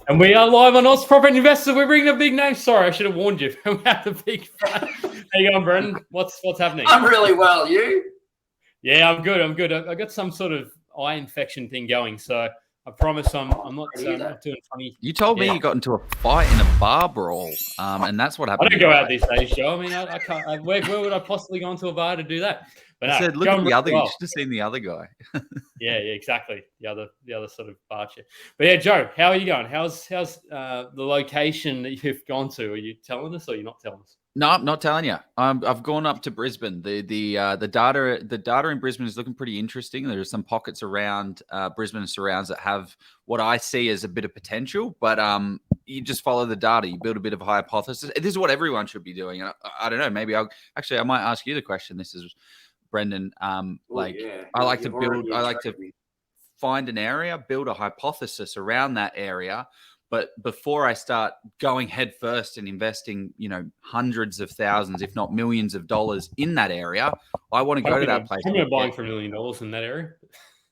And we are live on Oz Property Investors. We're bringing a big name. Sorry, I should have warned you. We have the big. How you going, Brendan? What's happening? I'm really well. You? Yeah, I'm good. I got some sort of eye infection thing going, so I promise I'm not doing funny. You told me you got into a fight in a bar brawl, and that's what happened. I don't go out these days, Joe. I mean, I can't. Where would I possibly go into a bar to do that? But I said, look at the other. You should have seen the other guy. yeah, exactly. The other sort of bar chair. But yeah, Joe, how are you going? How's the location that you've gone to? Are you telling us or you're not telling us? No, I'm not telling you. I've gone up to Brisbane. The data in Brisbane is looking pretty interesting. There are some pockets around Brisbane and surrounds that have what I see as a bit of potential, but you just follow the data. You build a bit of a hypothesis. This is what everyone should be doing. And I don't know. Maybe I might ask you the question. This is Brendan. I like to find an area, build a hypothesis around that area. But before I start going headfirst and investing, hundreds of thousands, if not millions of dollars in that area, I want to go to that place. I'm not buying for $1 million in that area.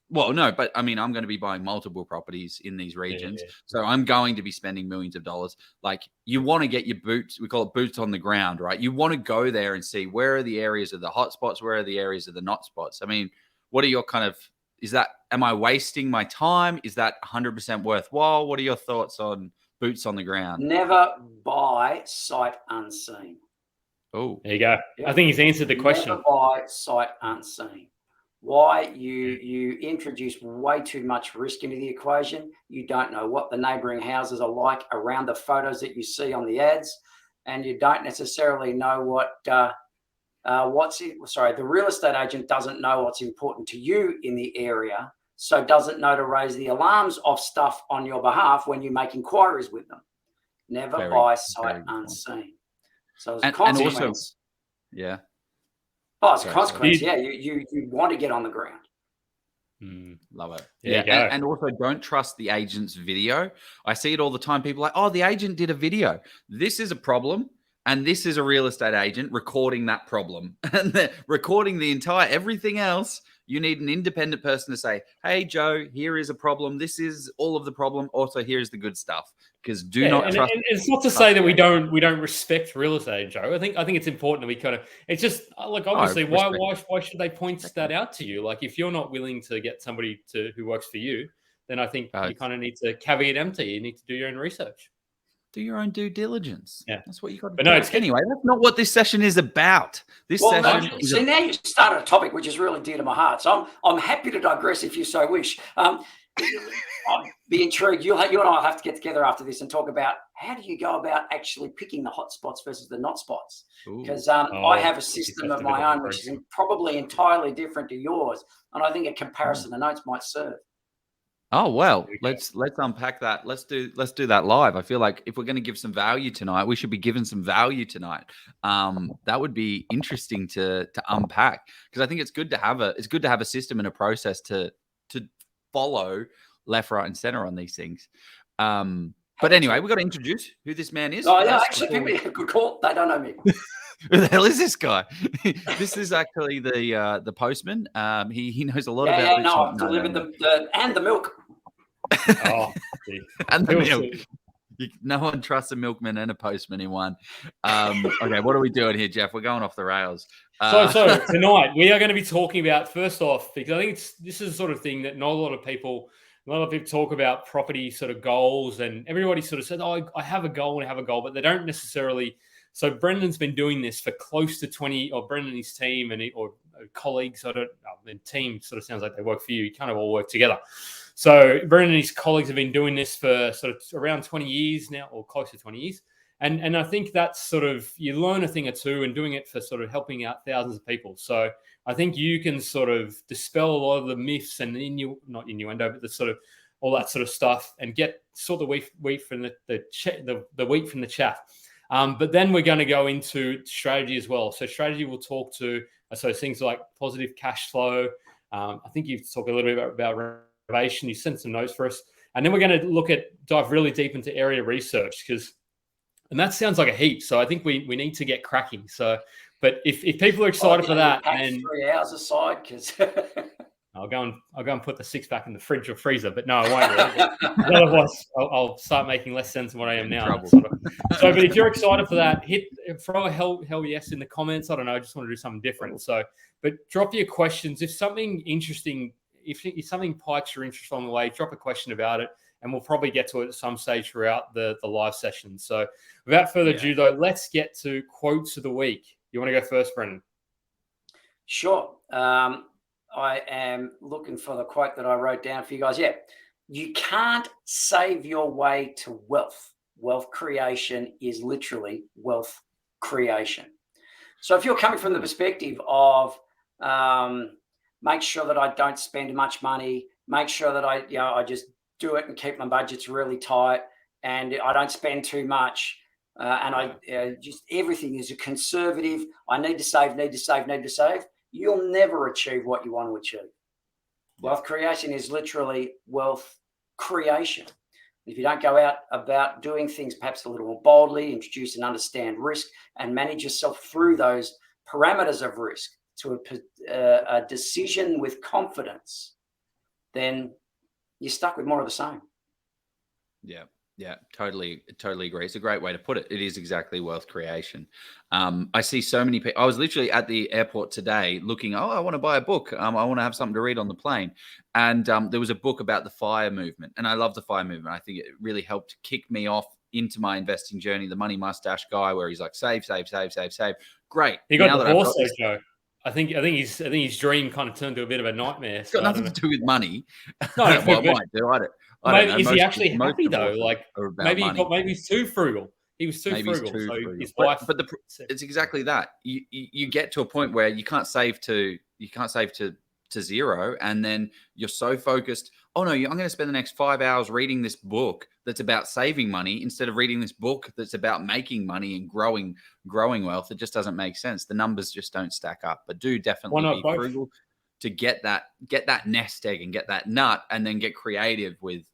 Well, no, but I mean, I'm going to be buying multiple properties in these regions. Yeah. So I'm going to be spending millions of dollars. Like, you want to get your boots, we call it boots on the ground, right? You want to go there and see where are the areas of the hot spots, where are the areas of the not spots. I mean, what are your am I wasting my time? Is that 100% worthwhile? What are your thoughts on boots on the ground? Never buy sight unseen. Oh, there you go. Yeah. I think he's answered the question. Never buy sight unseen. Why? You introduce way too much risk into the equation. You don't know what the neighboring houses are like around the photos that you see on the ads, and you don't necessarily know what the real estate agent doesn't know what's important to you in the area, so doesn't know to raise the alarms of stuff on your behalf when you make inquiries with them. Never buy sight unseen. So as a consequence, yeah. Oh, as a consequence, yeah, you want to get on the ground. Love it. Yeah, and also don't trust the agent's video. I see it all the time. People are like, oh, the agent did a video. This is a problem. And this is a real estate agent recording that problem. And they're recording the entire everything else. You need an independent person to say, hey, Joe, here is a problem. This is all of the problem. Also, here's the good stuff. Because not trust. And it's not to say that we don't respect real estate, Joe. I think it's important that we kind of. It's just like, obviously, why should they point that out to you? Like, if you're not willing to get somebody who works for you, then I think you kind of need to caveat emptor. You need to do your own research. Do your own due diligence. Yeah, that's what you got to do. Anyway, that's not what this session is about. Now you started a topic which is really dear to my heart. So I'm happy to digress if you so wish. I'd be intrigued. You and I will have to get together after this and talk about how do you go about actually picking the hot spots versus the not spots. Because I have a system of my own which is probably entirely different to yours, and I think a comparison of notes might serve. Oh, well, let's unpack that. Let's do that live. I feel like if we're going to give some value tonight, we should be giving some value tonight. That would be interesting to unpack, because I think it's good to have a system and a process to follow left, right, and center on these things. But anyway, we've got to introduce who this man is. Oh, yeah, actually, people, good call. They don't know me. Who the hell is this guy? This is actually the postman. He knows a lot about. Yeah, no, I've delivered the milk. Oh, and the milk. No one trusts a milkman and a postman in one. Okay, what are we doing here, Jeff? We're going off the rails. So tonight we are going to be talking about, first off, because I think this is the sort of thing that not a lot of people talk about, property sort of goals, and everybody sort of says, oh, I have a goal and I have a goal, but they don't necessarily. So Brendan's been doing this for close to 20, or Brendan and his team or colleagues. I don't know. The team sort of sounds like they work for you. You kind of all work together. So Brendan and his colleagues have been doing this for sort of around 20 years now, or close to 20 years. And I think that's sort of, you learn a thing or two, and doing it for sort of helping out thousands of people. So I think you can sort of dispel a lot of the myths and not innuendo, but the sort of all that sort of stuff, and get sort of wheat from the wheat from the chaff. But then we're going to go into strategy as well. So strategy will talk to things like positive cash flow. I think you've talked a little bit about renovation. You sent some notes for us. And then we're going to dive really deep into area research, and that sounds like a heap. So I think we need to get cracking. So, but if people are excited for that, and 3 hours aside, because I'll go and put the 6 back in the fridge or freezer, but no, I won't really. Otherwise, I'll start making less sense than what I am now. So, but if you're excited for that, throw a hell yes in the comments. I don't know, I just want to do something different. So, but drop your questions. If something interesting, if something pikes your interest on the way, drop a question about it, and we'll probably get to it at some stage throughout the live session. So, without further ado, though, let's get to quotes of the week. You want to go first, Brendan? Sure. I am looking for the quote that I wrote down for you guys. Yeah. You can't save your way to wealth. Wealth creation is literally wealth creation. So if you're coming from the perspective of make sure that I don't spend much money, make sure that I just do it and keep my budgets really tight and I don't spend too much, and I just everything is a conservative. I need to save. You'll never achieve what you want to achieve. Wealth creation is literally wealth creation. If you don't go out about doing things perhaps a little more boldly, introduce and understand risk, and manage yourself through those parameters of risk to a decision with confidence, then you're stuck with more of the same. Yeah, totally agree. It's a great way to put it. It is exactly wealth creation. I see so many people. I was literally at the airport today looking, I want to buy a book. I want to have something to read on the plane. And there was a book about the FIRE movement. And I love the FIRE movement. I think it really helped kick me off into my investing journey. The money mustache guy where he's like, save. Great. He got divorced, Joe. I think his dream kind of turned to a bit of a nightmare. It's got nothing to do with money. No, well, it might do. I don't know. Is he actually happy though? Like maybe he's too frugal. He was too frugal. His wife. But it's exactly that. You get to a point where you can't save to zero, and then you're so focused. Oh no, I'm going to spend the next 5 hours reading this book that's about saving money instead of reading this book that's about making money and growing wealth. It just doesn't make sense. The numbers just don't stack up. But do definitely be frugal to get that nest egg and get that nut, and then get creative with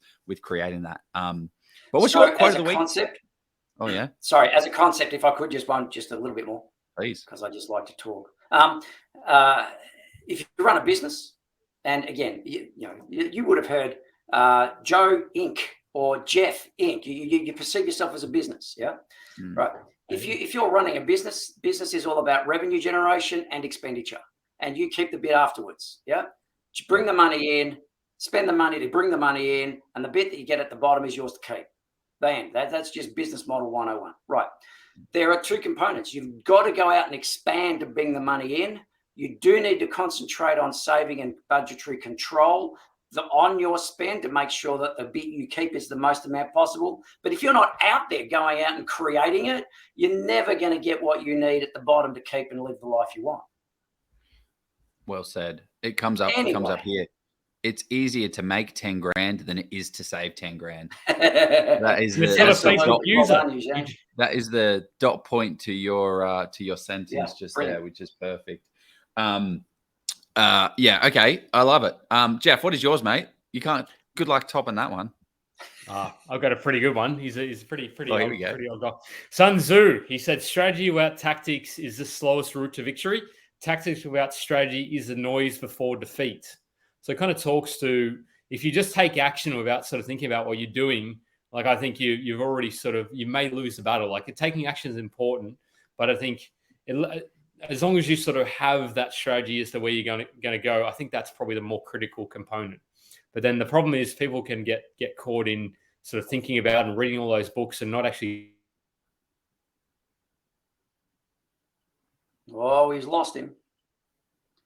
creating that. But what's your quote of the week? Concept? Oh yeah. Sorry, as a concept, if I could just a little bit more, please, because I just like to talk. If you run a business, and again, you would have heard Joe Inc. or Jeff Inc. You perceive yourself as a business, yeah, right. If you're running a business is all about revenue generation and expenditure, and you keep the bit afterwards, yeah. You bring the money in, spend the money to bring the money in, and the bit that you get at the bottom is yours to keep. Bam, that's just business model 101, right? There are two components. You've got to go out and expand to bring the money in. You do need to concentrate on saving and budgetary control on your spend to make sure that the bit you keep is the most amount possible. But if you're not out there going out and creating it, you're never going to get what you need at the bottom to keep and live the life you want. Well said. It comes up here. It's easier to make 10 grand than it is to save 10 grand. That is the dot point to your sentence there, which is perfect. Okay. I love it. Jeff, what is yours, mate? Good luck topping that one. I've got a pretty good one. He's pretty old guy. Sun Tzu, he said, strategy without tactics is the slowest route to victory. Tactics without strategy is the noise before defeat. So it kind of talks to, if you just take action without sort of thinking about what you're doing, like I think you've already you may lose the battle. Like taking action is important, but I think as long as you sort of have that strategy as to where you're going to go, I think that's probably the more critical component. But then the problem is people can get caught in sort of thinking about and reading all those books and not actually. Oh, he's lost him.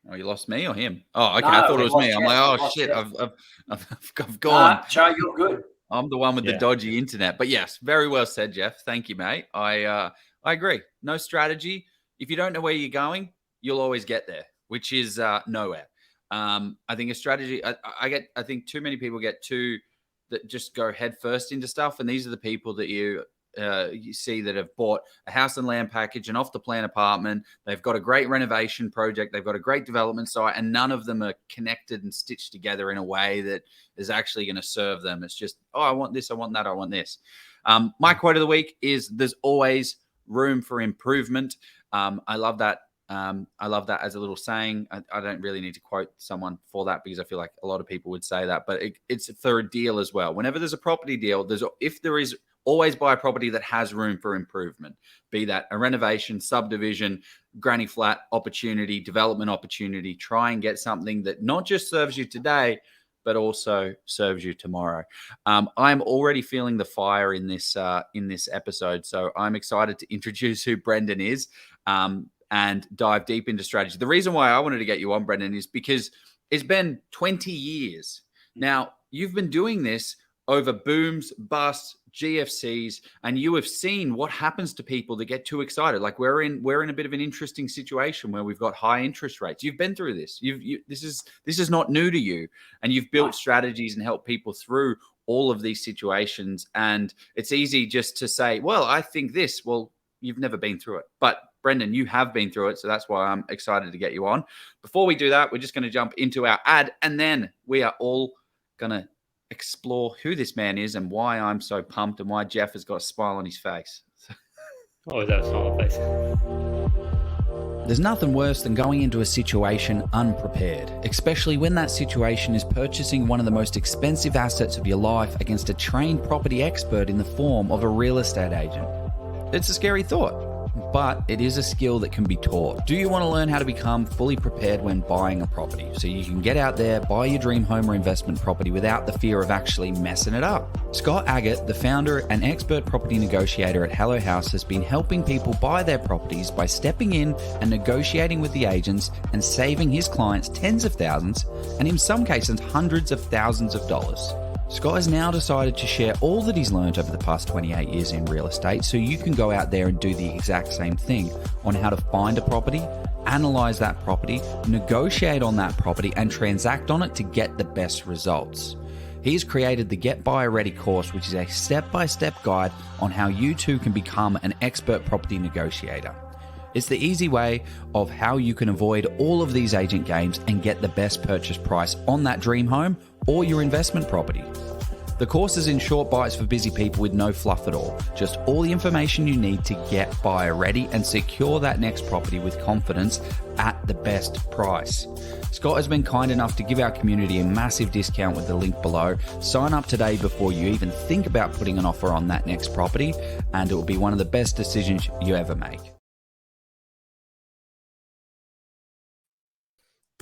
Oh, you lost me or him? Oh, okay. No, I thought it was me. I'm like, oh shit, I've gone. Joe, you're good. I'm the one with the dodgy internet. But yes, very well said, Jeff. Thank you, mate. I agree. No strategy. If you don't know where you're going, you'll always get there, which is nowhere. I think a strategy. I think too many people that just go head first into stuff, and these are the people that you see that have bought a house and land package, an off-the-plan apartment. They've got a great renovation project. They've got a great development site, and none of them are connected and stitched together in a way that is actually going to serve them. It's just, I want this, I want that, I want this. My quote of the week is, there's always room for improvement. I love that I love that as a little saying. I don't really need to quote someone for that because I feel like a lot of people would say that, but it's for a deal as well. Whenever there's a property deal, if there is, always buy a property that has room for improvement, be that a renovation, subdivision, granny flat opportunity, development opportunity. Try and get something that not just serves you today, but also serves you tomorrow. I'm already feeling the fire in this episode, so I'm excited to introduce who Brendan is and dive deep into strategy. The reason why I wanted to get you on, Brendan, is because it's been 20 years. Now, you've been doing this over booms, busts, GFCs, and you have seen what happens to people that get too excited. Like we're in a bit of an interesting situation where we've got high interest rates. You've been through this. This is not new to you, and you've built strategies and helped people through all of these situations. And it's easy just to say, well, I think this. Well, you've never been through it, but Brendan, you have been through it, so that's why I'm excited to get you on. Before we do that, we're just going to jump into our ad, and then we are all going to explore who this man is and why I'm so pumped and why Jeff has got a smile on his face. Oh, is that a smile on face? There's nothing worse than going into a situation unprepared, especially when that situation is purchasing one of the most expensive assets of your life against a trained property expert in the form of a real estate agent. It's a scary thought, but it is a skill that can be taught. Do you want to learn how to become fully prepared when buying a property so you can get out there, buy your dream home or investment property without the fear of actually messing it up? Scott Agate, the founder and expert property negotiator at Hello House, has been helping people buy their properties by stepping in and negotiating with the agents and saving his clients tens of thousands and in some cases hundreds of thousands of dollars. Scott has now decided to share all that he's learned over the past 28 years in real estate so you can go out there and do the exact same thing on how to find a property, analyze that property, negotiate on that property, and transact on it to get the best results. He's created the Get Buyer Ready course, which is a step-by-step guide on how you too can become an expert property negotiator. It's the easy way of how you can avoid all of these agent games and get the best purchase price on that dream home or your investment property. The course is in short bites for busy people with no fluff at all. Just all the information you need to get buyer ready and secure that next property with confidence at the best price. Scott has been kind enough to give our community a massive discount with the link below. Sign up today before you even think about putting an offer on that next property, and it will be one of the best decisions you ever make.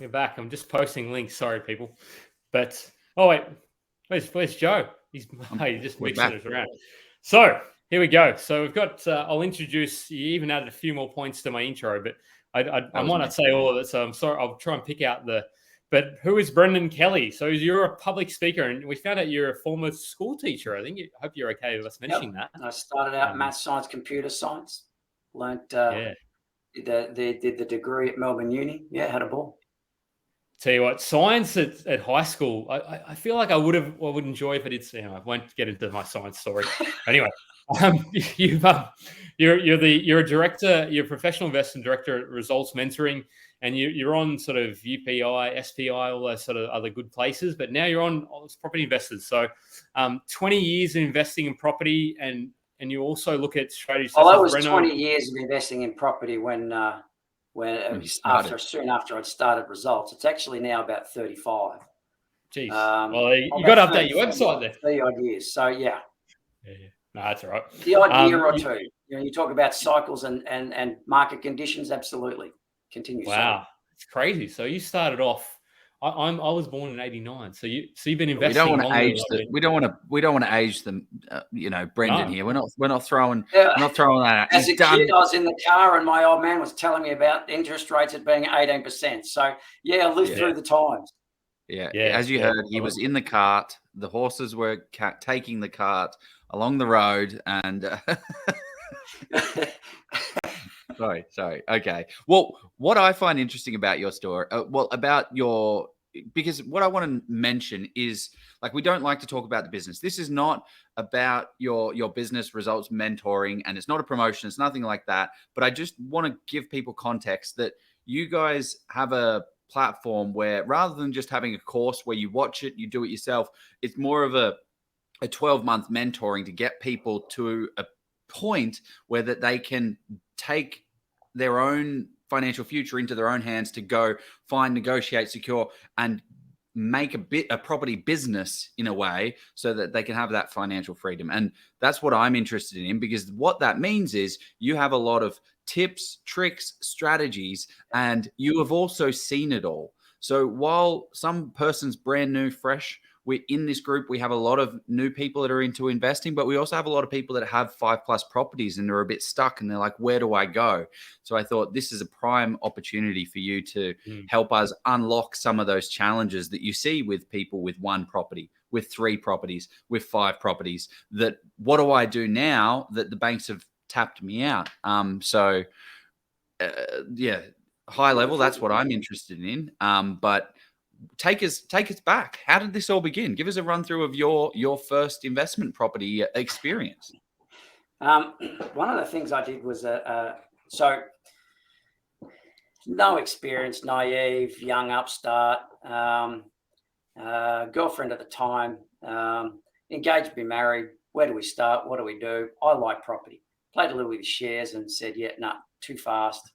You're back. I'm just posting links. Sorry, people. But, oh, wait. Where's Joe? He's just mixing it around. So, here we go. So, we've got, I'll introduce, you even added a few more points to my intro, but I might not say all of it. So, I'm sorry. I'll try and pick out but who is Brendan Kelly? So, you're a public speaker, and we found out you're a former school teacher. I hope you're okay with us mentioning that. I started out math, science, computer science. Learned, did the degree at Melbourne Uni. Yeah, had a ball. Tell you what, science at high school, I feel like I would enjoy if I did. I won't get into my science story. Anyway, you're a director, you're a professional investment director at Results Mentoring, and you're on sort of UPI, SPI, all those sort of other good places. But now you're on Property Investors. So, 20 years in investing in property, and you also look at strategies. Well, I was 20 years of investing in property when soon after I'd started Results. It's actually now about 35. Jeez. Well, you got to update your website there. 30 odd years. So yeah. No, that's all right. The odd year or two. You talk about cycles and market conditions. Absolutely. Continue. Wow, it's crazy. So you started off. I was born in '89. So you've been investing. We don't want to age them. Brendan here. We're not throwing that out. As a kid, I was in the car and my old man was telling me about interest rates at being 18%. So yeah, I lived through the times. Yeah. As you heard, he was in the cart. The horses were taking the cart along the road, and sorry. Okay. Well, what I find interesting about your story, because what I want to mention is, like, we don't like to talk about the business. This is not about your business results mentoring, and it's not a promotion. It's nothing like that. But I just want to give people context that you guys have a platform where, rather than just having a course where you watch it, you do it yourself, it's more of a 12-month mentoring to get people to a point where that they can take their own financial future into their own hands to go find, negotiate, secure, and make a property business in a way so that they can have that financial freedom. And that's what I'm interested in, because what that means is you have a lot of tips, tricks, strategies, and you have also seen it all. So while some person's brand new, fresh, in this group, we have a lot of new people that are into investing, but we also have a lot of people that have 5+ properties and they're a bit stuck and they're like, where do I go? So I thought this is a prime opportunity for you to help us unlock some of those challenges that you see with people with 1 property, with 3 properties, with 5 properties. That what do I do now that the banks have tapped me out? High level, that's what I'm interested in. But take us back. How did this all begin? Give us a run through of your first investment property experience. One of the things I did was so no experience, naive, young upstart, girlfriend at the time, engaged to be married. Where do we start? What do we do? I like property. Played a little with shares and said, yeah, nah, too fast,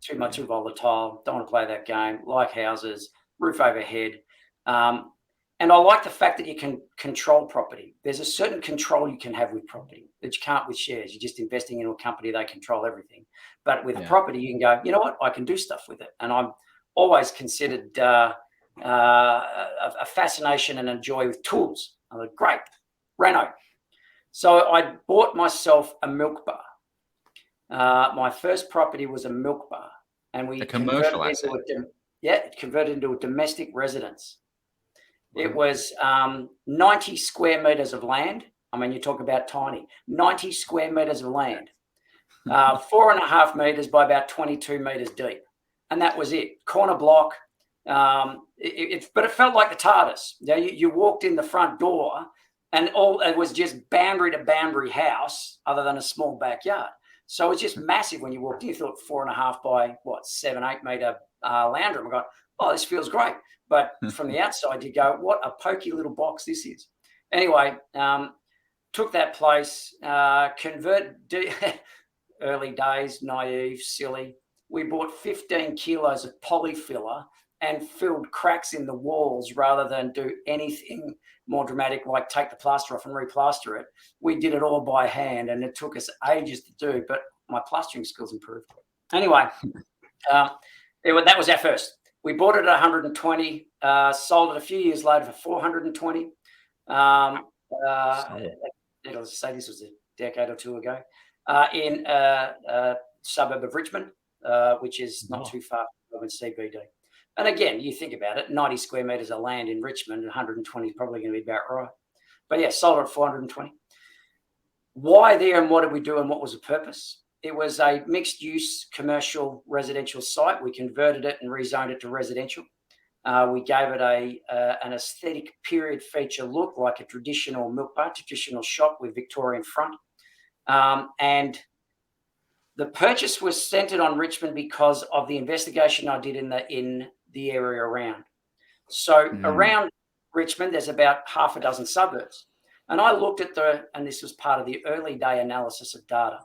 too much, too volatile. Don't want to play that game. Like houses, roof overhead. And I like the fact that you can control property. There's a certain control you can have with property that you can't with shares. You're just investing into a company, they control everything. But with property, you can go, you know what, I can do stuff with it. And I'm always considered a fascination and a joy with tools. I'm like, great, reno. So I bought myself a milk bar. My first property was a milk bar. And we converted into a domestic residence. It was 90 square meters of land. I mean, you talk about tiny. 90 square meters of land, 4.5 meters by about 22 meters deep, and that was it. Corner block. But it felt like the TARDIS. You walked in the front door, and it was just boundary to boundary house, other than a small backyard. So it was just massive when you walked in. You thought 4.5 by 7-8 meter land room. I got, oh, this feels great. But from the outside, you go, what a pokey little box this is. Anyway, took that place, early days, naive, silly. We bought 15 kilos of polyfiller and filled cracks in the walls rather than do anything more dramatic, like take the plaster off and replaster it. We did it all by hand, and it took us ages to do, but my plastering skills improved. Anyway, that was our first. We bought it at 120, sold it a few years later for 420. It'll say this was a decade or two ago, in a suburb of Richmond, which is not too far from CBD. And again, you think about it, 90 square meters of land in Richmond, 120 is probably going to be about right. But yeah, sold it at 420. Why there, and what did we do, and what was the purpose? It was a mixed-use commercial residential site. We converted it and rezoned it to residential. We gave it an aesthetic period feature look, like a traditional milk bar, traditional shop with Victorian front. And the purchase was centered on Richmond because of the investigation I did in the area around. So around Richmond, there's about half a dozen suburbs. And I looked at and this was part of the early day analysis of data.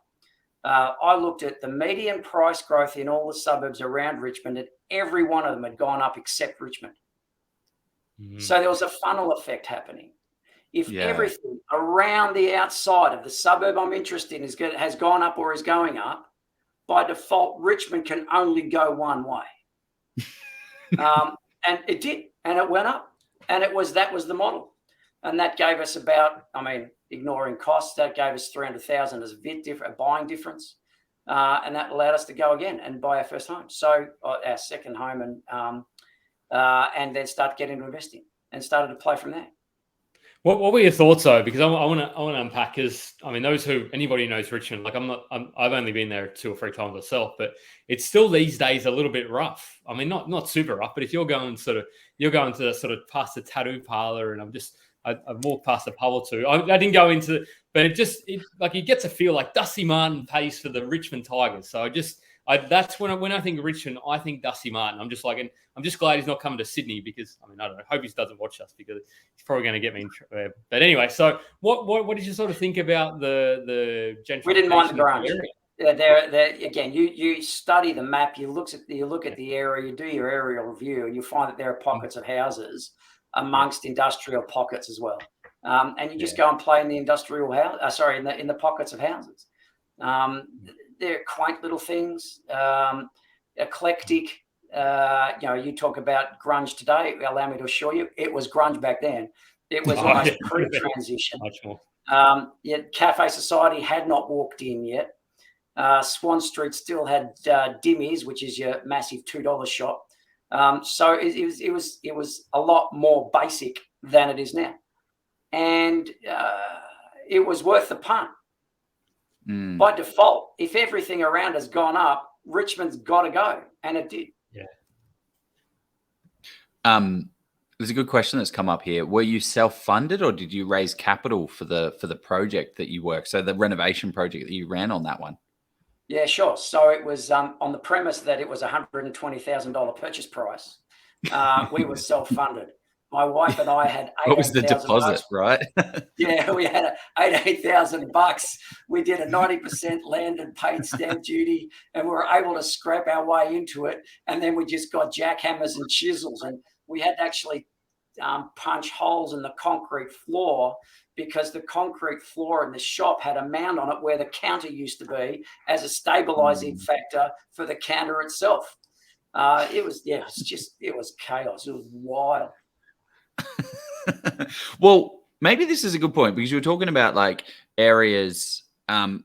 I looked at the median price growth in all the suburbs around Richmond, and every one of them had gone up except Richmond. So there was a funnel effect happening. If everything around the outside of the suburb I'm interested in has gone up or is going up, by default, Richmond can only go one way. And it did, and it went up. And that was the model. And that gave us about, ignoring costs, that gave us 300,000 as a buying difference. And that allowed us to go again and buy our first home. So our second home, and then start getting into investing and started to play from there. What were your thoughts though? Because I want to unpack, because anybody who knows Richmond, like I've only been there 2 or 3 times myself, but it's still these days a little bit rough. I mean, not super rough, but if you're going to sort of past the tattoo parlor, and I've walked past a pub or two. I didn't go into, but it gets a feel like Dusty Martin pays for the Richmond Tigers. So that's when I think of Richmond, I think Dusty Martin. I'm just glad he's not coming to Sydney, because I don't know. I hope he doesn't watch us, because he's probably going to get me in trouble. But anyway, so what did you sort of think about the gentrification? We didn't mind the grunge. they're again. You study the map. You look at the area. You do your aerial review, and you find that there are pockets of houses amongst industrial pockets as well. And you just go and play in the industrial house. In the pockets of houses. They're quaint little things, eclectic. You talk about grunge today. Allow me to assure you, it was grunge back then. It was almost pre-transition. Much more. Cafe Society had not walked in yet. Swan Street still had Dimmies, which is your massive $2 shop. So it was a lot more basic than it is now, and it was worth the punt. By default, if everything around has gone up, Richmond's got to go, and it did. There's a good question that's come up here. Were you self-funded, or did you raise capital for the project that you worked? So the renovation project that you ran on that one. Yeah, sure. So it was on the premise that it was $120,000 purchase price. We were self-funded. My wife and I had what was the deposit, bucks. right? Yeah, we had $88,000. We did a 90% land and paid stamp duty, and we were able to scrap our way into it. And then we just got jackhammers and chisels, and we had to actually punch holes in the concrete floor, because the concrete floor in the shop had a mound on it where the counter used to be, as a stabilizing factor for the counter itself. It was chaos. It was wild. Well, maybe this is a good point, because you were talking about like areas and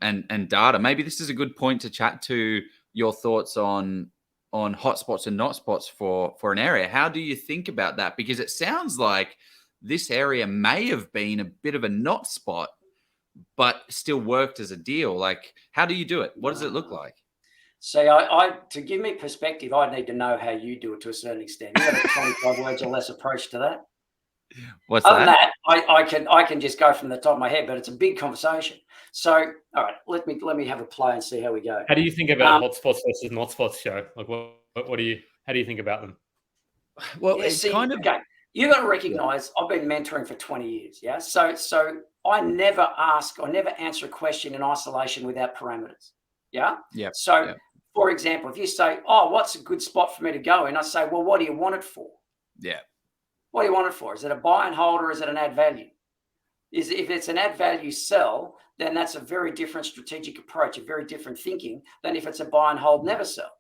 data. Maybe this is a good point to chat to your thoughts on hotspots and not spots for an area. How do you think about that? Because it sounds like this area may have been a bit of a not spot, but still worked as a deal. Like, how do you do it? What does it look like? So I to give me perspective, I need to know how you do it to a certain extent. You got a 25 words or less approach to that. What's Other that? than that, I can just go from the top of my head, but it's a big conversation. So, all right, let me have a play and see how we go. How do you think about hotspots versus not spots, Joe? Like, how do you think about them? Well, it's kind of okay. You got to recognize I've been mentoring for 20 years. Yeah. So I never answer a question in isolation without parameters. Yeah. Yeah. So, for example, if you say, "Oh, what's a good spot for me to go in?" I say, "Well, what do you want it for?" Yeah. What do you want it for? Is it a buy and hold, or is it an add value? If it's an add value sell, then that's a very different strategic approach, a very different thinking than if it's a buy and hold, never sell.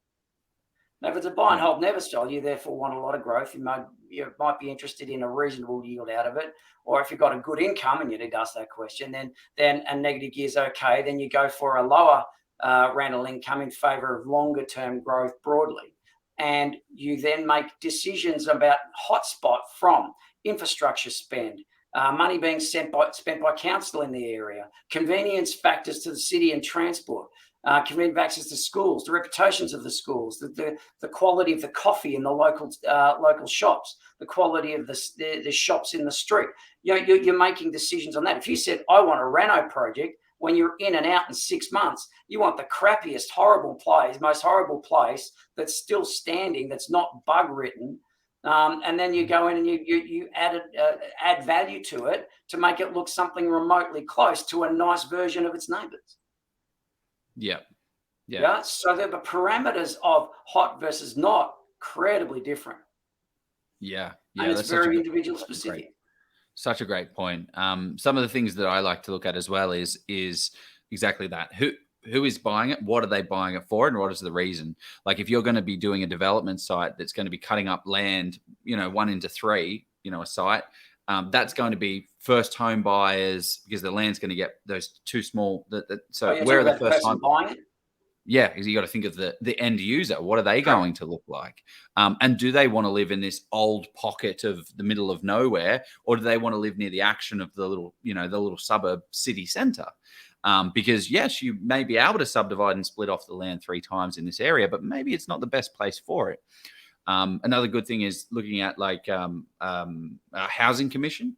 Now, if it's a buy and hold, never sell, you therefore want a lot of growth. You might be interested in a reasonable yield out of it. Or if you've got a good income and you need to ask that question, then a negative gear is okay. Then you go for a lower rental income in favor of longer term growth broadly. And you then make decisions about hotspot from infrastructure spend, money being spent by council in the area, convenience factors to the city and transport, convenience factors to schools, the reputations of the schools, the quality of the coffee in the local shops, the quality of the shops in the street. You're making decisions on that. If you said, "I want a reno project," when you're in and out in 6 months, you want the crappiest, most horrible place that's still standing, that's not bug ridden. And then you go in and you add value to it to make it look something remotely close to a nice version of its neighbors. Yeah. So the parameters of hot versus not incredibly different. Yeah. And it's very individual specific. Such a great point. Some of the things that I like to look at as well is exactly that. Who is buying it? What are they buying it for? And what is the reason? Like, if you're going to be doing a development site that's going to be cutting up land, 1 into 3, a site, that's going to be first home buyers, because the land's going to get those too small. Where are the first time buying it? Yeah, because you got to think of the end user. What are they going to look like? And do they want to live in this old pocket of the middle of nowhere, or do they want to live near the action of the little suburb city centre? Because yes, you may be able to subdivide and split off the land 3 times in this area, but maybe it's not the best place for it. Another good thing is looking at like a housing commission,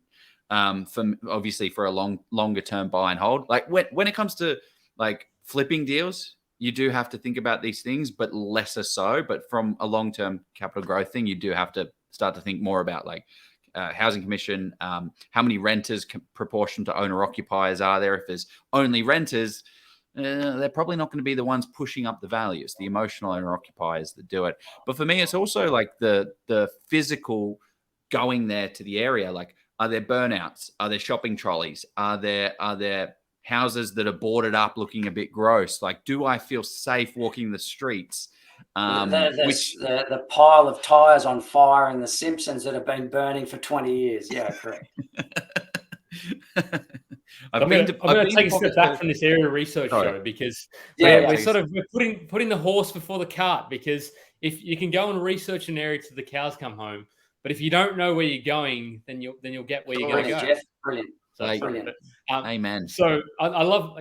for a longer term buy and hold. Like when it comes to like flipping deals, you do have to think about these things, but lesser so. But from a long-term capital growth thing, you do have to start to think more about like housing commission, how many renters proportion to owner occupiers are there? If there's only renters, they're probably not going to be the ones pushing up the value. It's the emotional owner occupiers that do it. But for me, it's also like the physical going there to the area. Like, are there burnouts? Are there shopping trolleys? Are there houses that are boarded up looking a bit gross? Like, do I feel safe walking the streets? The pile of tires on fire in The Simpsons that have been burning for 20 years. Yeah, correct. I'm going to take a step back from this area research show, because we're putting the horse before the cart, because if you can go and research an area till the cows come home, but if you don't know where you're going, then you'll get where you're going to go. Jeff, brilliant. So, brilliant. Amen. So I love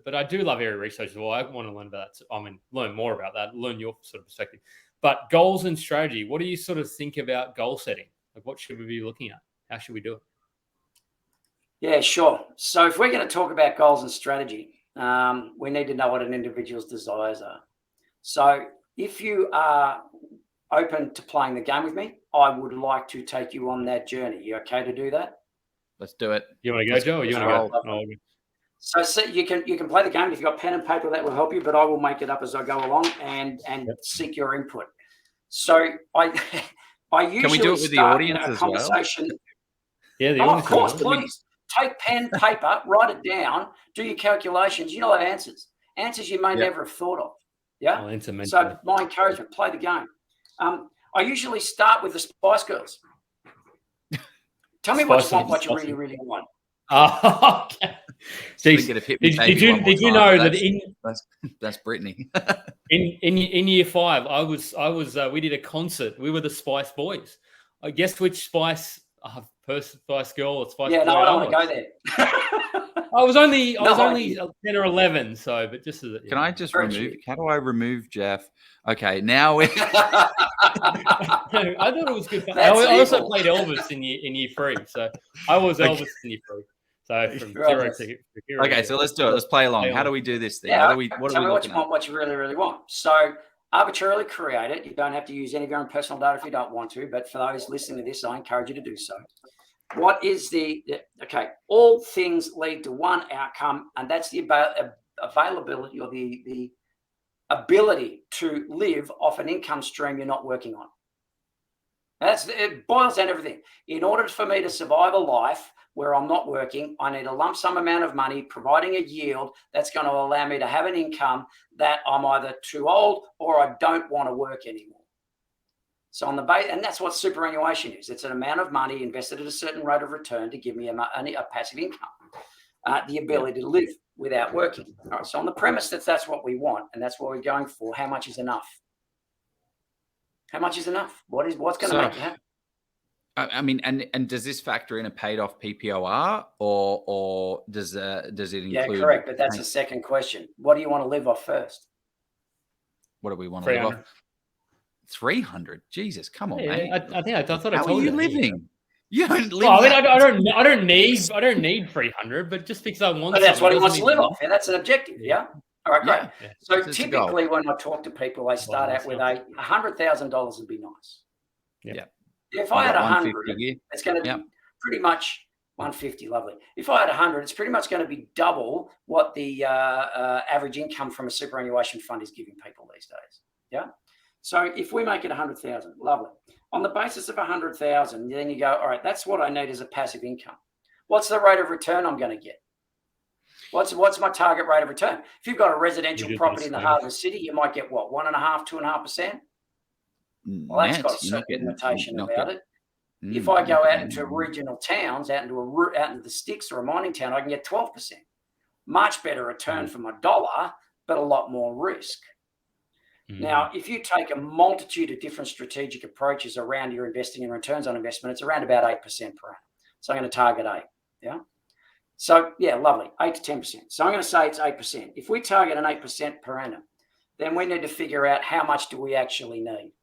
but I do love area research as well. I want to learn about that. Learn more about that, learn your sort of perspective. But goals and strategy, what do you sort of think about goal setting? Like, what should we be looking at? How should we do it? Yeah, sure. So if we're going to talk about goals and strategy, we need to know what an individual's desires are. So if you are open to playing the game with me, I would like to take you on that journey. You okay to do that? Let's do it. You want to go, Joe, or you want to go? So you can play the game. If you've got pen and paper, that will help you, but I will make it up as I go along and seek your input. So I usually can we do it with the audience as conversation. Well? Yeah, the audience. Of course, please. Take pen, paper, write it down, do your calculations. You'll have answers you may never have thought of. Yeah. So my encouragement, play the game. I usually start with the Spice Girls. Tell me what you really, really want. Oh, okay. Did you know that that's Brittany? in year 5, I was we did a concert. We were the Spice Boys. I guess which Spice Spice Girl or Spice Boy? Yeah, no, I don't want to go there. I was only 10 or 11, so but just as can I just remove? How do I remove Jeff? Okay, now we. I thought it was good. I also played Elvis in year 3, so I was Elvis in year 3. So from zero to hero. Okay, so let's do it. Let's play along. How do we do this thing? Yeah, What are we looking at? What you really, really want. So arbitrarily create it. You don't have to use any of your own personal data if you don't want to, but for those listening to this, I encourage you to do so. What is all things lead to one outcome, and that's the availability or the ability to live off an income stream you're not working on. It boils down to everything. In order for me to survive a life where I'm not working, I need a lump sum amount of money providing a yield that's going to allow me to have an income that I'm either too old or I don't want to work anymore. So on the base, and that's what superannuation is. It's an amount of money invested at a certain rate of return to give me a passive income, the ability to live without working. All right. So on the premise that that's what we want and that's what we're going for, how much is enough? How much is enough? What's going to make it happen? I mean, and does this factor in a paid off PPOR or does it include? Yeah, correct. But that's the second question. What do you want to live off first? What do we want to live off? 300. Jesus, come on, mate. I thought I How told are you. you living? You don't live. Well, I don't need 300, but just because I want. But that's what he wants to live off. And that's an objective. Yeah. All right, great. Yeah. So typically, when I talk to people, they start out with $100,000 would be nice. Yeah. If I had 100, it's going to be pretty much 150. Lovely. If I had 100, it's pretty much going to be double what the average income from a superannuation fund is giving people these days. Yeah. So if we make it 100,000, lovely. On the basis of 100,000, then you go, all right, that's what I need as a passive income. What's the rate of return I'm going to get? What's my target rate of return? If you've got a residential property in the heart of the city, you might get what, 1.5%, 2.5%? Well, that's got a certain limitation about it. If I go out into regional towns, out into the sticks or a mining town, I can get 12%. Much better return for my dollar, but a lot more risk. Now, if you take a multitude of different strategic approaches around your investing and returns on investment, it's around about 8% per annum. So I'm going to target 8. Yeah. So yeah, lovely. 8 to 10%. So I'm going to say it's 8%. If we target an 8% per annum, then we need to figure out how much do we actually need.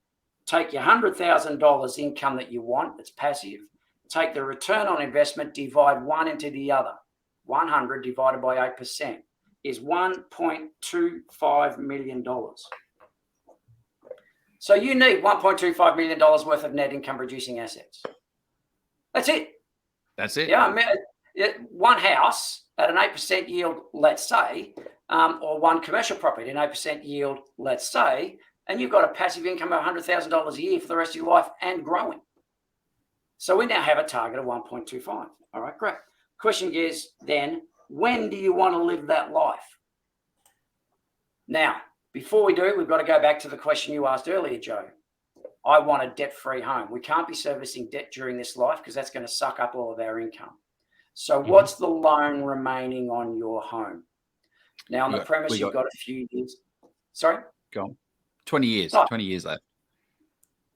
Take your $100,000 income that you want, it's passive. Take the return on investment, divide one into the other. 100 divided by 8% is $1.25 million. So you need $1.25 million worth of net income producing assets. That's it. That's it. Yeah. One house at an 8% yield, let's say, or one commercial property, an 8% yield, let's say, and you've got a passive income of $100,000 a year for the rest of your life and growing. So we now have a target of 1.25. All right, great. Question is then, when do you want to live that life? Now, before we do, we've got to go back to the question you asked earlier, Joe. I want a debt-free home. We can't be servicing debt during this life because that's going to suck up all of our income. So what's the loan remaining on your home? Now, on the premise you've got a few years. Sorry? Go on. 20 years. Oh. 20 years left.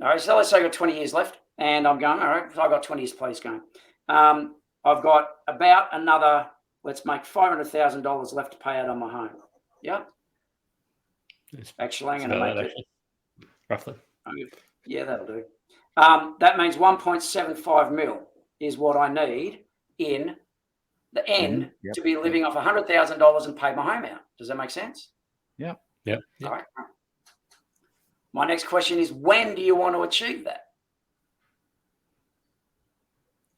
All right, so let's say I've got 20 years left. And I'm going, all right, so I've got 20 years please going. I've got about another, let's make $500,000 left to pay out on my home. Yeah. Actually, I'm going to make it. Roughly. Yeah, that'll do. That means 1.75 mil is what I need in the end to be living off $100,000 and pay my home out. Does that make sense? Yeah. Yeah. All right. My next question is, when do you want to achieve that?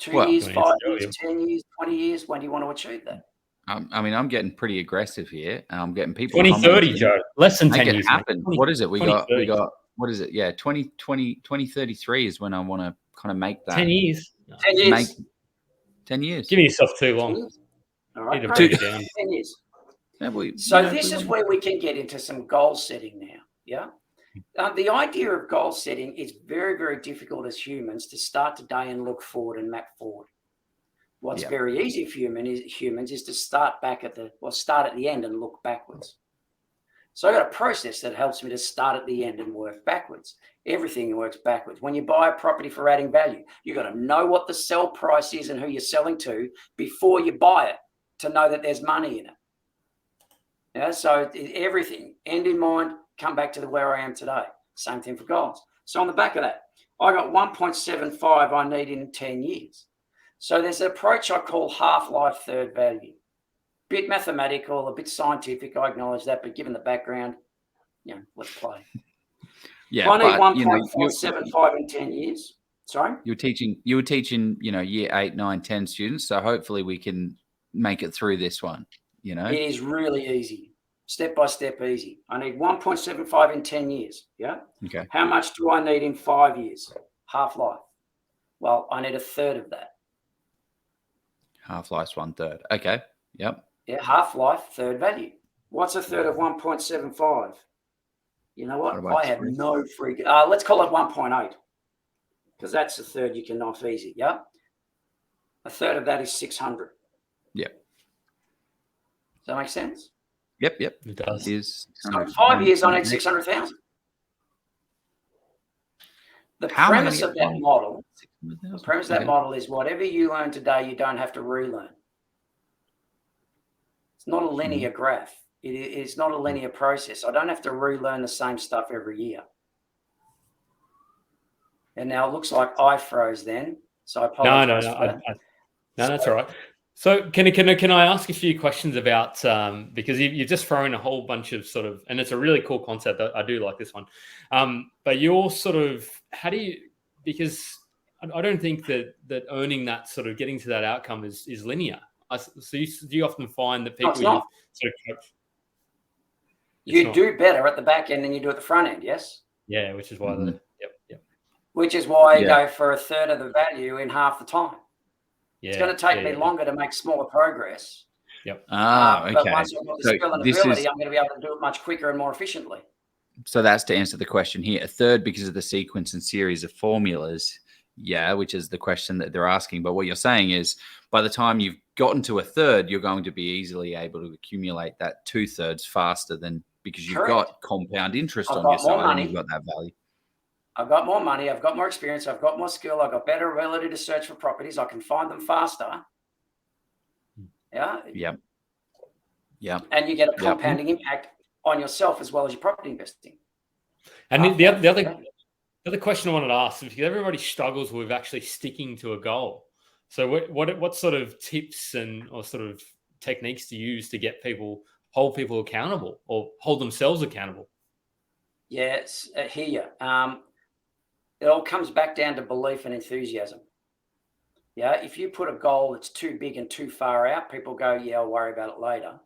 2 years, 5 years, 10 years, 20 years? When do you want to achieve that? I mean, I'm getting pretty aggressive here. I'm getting people. 2030, Joe. Less than 10 years. Happen. What is it? We got. What is it? Yeah, 2033 is when I want to kind of make that. 10 years. 10 years. 10 years. Giving yourself too long. All right. 10 years. Yeah, so this is where we can get into some goal setting now. Yeah. The idea of goal setting is very, very difficult as humans to start today and look forward and map forward. What's very easy for humans is to start at the end and look backwards. So I've got a process that helps me to start at the end and work backwards. Everything works backwards. When you buy a property for adding value, you've got to know what the sell price is and who you're selling to before you buy it to know that there's money in it. Yeah, so everything, end in mind, come back to where I am today. Same thing for goals. So on the back of that, I got 1.75 I need in 10 years. So there's an approach I call half-life third value. Bit mathematical, a bit scientific, I acknowledge that, but given the background, let's play. Yeah, I need 1.75 in 10 years. Sorry? You were teaching, year 8, 9, 10 students, so hopefully we can make it through this one, It is really easy. Step by step easy. I need 1.75 in 10 years. Yeah. Okay. How much do I need in 5 years? Half-life. Well, I need a third of that. Half-life's 1/3. Okay. Yep. Yeah, half-life, third value. What's a third of 1.75? You know what? I have no free. Let's call it 1.8 because that's a third you can knock easy. Yeah. A third of that is 600. Yep. Does that make sense? Yep. It does. So 5 years, I need 600,000. The premise of that model is whatever you learn today, you don't have to relearn. It's not a linear graph. It's not a linear process. I don't have to relearn the same stuff every year. And now it looks like I froze then. So I apologize. No, that's all right. So can I ask a few questions about because you've just thrown a whole bunch of sort of, and it's a really cool concept. I do like this one. But you're sort of, how do you, because I don't think that earning that sort of getting to that outcome is linear. So do you often find that people sort of coach? You do better at the back end than you do at the front end, yes? Yeah, which is why yep. Which is why you go for a third of the value in half the time. Yeah, it's going to take me longer to make smaller progress. Yep. Okay. But once I've got the skill and ability, I'm going to be able to do it much quicker and more efficiently. So that's to answer the question here. A third because of the sequence and series of formulas. Yeah, which is the question that they're asking. But what you're saying is by the time you've gotten to a third, you're going to be easily able to accumulate that 2/3 faster than because you've got compound interest on your side and you've got that value. I've got more money. I've got more experience. I've got more skill. I've got better ability to search for properties. I can find them faster. Yeah. Yep. Yeah. And you get a compounding impact on yourself as well as your property investing. And the other question I wanted to ask is because everybody struggles with actually sticking to a goal. So what sort of tips or sort of techniques do you use to hold people accountable or hold themselves accountable? Yes, here. It all comes back down to belief and enthusiasm. Yeah, if you put a goal that's too big and too far out, people go, yeah, I'll worry about it later.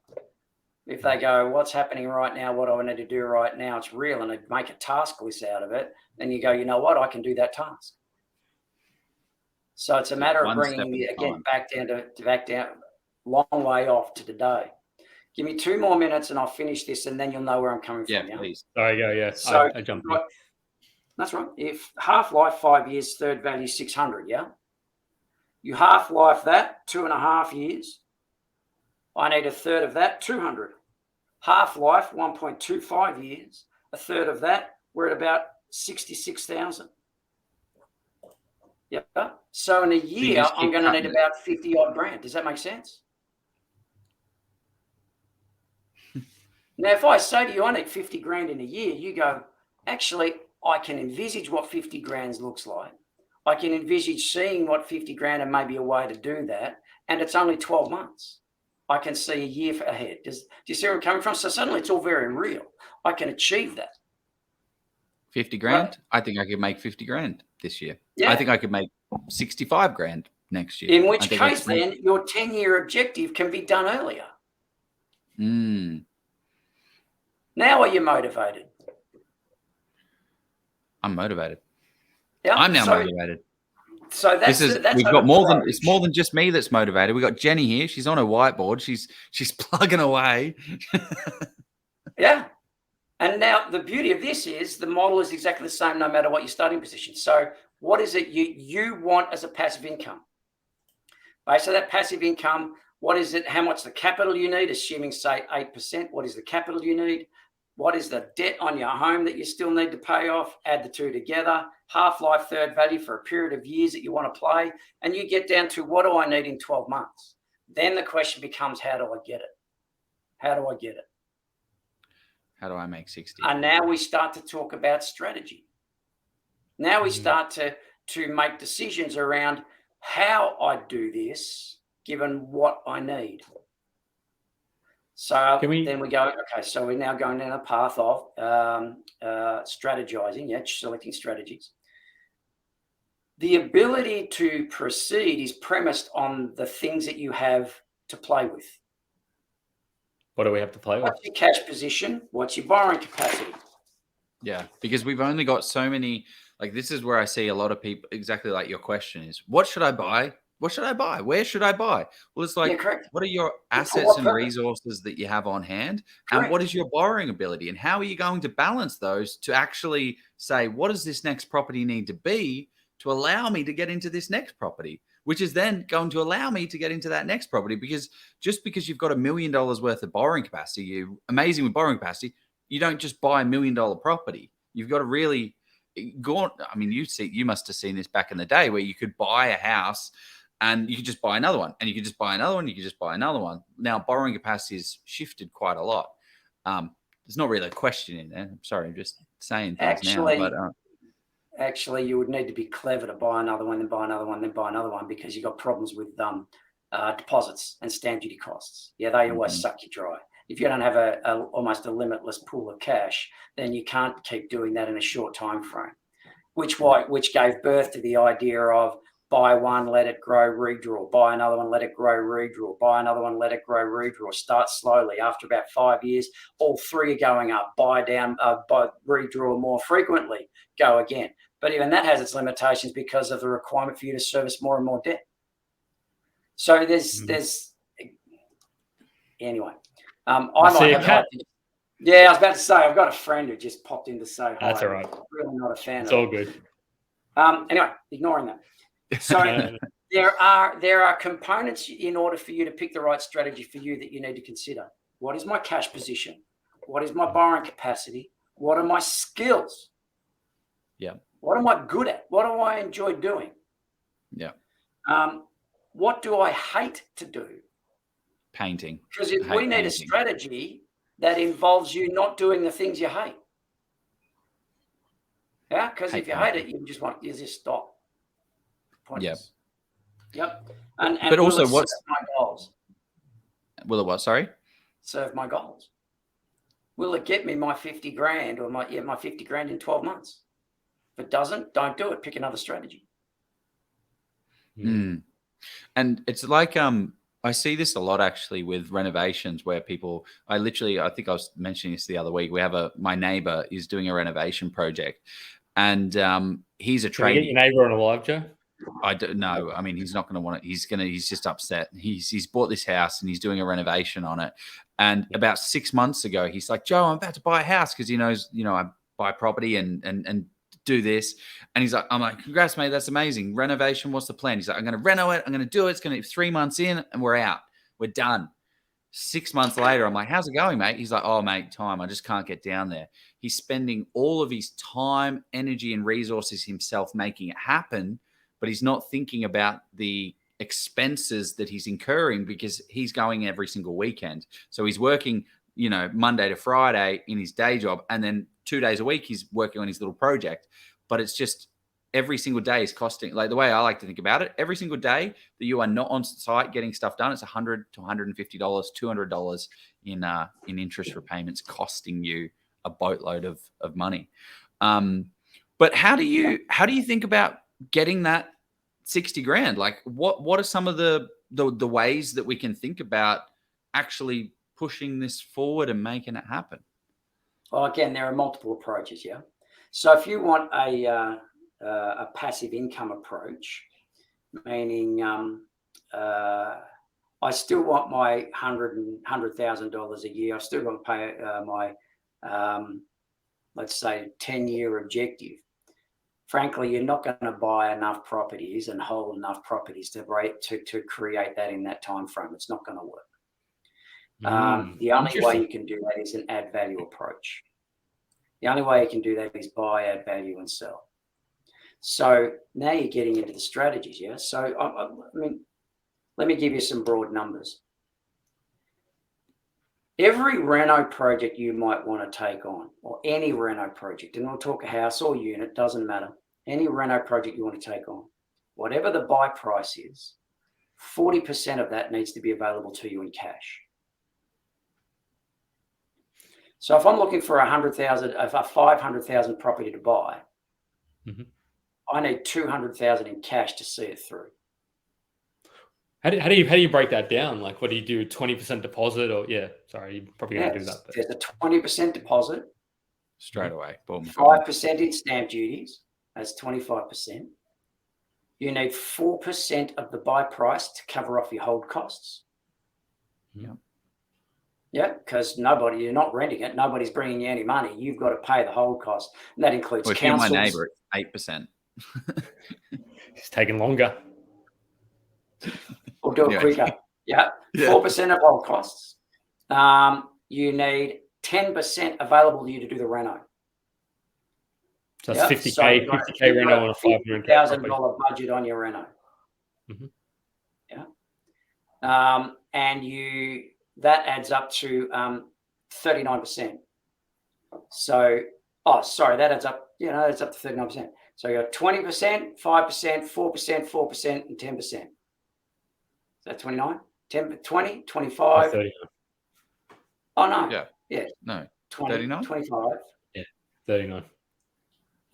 If they go, what's happening right now? What do I need to do right now? It's real, and they make a task list out of it. Then you go, you know what? I can do that task. So it's a matter of bringing it again back down, long way off to today. Give me 2 more minutes and I'll finish this, and then you'll know where I'm coming from. Yeah, please. Sorry, go. Yeah, so I jumped in. That's right. If half-life 5 years, third value 600, yeah? You half-life that 2.5 years. I need a third of that, 200. Half-life 1.25 years. A third of that, we're at about 66,000. Yeah. So in a year, I'm going to need about 50 odd grand. Does that make sense? Now, if I say to you, I need 50 grand in a year, you go, actually, I can envisage what 50 grand looks like. I can envisage seeing what 50 grand and maybe a way to do that. And it's only 12 months. I can see a year ahead. Do you see where I'm coming from? So suddenly it's all very real. I can achieve that. 50 grand? Right. I think I could make 50 grand this year. Yeah. I think I could make 65 grand next year. In which case, then, your 10-year objective can be done earlier. Now are you motivated? I'm motivated. Yeah. I'm now motivated. So that's we've got it's more than just me that's motivated. We've got Jenny here. She's on her whiteboard. She's plugging away. Yeah. And now the beauty of this is the model is exactly the same no matter what your starting position. So what is it you want as a passive income? Based on that passive income, what is it? How much the capital you need, assuming say 8%, what is the capital you need? What is the debt on your home that you still need to pay off? Add the two together. Half-life third value for a period of years that you want to play. And you get down to, what do I need in 12 months? Then the question becomes, how do I get it? How do I get it? How do I make 60? And now we start to talk about strategy. Now we start to make decisions around how I do this, given what I need. So then we go, okay, so we're now going down a path of strategizing, selecting strategies. The ability to proceed is premised on the things that you have to play with. What do we have to play with? What's your cash position? What's your borrowing capacity? Yeah, because we've only got so many, like this is where I see a lot of people, exactly like your question is, what should I buy? What should I buy? Where should I buy? Well, it's like, what are your assets and resources that you have on hand? Correct. And what is your borrowing ability? And how are you going to balance those to actually say, what does this next property need to be to allow me to get into this next property? Which is then going to allow me to get into that next property, because just because you've got $1 million worth of borrowing capacity, you're amazing with borrowing capacity, you don't just buy $1 million property. You've got to really go on. I mean, you must have seen this back in the day where you could buy a house and you could just buy another one, and you could just buy another one, you could just buy another one. Now, borrowing capacity has shifted quite a lot. There's not really a question in there. I'm sorry, I'm just saying things Actually, you would need to be clever to buy another one, then buy another one, then buy another one, because you've got problems with deposits and stamp duty costs. Yeah, they always suck you dry. If you don't have almost a limitless pool of cash, then you can't keep doing that in a short time frame, which gave birth to the idea of buy one, let it grow, redraw, buy another one, let it grow, redraw, buy another one, let it grow, redraw. Start slowly. After about 5 years, all three are going up. Buy down, redraw more frequently, go again. But even that has its limitations because of the requirement for you to service more and more debt. So there's anyway. I was about to say, I've got a friend who just popped in to say hi. That's all right. I'm really not a fan it's of all it. good. Anyway, ignoring that. So there are components in order for you to pick the right strategy for you that you need to consider. What is my cash position? What is my borrowing capacity? What are my skills? Yeah. What am I good at? What do I enjoy doing? Yeah. What do I hate to do? Painting. Because we need a strategy that involves you not doing the things you hate. Yeah, because if you hate it, you just stop. Pointless. Yep. And but also, what's my goals? Will it what? Sorry. Serve my goals. Will it get me my 50 grand or my 50 grand in 12 months? If it doesn't, don't do it. Pick another strategy. And it's like I see this a lot actually with renovations where people, I think I was mentioning this the other week. My neighbor is doing a renovation project, and he's a Can we get tradie. your neighbour on a live, Joe? I don't know. I mean, he's not going to want it. He's just upset. He's bought this house and he's doing a renovation on it. And about 6 months ago, he's like, Joe, I'm about to buy a house, because he knows, I buy property and do this. And I'm like, congrats, mate. That's amazing. Renovation. What's the plan? He's like, I'm going to reno it. I'm going to do it. It's going to be 3 months in and we're out. We're done. 6 months later, I'm like, how's it going, mate? He's like, oh, mate, time. I just can't get down there. He's spending all of his time, energy, and resources himself making it happen, but he's not thinking about the expenses that he's incurring because he's going every single weekend. So he's working, Monday to Friday in his day job, and then 2 days a week he's working on his little project. But it's just every single day is costing, like the way I like to think about it, every single day that you are not on site getting stuff done, it's $100 to $150, $200 in interest repayments, costing you a boatload of money. But how do you think about getting that 60 grand? Like what are some of the ways that we can think about actually pushing this forward and making it happen? Well, again, there are multiple approaches. Yeah. So if you want a passive income approach, meaning I still want my $100,000 a year. I still want to pay my let's say 10-year objective. Frankly, you're not going to buy enough properties and hold enough properties to create that in that time frame. It's not going to work. The only way you can do that is an add value approach. The only way you can do that is buy, add value, and sell. So now you're getting into the strategies, yeah? So, I mean, let me give you some broad numbers. Every reno project you might want to take on, or any reno project, and we'll talk a house or unit, doesn't matter. Any reno project you want to take on, whatever the buy price is, 40% of that needs to be available to you in cash. So if I'm looking for a 500,000 property to buy, I need 200,000 in cash to see it through. How do you break that down? Like, what do you do? 20% deposit, or you're probably going to do that. But. There's a 20% deposit straight away. Boom. 5% in stamp duties. That's 25%. You need 4% of the buy price to cover off your hold costs. Yeah. Yeah, because you're not renting it. Nobody's bringing you any money. You've got to pay the hold cost. And that includes councils. If you're my neighbour, it's 8%. It's taking longer. We'll do it quicker. Yeah. 4% of hold costs. You need 10% available to you to do the reno. So that's 50K, so 50K reno on a $50,000 budget on your reno. Yeah. And that adds up to 39%. So, that adds up, that's up to 39%. So you got 20%, 5%, 4%, 4%, and 10%. Is that 29? 10, 20, 25? 39. Oh, no. Yeah. No. 20, 39? 25. Yeah, 39.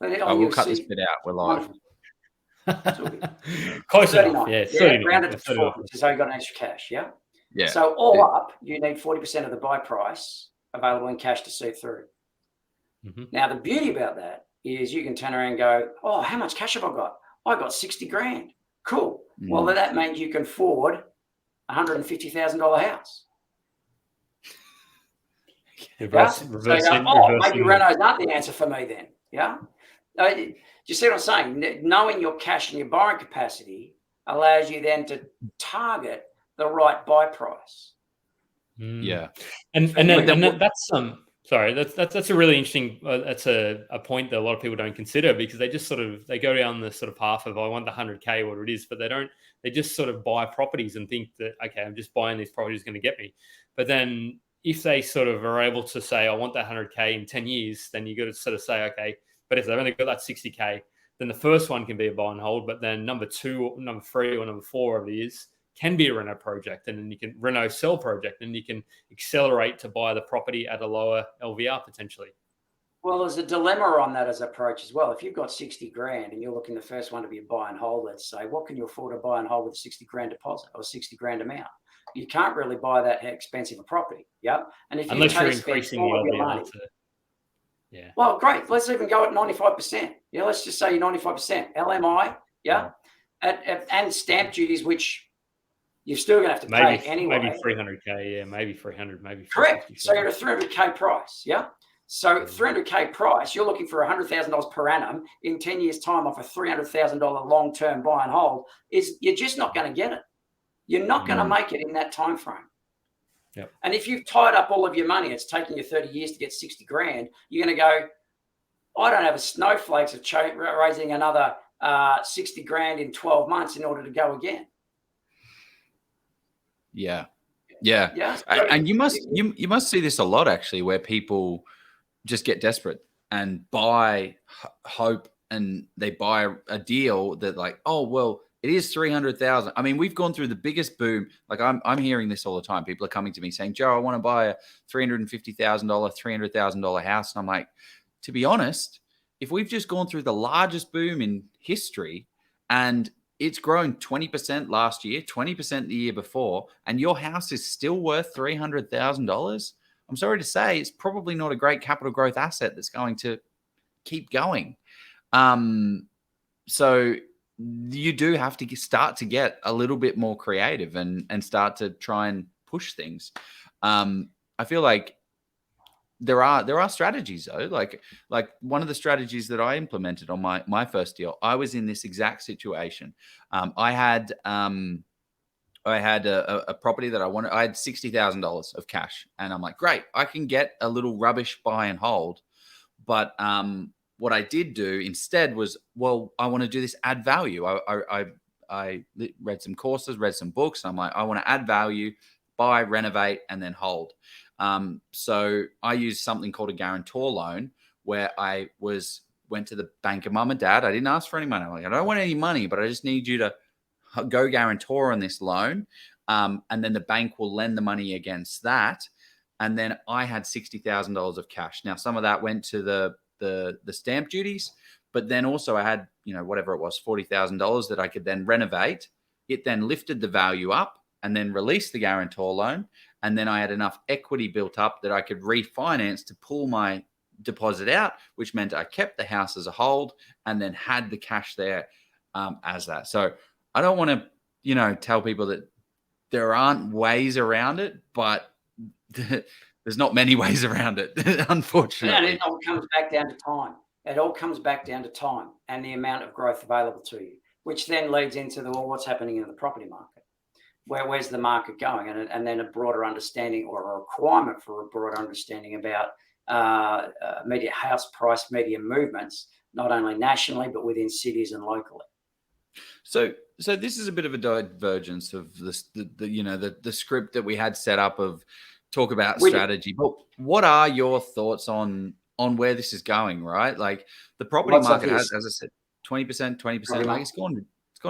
We'll cut this bit out. We're live. Close 39. enough. Yeah, 39. Rounded to 40, which is how you got an extra cash, yeah? Yeah. So all up, you need 40% of the buy price available in cash to see through. Now, the beauty about that is you can turn around and go, oh, how much cash have I got? I got 60 grand. Cool. Well, that means you can afford $150,000 house. Maybe reno's not the answer for me then. Yeah. Do you see what I'm saying? Knowing your cash and your borrowing capacity allows you then to target the right buy price. Yeah. And that's that's a really interesting, that's a point that a lot of people don't consider, because they just they go down the sort of path of, I want the 100K, what it is, but they just sort of buy properties and think that, okay, I'm just buying these properties going to get me. But then if they sort of are able to say, I want that 100K in 10 years, then you got to sort of say, okay, but if they've only got that 60K, then the first one can be a buy and hold, but then number 2, or number 3, or number 4 of it is, can be a reno project, and then you can reno sell project, and you can accelerate to buy the property at a lower LVR potentially. Well, there's a dilemma on that as approach as well. If you've got 60 grand and you're looking the first one to be a buy and hold, let's say, what can you afford to buy and hold with a 60 grand deposit or 60 grand amount? You can't really buy that expensive a property. Yep. And if unless you're you increasing the LVR to, yeah. Well, great. Let's even go at 95%. Yeah, let's just say 95%. LMI, yeah. And stamp duties, which you're still going to have to pay anyway. Maybe 300K, yeah, maybe 300, maybe 350. Correct. So you're at a 300K price, yeah? So 300K price, you're looking for $100,000 per annum in 10 years' time off a $300,000 long-term buy and hold. You're just not going to get it. You're not going to make it in that time frame. Yep. And if you've tied up all of your money, it's taking you 30 years to get 60 grand, you're going to go, I don't have a snowflakes of raising another 60 grand in 12 months in order to go again. Yeah. And you must see this a lot, actually, where people just get desperate and buy hope, and they buy a deal that, like, oh, well, it is 300,000. I mean, we've gone through the biggest boom. Like, I'm hearing this all the time. People are coming to me saying, Joe, I want to buy a $350,000, $300,000 house. And I'm like, to be honest, if we've just gone through the largest boom in history and it's grown 20% last year, 20% the year before, and your house is still worth $300,000, I'm sorry to say, it's probably not a great capital growth asset that's going to keep going. So you do have to start to get a little bit more creative and start to try and push things. I feel like there are strategies though. Like one of the strategies that I implemented on my first deal, I was in this exact situation. I had a property that I wanted. I had $60,000 of cash, and I'm like, great, I can get a little rubbish buy and hold. But what I did do instead was, well, I want to do this add value. I read some courses, read some books. And I'm like, I want to add value, buy, renovate, and then hold. So I used something called a guarantor loan, where I went to the bank of mum and dad. I didn't ask for any money. I'm like, I don't want any money, but I just need you to go guarantor on this loan. And then the bank will lend the money against that. And then I had $60,000 of cash. Now, some of that went to the stamp duties, but then also I had, whatever it was, $40,000 that I could then renovate. It then lifted the value up and then released the guarantor loan. And then I had enough equity built up that I could refinance to pull my deposit out, which meant I kept the house as a hold and then had the cash there as that. So I don't want to, tell people that there aren't ways around it, but there's not many ways around it, unfortunately. And it all comes back down to time. It all comes back down to time and the amount of growth available to you, which then leads into what's happening in the property market. Where's the market going? And then a broader understanding, or a requirement for a broader understanding about media house price, media movements, not only nationally, but within cities and locally. So this is a bit of a divergence of the script that we had set up of talk about strategy. But what are your thoughts on where this is going, right? Like the property market has, as I said, 20%, like it's gone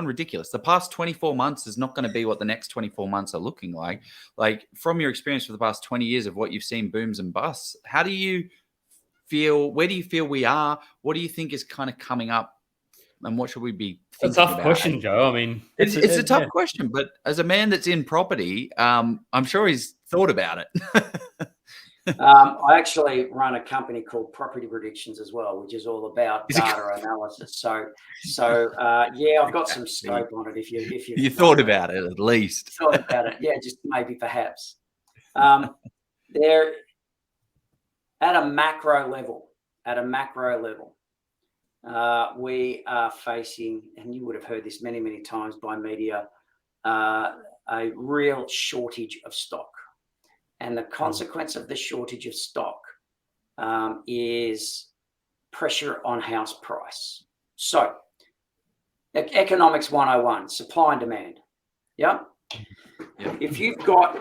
ridiculous. The past 24 months is not going to be what the next 24 months are looking like. Like from your experience for the past 20 years of what you've seen booms and busts, how do you feel, where do you feel we are? What do you think is kind of coming up, and what should we be thinking It's a tough about? question, Joe. I mean, it's a tough question, but as a man that's in property, I'm sure he's thought about it. I actually run a company called Property Predictions as well, which is all about data analysis. So yeah, I've got some scope on it. If you thought about it, at least thought about it, yeah, just maybe perhaps. They're at a macro level. We are facing, and you would have heard this many, many times by media, a real shortage of stock. And the consequence of the shortage of stock is pressure on house price. So economics 101, supply and demand. Yeah. If you've got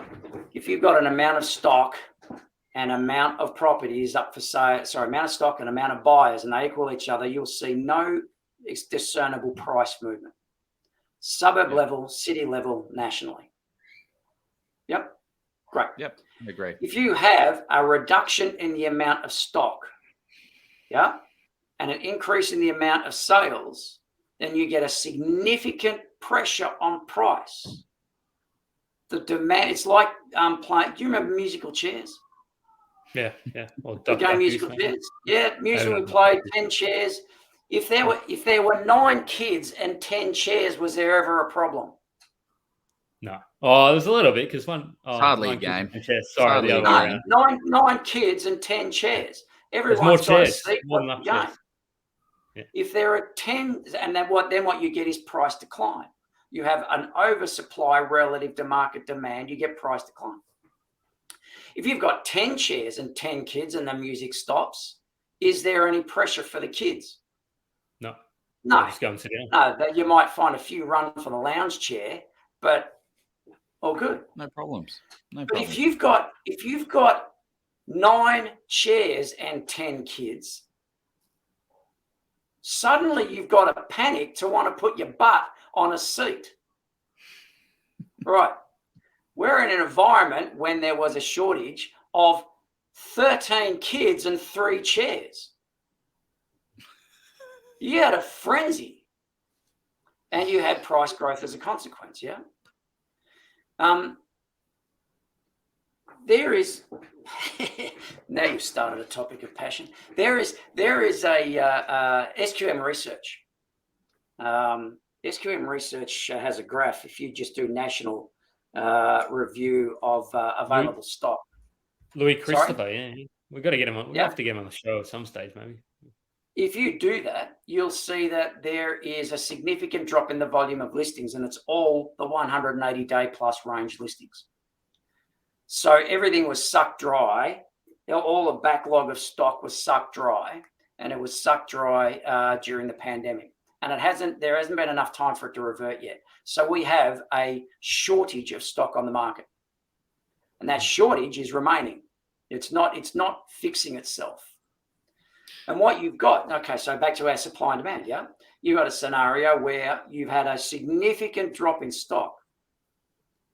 an amount of stock and amount of properties up for sale, amount of stock and amount of buyers, and they equal each other, you'll see no discernible price movement. Suburb level, city level, nationally. Yep. Great. Yep. I agree. If you have a reduction in the amount of stock yeah, and an increase in the amount of sales, then you get a significant pressure on price. The demand, it's like playing. Do you remember musical chairs? Yeah. Well, The game musical chairs. Yeah, musical. We played 10 chairs. If there were 9 kids and 10 chairs, was there ever a problem? No. Oh, there's a little bit because one. Oh, hardly 9 a game. kids and chairs. Sorry, Hardly the a other way game. around. Nine kids and 10 chairs. There's more Everyone's got a chairs. seat More for than the enough game. chairs. Yeah. If there are 10, and then what you get is price decline. You have an oversupply relative to market demand, you get price decline. If you've got 10 chairs and 10 kids and the music stops, is there any pressure for the kids? No. No. Just go and sit down. No, you might find a few run for the lounge chair, but all good. No problems. No But problems. if you've got 9 chairs and 10 kids, suddenly you've got a panic to want to put your butt on a seat. Right. We're in an environment when there was a shortage of 13 kids and 3 chairs. You had a frenzy. And you had price growth as a consequence, yeah? There is now you've started a topic of passion. There is a SQM research. SQM research has a graph. If you just do national review of available stock. Louis Christopher, yeah, we've got to get him on. We have to get him on the show at some stage, maybe. If you do that, you'll see that there is a significant drop in the volume of listings, and it's all the 180-day plus range listings. So everything was sucked dry. All the backlog of stock was sucked dry, and it was sucked dry during the pandemic. And there hasn't been enough time for it to revert yet. So we have a shortage of stock on the market, and that shortage is remaining. It's not fixing itself. And what you've got, okay, so back to our supply and demand, yeah? You've got a scenario where you've had a significant drop in stock.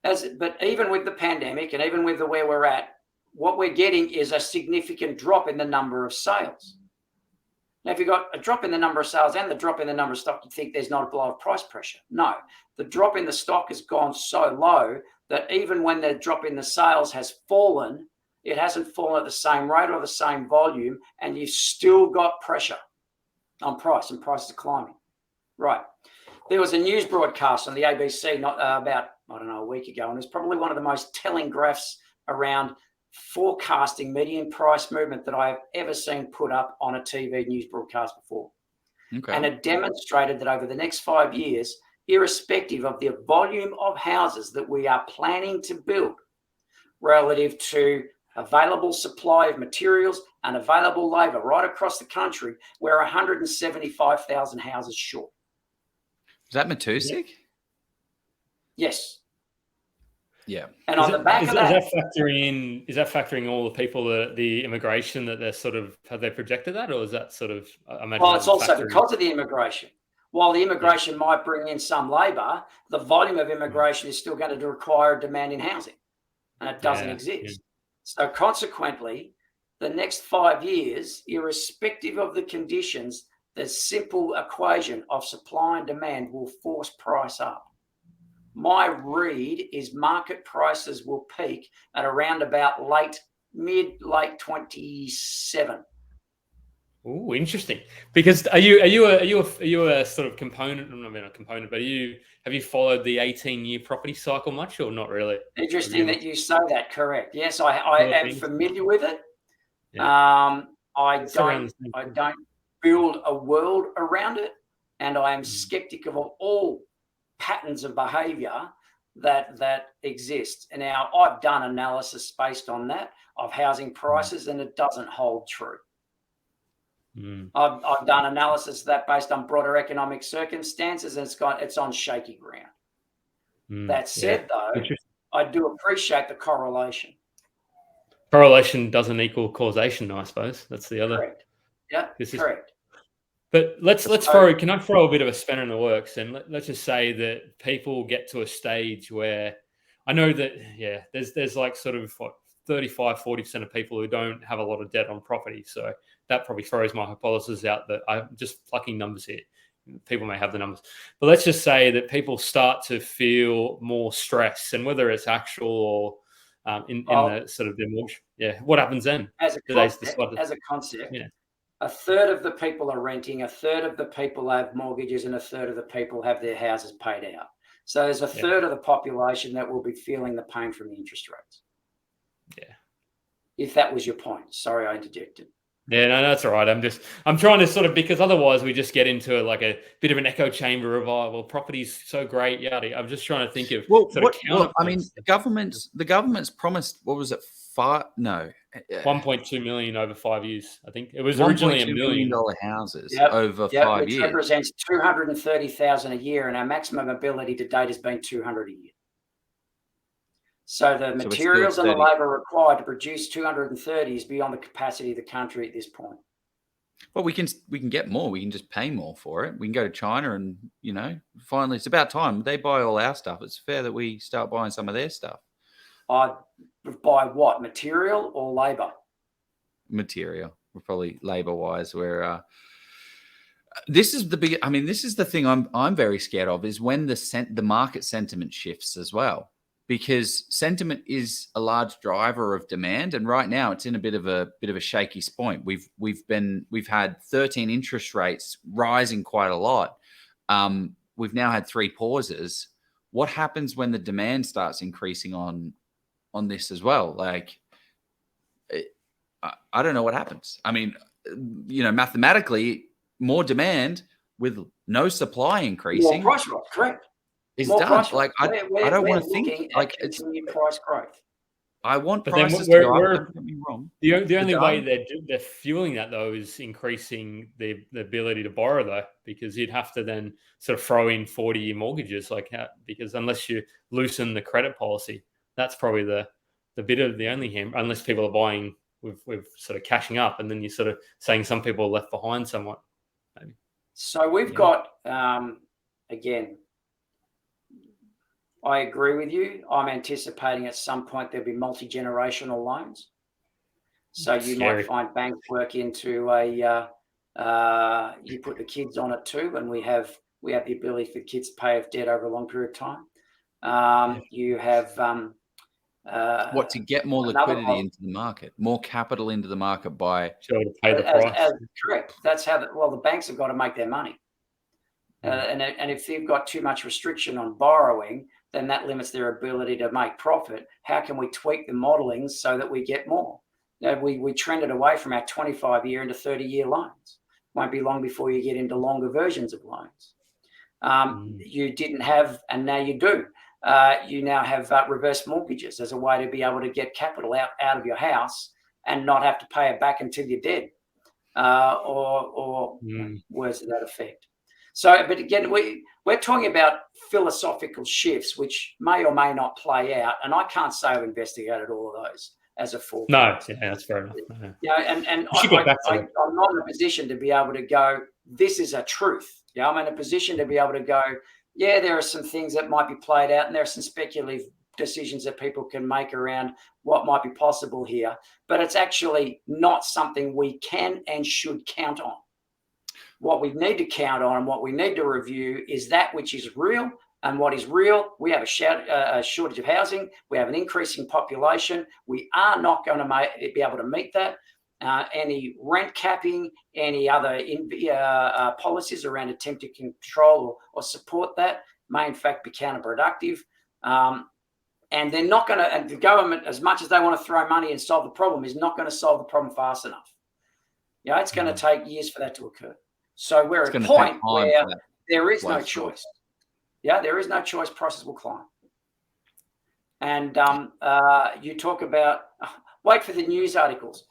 But even with the pandemic and even with where we're at, what we're getting is a significant drop in the number of sales. Now, if you've got a drop in the number of sales and the drop in the number of stock, you think there's not a lot of price pressure. No, the drop in the stock has gone so low that even when the drop in the sales has fallen, it hasn't fallen at the same rate or the same volume, and you've still got pressure on price, and prices are climbing. Right. There was a news broadcast on the ABC about, a week ago, and it's probably one of the most telling graphs around forecasting median price movement that I have ever seen put up on a TV news broadcast before. Okay. And it demonstrated that over the next 5 years, irrespective of the volume of houses that we are planning to build relative to available supply of materials and available labour right across the country, we're 175,000 houses short. Is that Matusik? Yes. Yeah. And on the back of that, is that factoring all the people, the immigration that they're sort of, have they projected that, or is that sort of, I imagine? Well, it's also because of the immigration. While the immigration might bring in some labour, the volume of immigration is still going to require demand in housing, and it doesn't exist. Yeah. So consequently, the next 5 years, irrespective of the conditions, the simple equation of supply and demand will force price up. My read is market prices will peak at around about mid-late 27. Oh, interesting. Because are you a sort of component? I mean, not a component, but have you followed the 18-year property cycle much, or not really? Interesting that you say that. Correct. Yes, I am familiar with it. Yeah. I don't build a world around it, and I am skeptic of all patterns of behaviour that exist. And now I've done analysis based on that of housing prices, and it doesn't hold true. I've done analysis of that based on broader economic circumstances, and it's on shaky ground. That said, though, I do appreciate the correlation. Correlation doesn't equal causation, I suppose. That's the other. Correct. Yeah, correct. But let's throw. Can I throw a bit of a spanner in the works? And let's just say that people get to a stage where I know that there's like sort of 35-40% of people who don't have a lot of debt on property, so that probably throws my hypothesis out that I'm just plucking numbers here. People may have the numbers, but let's just say that people start to feel more stress, and whether it's actual or in the sort of the mortgage. Yeah, what happens then? As a concept, yeah. A third of the people are renting, a third of the people have mortgages, and a third of the people have their houses paid out. So there's a third of the population that will be feeling the pain from the interest rates. Yeah. If that was your point. Sorry, I interjected. Yeah, no, that's all right. I'm trying to sort of, because otherwise we just get into like a bit of an echo chamber of, oh, well, property's so great, yada. I'm just trying to think of I mean, the government's promised, what was it, 1.2 million over 5 years. I think it was originally $1 million houses over 5 years. Which represents 230,000 a year, and our maximum ability to date has been 200 a year. So the materials and the labour required to produce 230 is beyond the capacity of the country at this point. Well, we can get more. We can just pay more for it. We can go to China and, finally, it's about time. They buy all our stuff. It's fair that we start buying some of their stuff. I'd buy what? Material or labour? Material. We're probably labour-wise. Where this is the big. I mean, this is the thing I'm very scared of, is when the market sentiment shifts as well. Because sentiment is a large driver of demand, and right now it's in a bit of a shaky point. We've had 13 interest rates rising quite a lot. We've now had 3 pauses. What happens when the demand starts increasing on this as well? Like, I don't know what happens. I mean, mathematically, more demand with no supply increasing. More price rise, correct. Is done. Like I don't want to think like it's price growth. I want prices to go up. Don't get me wrong. The only way they're fueling that though is increasing the ability to borrow though, because you'd have to then sort of throw in 40-year mortgages because unless you loosen the credit policy, that's probably the only unless people are buying with sort of cashing up, and then you're sort of saying some people are left behind somewhat. Maybe. So we've got again. I agree with you. I'm anticipating at some point there'll be multi-generational loans. So you might find banks work into you put the kids on it too, and we have the ability for kids to pay off debt over a long period of time. You have to get more liquidity into the market, more capital into the market by to pay the price. Correct. That's how the banks have got to make their money. And if they've got too much restriction on borrowing, then that limits their ability to make profit. How can we tweak the modelling so that we get more? We trended away from our 25-year into 30-year loans. Won't be long before you get into longer versions of loans. You didn't have, and now you do. You now have reverse mortgages as a way to be able to get capital out of your house and not have to pay it back until you're dead, or words to that effect. So, but again, we're talking about philosophical shifts, which may or may not play out, and I can't say I've investigated all of those as a full. No, that's fair enough. And I'm not in a position to be able to go, this is a truth. I'm in a position to be able to go, there are some things that might be played out, and there are some speculative decisions that people can make around what might be possible here, but it's actually not something we can and should count on. What we need to count on and what we need to review is that which is real. And what is real, we have a shortage of housing. We have an increasing population. We are not going to be able to meet that. Any rent capping, any other policies around attempt to control or support that may in fact be counterproductive. And they're not going to, and the government, as much as they want to throw money and solve the problem, is not going to solve the problem fast enough. It's going to take years for that to occur. So we're at a point where there is no choice. There is no choice. Prices will climb. And you talk about, wait for the news articles.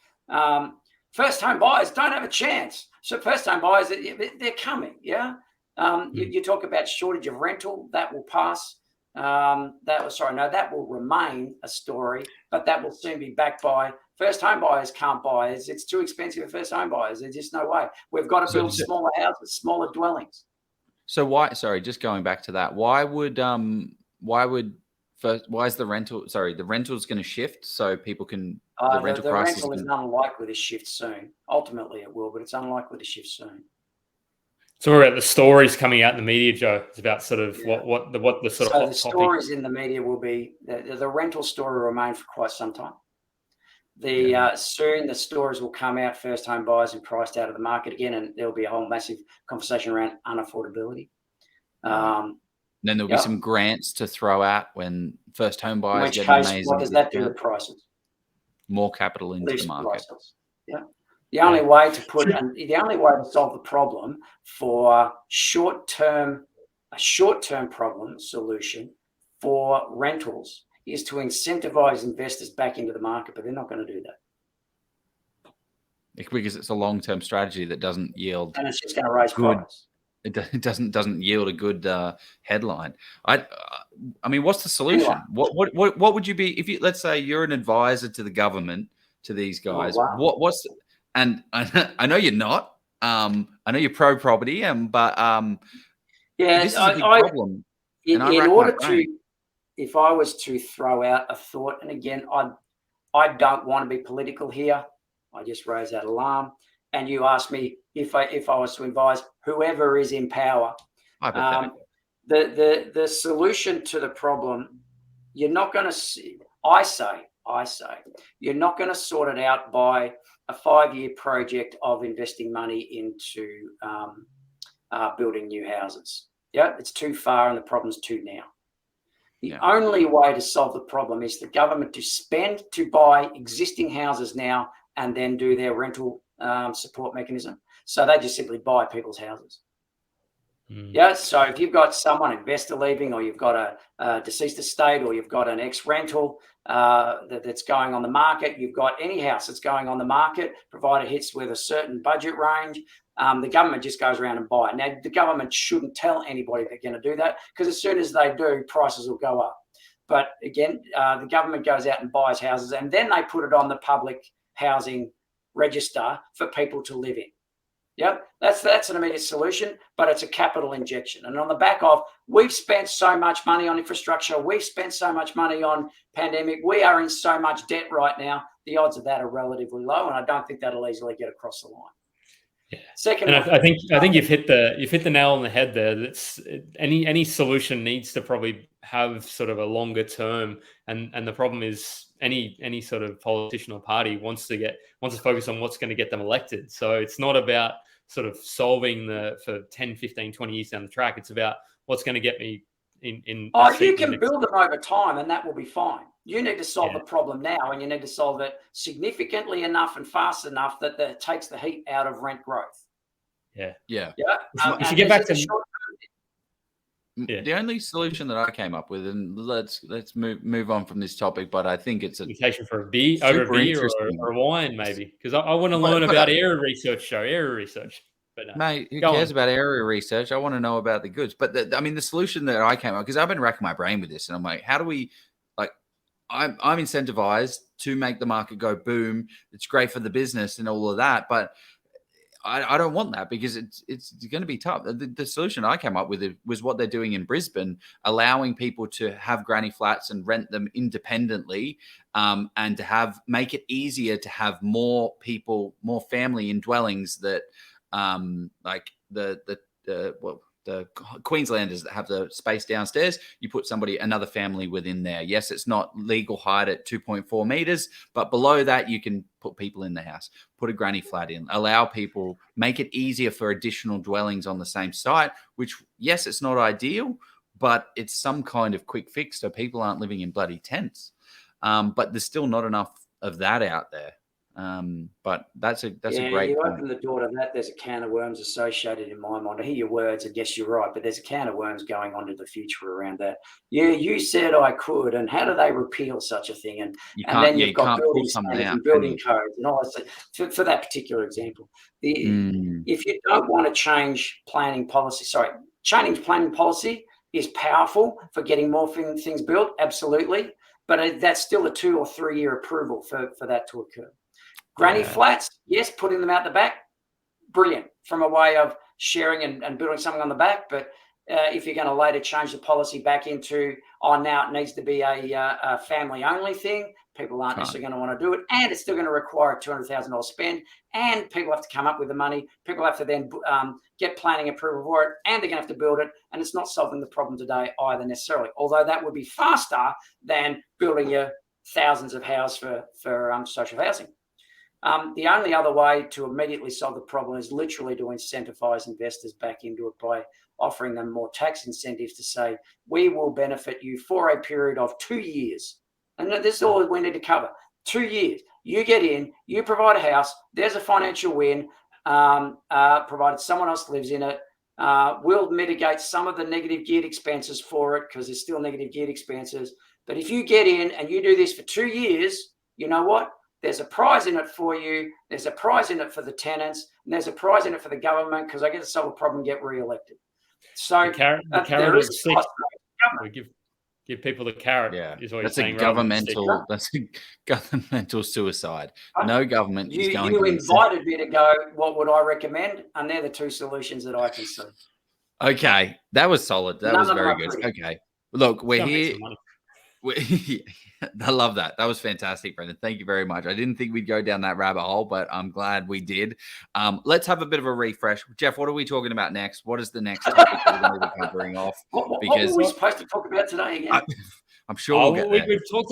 First home buyers don't have a chance. So first home buyers, they're coming. You talk about shortage of rental, that will pass. That will remain a story, but that will soon be backed by first home buyers can't buy. It's too expensive for first home buyers. There's just no way. We've got to build smaller houses, smaller dwellings. So just going back to that, why would First, why is the rental? Sorry, the rental's going to shift so people can. The rental the prices rental is unlikely to shift soon. Ultimately, it will, but it's unlikely to shift soon. So we're about the stories coming out in the media, Joe. It's about sort of what the sort of hot the topic. Stories in the media will be the rental story will remain for quite some time. Soon the stories will come out, first home buyers and priced out of the market again, and there'll be a whole massive conversation around unaffordability. Then there'll be some grants to throw out when first home buyers get amazing. amazing. What does that do to prices? More capital into the market. Yeah. The only way to solve the problem for a short-term problem solution for rentals is to incentivize investors back into the market, but they're not going to do that. Because it's a long-term strategy that doesn't yield. And it's just going to raise price. It doesn't yield a good headline. I mean, what's the solution? What would you be if you, let's say you're an advisor to the government, to these guys? Oh, wow. What's and I know you're not. I know you're pro property, but this is a big problem. If I was to throw out a thought, and again, I don't want to be political here. I just raise that alarm. And you asked me if I was to advise whoever is in power. The solution to the problem, you're not going to see. I say you're not going to sort it out by a 5-year project of investing money into building new houses. Yeah, it's too far and the problem's too now. The only way to solve the problem is the government to spend to buy existing houses now and then do their rental support mechanism. So they just simply buy people's houses. Yeah. So if you've got someone, investor leaving, or you've got a deceased estate, or you've got an ex-rental that's going on the market, you've got any house that's going on the market, provided it hits with a certain budget range, the government just goes around and buy it. Now, the government shouldn't tell anybody they're going to do that, because as soon as they do, prices will go up. But again, the government goes out and buys houses, and then they put it on the public housing register for people to live in. Yep, that's an immediate solution, but it's a capital injection. And on the back of, we've spent so much money on infrastructure, we've spent so much money on pandemic, we are in so much debt right now, the odds of that are relatively low, and I don't think that'll easily get across the line. Yeah. Second, and I think you've hit the nail on the head there. That's any solution needs to probably have sort of a longer term, and the problem is any sort of politician or party wants to focus on what's going to get them elected. So it's not about sort of solving for 10, 15, 20 years down the track. It's about what's going to get me in. You can build them over time, and that will be fine. You need to solve the problem now, and you need to solve it significantly enough and fast enough that it takes the heat out of rent growth. Yeah. If you get back to the only solution that I came up with, and let's move on from this topic, but I think it's an invitation for a beer or a wine, maybe, because I want to learn about area research. But mate, who cares about area research? I want to know about the goods. But the solution that I came up, because I've been racking my brain with this, and I'm like, how do we, like, I'm incentivized to make the market go boom. It's great for the business and all of that, but I don't want that, because it's going to be tough. The solution I came up with was what they're doing in Brisbane, allowing people to have granny flats and rent them independently, and to make it easier to have more people, more family in dwellings that, like the Queenslanders that have the space downstairs, you put another family within there. Yes, it's not legal height at 2.4 meters, but below that, you can put people in the house, put a granny flat in, allow people, make it easier for additional dwellings on the same site, which, yes, it's not ideal, but it's some kind of quick fix so people aren't living in bloody tents. But there's still not enough of that out there. But that's a great point. Open the door to that. There's a can of worms associated in my mind. I hear your words, and yes, you're right, but there's a can of worms going on to the future around that. Yeah, you said I could, and how do they repeal such a thing? And then you've got building standards and building codes and all that. For that particular example, if you don't want to change planning policy, changing planning policy is powerful for getting more things built, absolutely, but that's still a 2 or 3 year approval for that to occur. Granny flats, yes, putting them out the back, brilliant, from a way of sharing and building something on the back. But if you're going to later change the policy back into, now it needs to be a family-only thing, people aren't necessarily going to want to do it, and it's still going to require a $200,000 spend, and people have to come up with the money, people have to then get planning approval for it, and they're going to have to build it, and it's not solving the problem today either necessarily, although that would be faster than building your thousands of houses for social housing. The only other way to immediately solve the problem is literally to incentivize investors back into it by offering them more tax incentives to say, we will benefit you for a period of 2 years. And this is all we need to cover. 2 years. You get in, you provide a house, there's a financial win, provided someone else lives in it. We'll mitigate some of the negative geared expenses for it because there's still negative geared expenses. But if you get in and you do this for 2 years, you know what? There's a prize in it for you. There's a prize in it for the tenants, and there's a prize in it for the government because I get to solve a problem and get re-elected. So the carrot there is stick. We give people the carrot. Yeah, is what that's you're a saying, governmental. That's a governmental suicide. No government is going. You invited me to go. What would I recommend? And they're the two solutions that I can see. Okay, that was solid. That was very good. Okay, look, we're here. I love that. That was fantastic, Brendan. Thank you very much. I didn't think we'd go down that rabbit hole, but I'm glad we did. Let's have a bit of a refresh. Jeff, what are we talking about next? What is the next topic we're going to be covering off? What were we supposed to talk about today again? I'm sure we've talked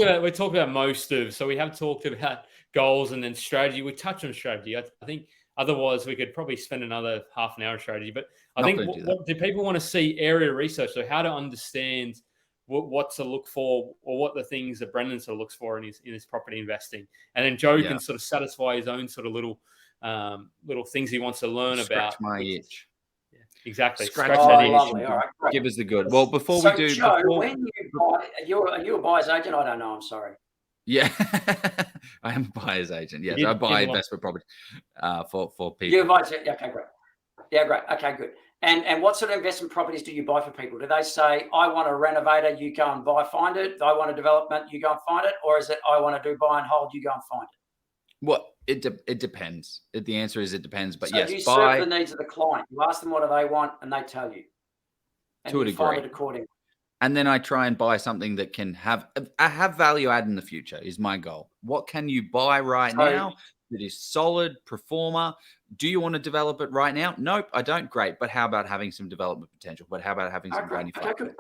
about most of. So we have talked about goals and then strategy. We touched on strategy. I think otherwise we could probably spend another half an hour on strategy. But I think what do people want to see? Area research. So how to understand what to look for, or what the things that Brendan sort of looks for in his property investing, and then Joe can sort of satisfy his own sort of little things he wants to learn about. Scratch my itch. Yeah, exactly. Scratch that itch. Lovely. All right, great. Give us the good. Well, before so we do, Joe, when you buy, are you a buyer's agent? I don't know. I'm sorry. Yeah, I am a buyer's agent. Yes, I buy investment property for people. You buy it. Okay, great. Yeah, great. Okay, good. And what sort of investment properties do you buy for people? Do they say, I want a renovator, you go and find it? I want a development, you go and find it? Or is it, I want to do buy and hold, you go and find it? Well, it depends. The answer is it depends. But so yes, you serve the needs of the client. You ask them what do they want and they tell you. And to a you degree. find it accordingly. And then I try and buy something that can have value add in the future is my goal. What can you buy right now that is solid, performer? Do you want to develop it right now? Nope, I don't. Great. But how about having some development potential? But how about having some value? Okay, good.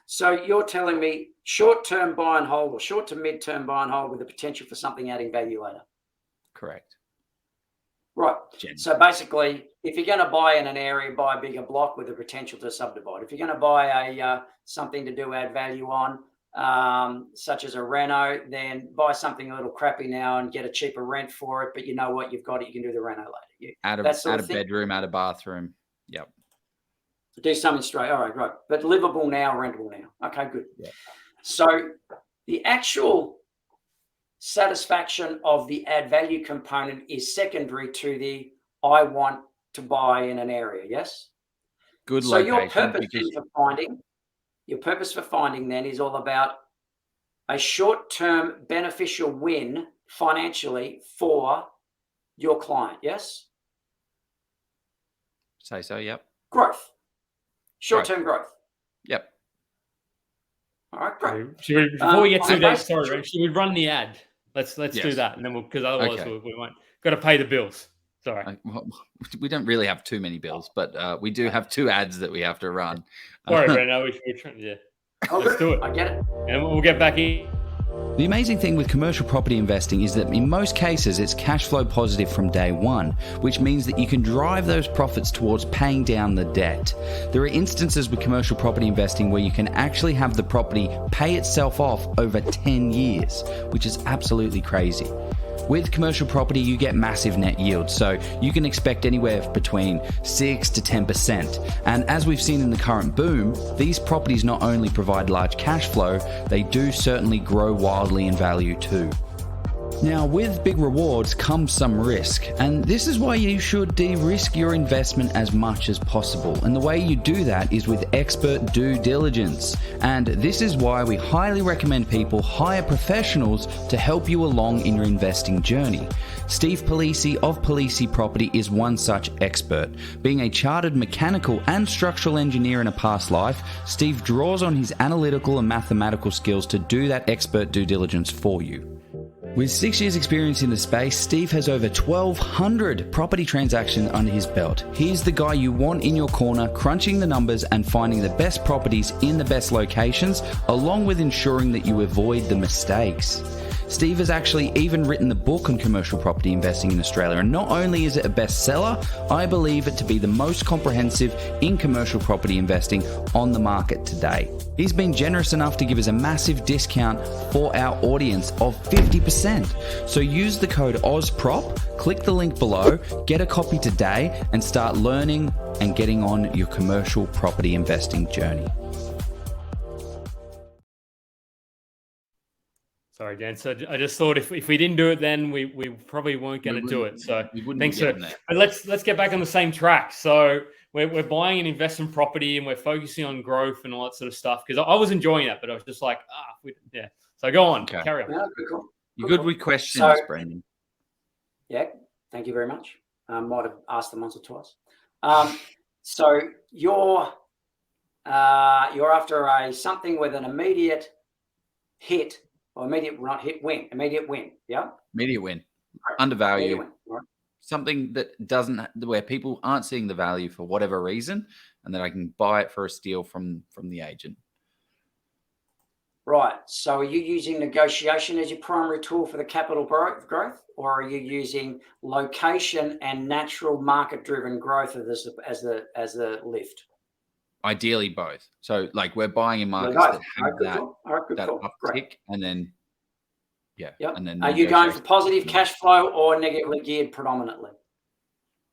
So you're telling me short-term buy and hold or short to mid-term buy and hold with the potential for something adding value later? Correct. Right. So basically, if you're going to buy in an area, buy a bigger block with the potential to subdivide. If you're going to buy something to do add value on, such as a reno, then buy something a little crappy now and get a cheaper rent for it. But you know what? You've got it. You can do the reno later. Add a bedroom, add a bathroom. Yep. Do something straight. All right, right. But livable now, rentable now. Okay, good. Yep. So the actual satisfaction of the add value component is secondary to the I want to buy in an area. Yes. Good. So your purpose for finding then is all about a short-term beneficial win financially for your client. Yes. Say so. Yep. Growth. Short-term growth. Yep. All right, great. Before we get to that, sorry, should we run the ad? Let's do that, and then because otherwise we won't. Got to pay the bills. Sorry. Well, we don't really have too many bills, but we do have 2 ads that we have to run. Sorry, Brandon. We're trying. Yeah. Let's do it. I get it. And we'll get back in. The amazing thing with commercial property investing is that in most cases it's cash flow positive from day one, which means that you can drive those profits towards paying down the debt. There are instances with commercial property investing where you can actually have the property pay itself off over 10 years, which is absolutely crazy. With commercial property, you get massive net yields, so you can expect anywhere between 6 to 10%. And as we've seen in the current boom, these properties not only provide large cash flow, they do certainly grow wildly in value too. Now, with big rewards comes some risk, and this is why you should de-risk your investment as much as possible. And the way you do that is with expert due diligence. And this is why we highly recommend people hire professionals to help you along in your investing journey. Steve Polisi of Polisi Property is one such expert. Being a chartered mechanical and structural engineer in a past life, Steve draws on his analytical and mathematical skills to do that expert due diligence for you. With 6 years experience in the space, Steve has over 1,200 property transactions under his belt. He's the guy you want in your corner, crunching the numbers and finding the best properties in the best locations, along with ensuring that you avoid the mistakes. Steve has actually even written the book on commercial property investing in Australia, and not only is it a bestseller, I believe it to be the most comprehensive in commercial property investing on the market today. He's been generous enough to give us a massive discount for our audience of 50%. So use the code OZPROP, click the link below, get a copy today, and start learning and getting on your commercial property investing journey. Sorry, Dan. So I just thought if we didn't do it then, we probably weren't going to do it. So thanks for that. But let's get back on the same track. So we're buying an investment property and we're focusing on growth and all that sort of stuff, because I was enjoying that, but I was just like, yeah. So go on, carry on. Yeah, cool. You're good with questions, Brendan. Yeah, thank you very much. Might have asked them once or twice. So you're after something with an immediate hit. Or immediate win. Yeah. Immediate win. Undervalue. Immediate win. Right. Something that where people aren't seeing the value for whatever reason, and then I can buy it for a steal from the agent. Right. So are you using negotiation as your primary tool for the capital growth, or are you using location and natural market-driven growth as the lift? Ideally, both. So, like, we're buying in markets that have that uptick, and then, and then. Are you going for positive cash flow or negatively geared predominantly?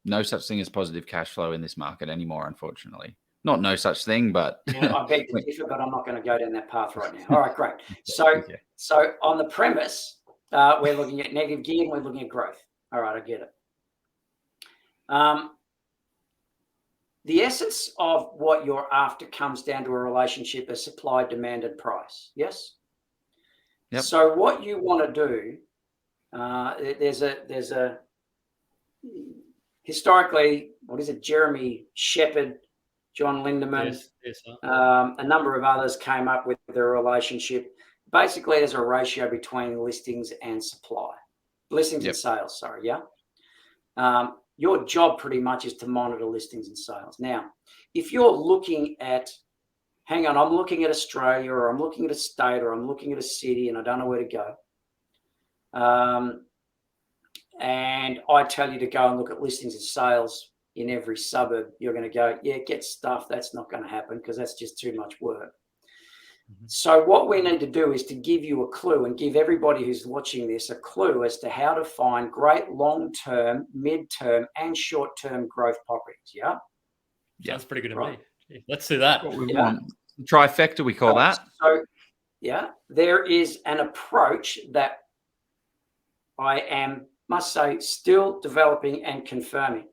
No such thing as positive cash flow in this market anymore, unfortunately. Not no such thing, but I beg to differ, but I'm not going to go down that path right now. All right, great. So on the premise, we're looking at negative geared and we're looking at growth. All right, I get it. The essence of what you're after comes down to a relationship of supply, demand, and price. Yes. Yep. So what you want to do, there's a historically, what is it? Jeremy Shepherd, John Lindemann, a number of others came up with the relationship. Basically, there's a ratio between listings and supply, listings and sales. Sorry, yeah. Your job pretty much is to monitor listings and sales. Now, if you're looking at, hang on, I'm looking at Australia, or I'm looking at a state, or I'm looking at a city, and I don't know where to go, and I tell you to go and look at listings and sales in every suburb, you're going to go, yeah, get stuff. That's not going to happen because that's just too much work. So what we need to do is to give you a clue and give everybody who's watching this a clue as to how to find great long-term, mid-term, and short-term growth properties. Yeah? Sounds pretty good to me. Let's do that. What we want. Trifecta, we call that. So, there is an approach that I must say, still developing and confirming,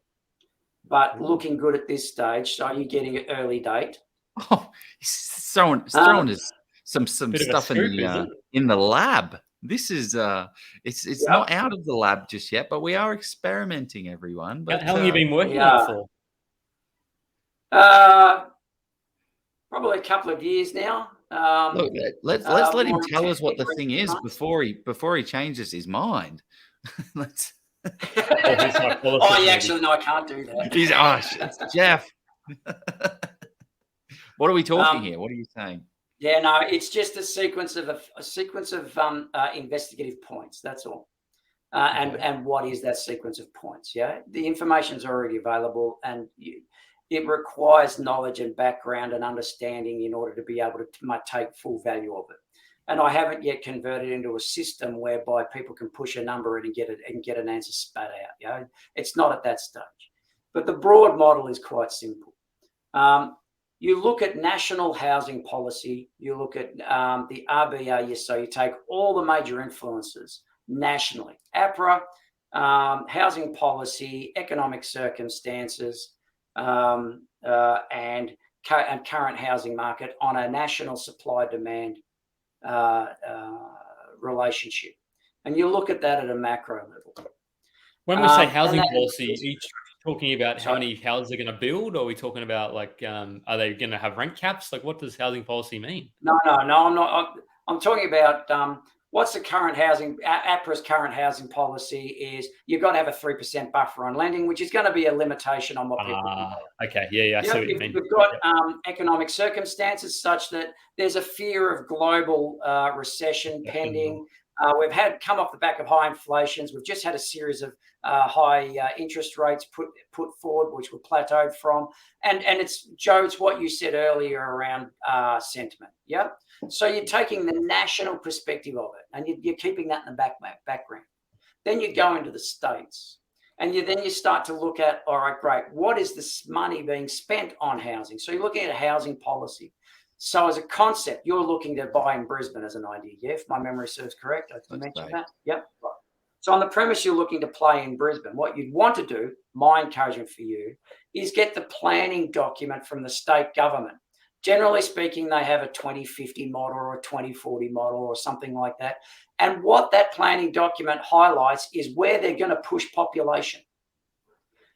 but looking good at this stage. So you're getting an early date. Oh, he's throwing some stuff in the lab. This is it's not out of the lab just yet, but we are experimenting, everyone. But how long have you been working on it for? Probably a couple of years now. Look, let's let him tell us what the thing is before he changes his mind. Let's. Actually, no, I can't do that. Jeff. What are we talking here? What are you saying? Yeah, no, it's just a sequence of investigative points. That's all. And what is that sequence of points? Yeah, the information's already available, and it requires knowledge and background and understanding in order to be able to take full value of it. And I haven't yet converted into a system whereby people can push a number in and get an answer spat out. You know, it's not at that stage. But the broad model is quite simple. You look at national housing policy. You look at the RBA. So you take all the major influences nationally. APRA, housing policy, economic circumstances, and current housing market on a national supply-demand relationship. And you look at that at a macro level. When we say housing policy, are you talking about how many houses they're going to build, or are we talking about like, are they going to have rent caps? Like, what does housing policy mean? No, I'm not. I'm talking about what's the current housing, APRA's current housing policy is you've got to have a 3% buffer on lending, which is going to be a limitation on what people can do. Okay, yeah, I see what you mean. We've got economic circumstances such that there's a fear of global recession pending. We've come off the back of high inflations. We've just had a series of high interest rates put forward, which were plateaued from. And it's, Joe, it's what you said earlier around sentiment. Yeah. So you're taking the national perspective of it, and you're keeping that in the background. Then you go into the states, and then you start to look at, all right, great, what is this money being spent on housing? So you're looking at a housing policy. So as a concept, you're looking to buy in Brisbane as an idea, yeah? If my memory serves correct, I mentioned that. Yep. Right. So on the premise you're looking to play in Brisbane, what you'd want to do, my encouragement for you, is get the planning document from the state government. Generally speaking, they have a 2050 model or a 2040 model or something like that. And what that planning document highlights is where they're going to push population.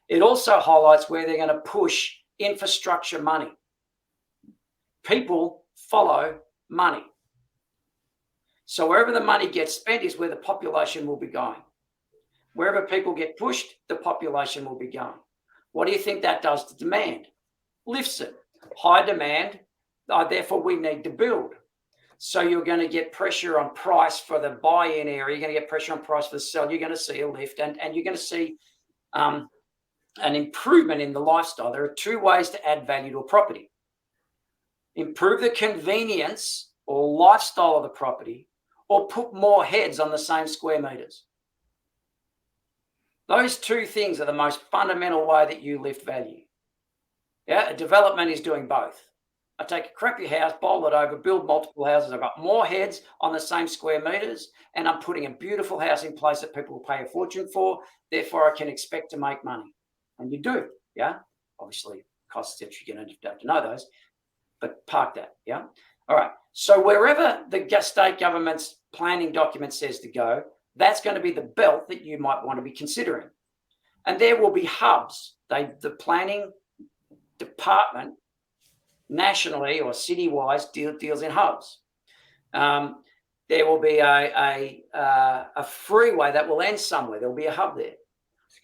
It also highlights where they're going to push infrastructure money. People follow money. So wherever the money gets spent is where the population will be going. Wherever people get pushed, the population will be going. What do you think that does to demand? Lifts it. High demand, therefore we need to build. So you're going to get pressure on price for the buy-in area. You're going to get pressure on price for the sell. You're going to see a lift, and you're going to see an improvement in the lifestyle. There are two ways to add value to a property. Improve the convenience or lifestyle of the property, or put more heads on the same square meters. Those two things are the most fundamental way that you lift value. Yeah, a development is doing both. I take a crappy house, bowl it over, build multiple houses. I've got more heads on the same square meters, and I'm putting a beautiful house in place that people will pay a fortune for. Therefore, I can expect to make money. And you do, yeah? Obviously, costs, etc. You're going to have to know those. But park that, yeah? All right. So wherever the state government's planning document says to go, that's going to be the belt that you might want to be considering. And there will be hubs. The planning department nationally or city-wise deals in hubs. There will be a freeway that will end somewhere. There will be a hub there.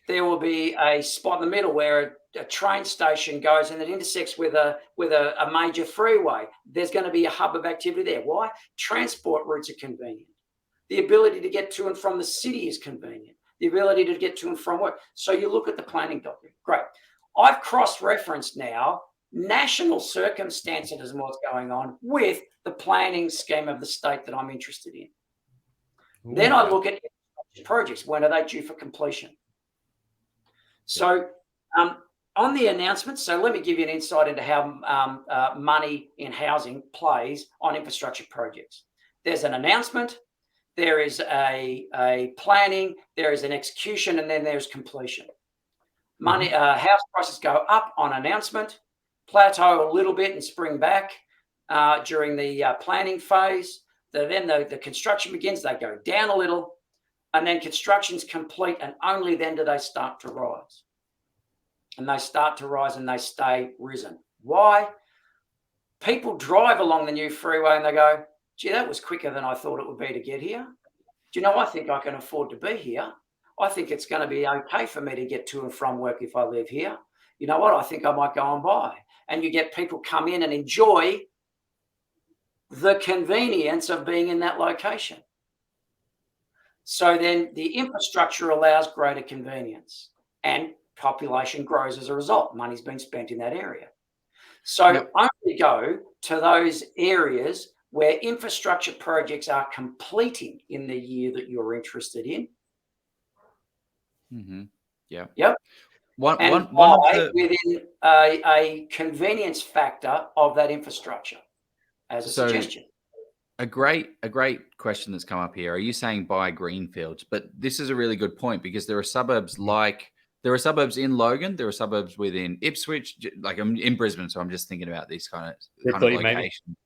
There will be a spot in the middle where a train station goes and it intersects with a major freeway. There's going to be a hub of activity there. Why? Transport routes are convenient. The ability to get to and from the city is convenient. The ability to get to and from work. So you look at the planning document. Great. I've cross-referenced now national circumstances and what's going on with the planning scheme of the state that I'm interested in. Ooh. Then I look at projects. When are they due for completion? So on the announcement, so let me give you an insight into how money in housing plays on infrastructure projects. There's an announcement, there is a planning, there is an execution, and then there's completion. Money, house prices go up on announcement, plateau a little bit and spring back during the planning phase. Then the construction begins, they go down a little, and then construction's complete, and only then do they start to rise. And they start to rise and they stay risen. Why? People drive along the new freeway and they go, gee, that was quicker than I thought it would be to get here. Do you know, I think I can afford to be here. I think it's going to be okay for me to get to and from work if I live here. You know what? I think I might go and buy. And you get people come in and enjoy the convenience of being in that location. So then the infrastructure allows greater convenience and population grows as a result. Money's been spent in that area. So only go to those areas where infrastructure projects are completing in the year that you're interested in. Mm-hmm. Yeah. Yep. Within a convenience factor of that infrastructure as a suggestion. A great question that's come up here. Are you saying buy greenfields? But this is a really good point, because there are suburbs in Logan, there are suburbs within Ipswich, like I'm in Brisbane, so I'm just thinking about these kind of Ripley, locations. maybe.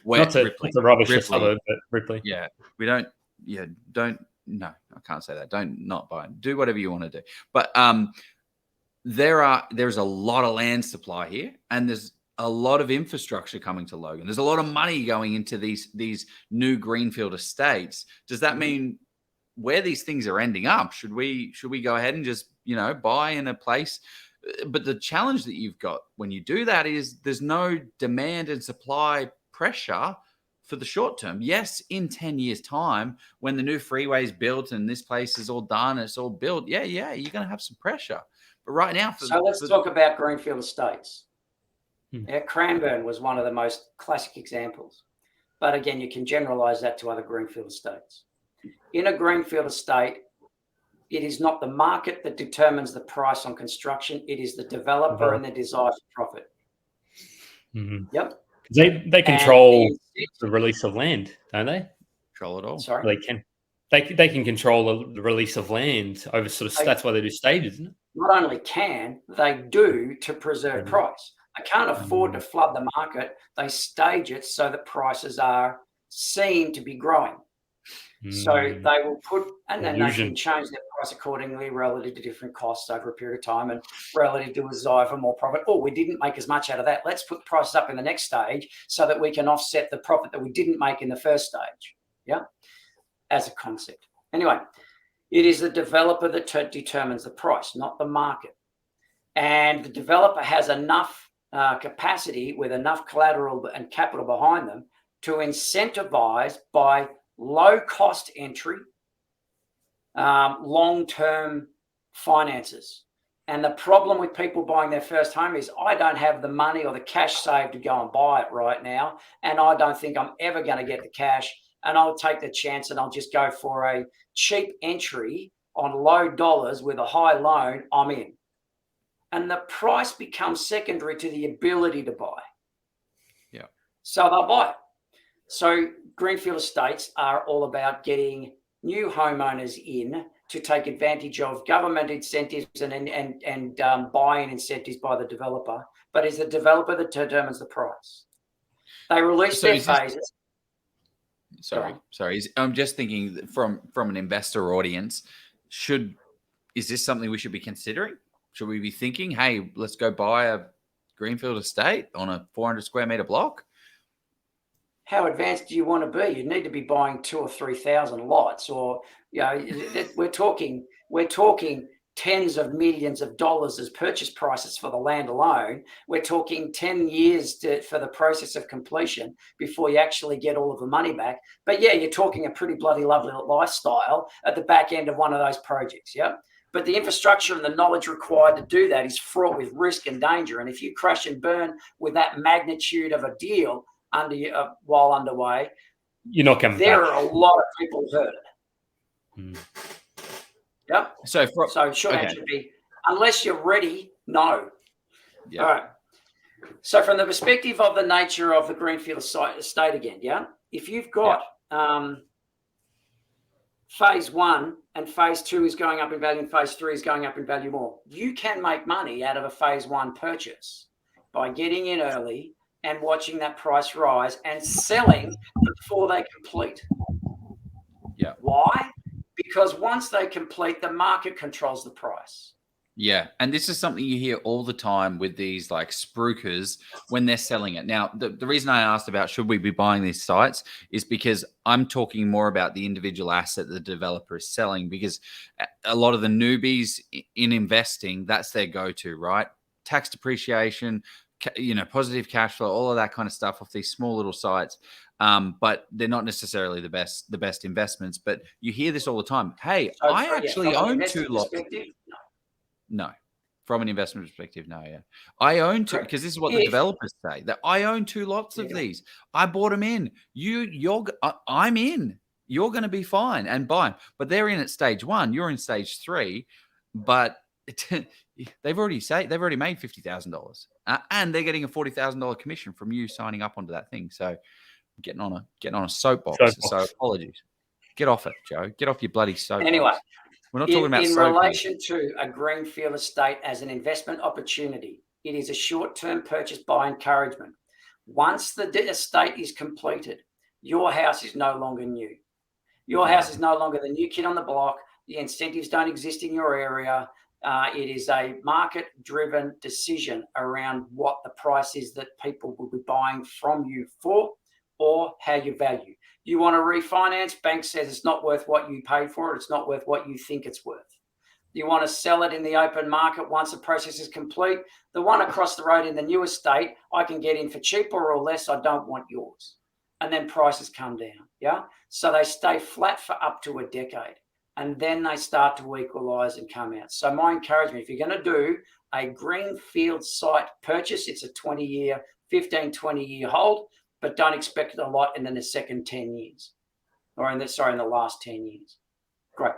Where Not Ripley, a rubbish Ripley, suburb, but Ripley. Yeah, we don't. Yeah, don't. No, I can't say that. Don't not buy. Do whatever you want to do. But there's a lot of land supply here, and there's a lot of infrastructure coming to Logan. There's a lot of money going into these new greenfield estates. Does that mean where these things are ending up? Should we go ahead and just buy in a place? But the challenge that you've got when you do that is there's no demand and supply pressure for the short term. Yes, in 10 years' time, when the new freeway is built and this place is all done, it's all built, yeah, you're going to have some pressure. But right now... let's talk about greenfield estates. Yeah, Cranbourne was one of the most classic examples. But again, you can generalise that to other greenfield estates. In a greenfield estate, it is not the market that determines the price on construction. It is the developer and the desire for profit. Mm-hmm. Yep. They control the release of land, don't they? Control it all. Sorry? They can. They can control the release of land over that's why they do stages, isn't it? Not only can, they do to preserve price. They can't afford to flood the market. They stage it so that prices are seen to be growing. So they will put, and then they can change their price accordingly relative to different costs over a period of time and relative to a desire for more profit. Oh, we didn't make as much out of that. Let's put prices up in the next stage so that we can offset the profit that we didn't make in the first stage. Yeah, as a concept. Anyway, it is the developer that determines the price, not the market. And the developer has enough capacity with enough collateral and capital behind them to incentivize by low-cost entry, long-term finances. And the problem with people buying their first home is I don't have the money or the cash saved to go and buy it right now, and I don't think I'm ever going to get the cash, and I'll take the chance and I'll just go for a cheap entry on low dollars with a high loan. I'm in. And the price becomes secondary to the ability to buy. Yeah. So they'll buy it. So greenfield estates are all about getting new homeowners in to take advantage of government incentives and buying incentives by the developer. But it's the developer that determines the price. They release their phases. Sorry. I'm just thinking from an investor audience, is this something we should be considering? Should we be thinking, hey, let's go buy a greenfield estate on a 400 square meter block? How advanced do you want to be? You need to be buying 2,000 or 3,000 lots, or we're talking tens of millions of dollars as purchase prices for the land alone. We're talking 10 years for the process of completion before you actually get all of the money back. But yeah, you're talking a pretty bloody lovely lifestyle at the back end of one of those projects. Yeah. But the infrastructure and the knowledge required to do that is fraught with risk and danger. And if you crash and burn with that magnitude of a deal while underway, you're not coming there back. are a lot of people who heard it. Yep. So short answer would be, unless you're ready, no. Yeah. All right. So from the perspective of the nature of the greenfield estate again, yeah, if you've got phase 1 and phase 2 is going up in value and phase 3 is going up in value more, you can make money out of a phase 1 purchase by getting in early and watching that price rise and selling before they complete. Yeah. Why? Because once they complete, the market controls the price. Yeah. And this is something you hear all the time with these like spruikers when they're selling it. Now, the reason I asked about should we be buying these sites is because I'm talking more about the individual asset the developer is selling, because a lot of the newbies in investing, that's their go-to, right? Tax depreciation, positive cash flow, all of that kind of stuff off these small little sites. But they're not necessarily the best investments. But you hear this all the time. Hey, I actually own 2 lots. No, from an investment perspective, no. Yeah, I own 2 because this is what the developers say, that I own 2 lots of these. I bought them in. I'm in. You're going to be fine and buy them. But they're in at stage 1. You're in stage 3. But they've already made $50,000, and they're getting a $40,000 commission from you signing up onto that thing. So getting on a soapbox. So apologies. Get off it, Joe. Get off your bloody soapbox. Anyway, we're not talking about in soap relation to a greenfield estate as an investment opportunity, it is a short-term purchase by encouragement. Once the estate is completed, your house is no longer new. Your house is no longer the new kid on the block. The incentives don't exist in your area. It is a market-driven decision around what the price is that people will be buying from you for, or how you value. You want to refinance, bank says it's not worth what you paid for it. It's not worth what you think it's worth. You want to sell it in the open market once the process is complete. The one across the road in the new estate, I can get in for cheaper or less. I don't want yours. And then prices come down. Yeah. So they stay flat for up to a decade. And then they start to equalise and come out. So my encouragement, if you're going to do a greenfield site purchase, it's a 20-year, 15, 20-year hold, but don't expect a lot in the second 10 years. Or in the last 10 years. Great.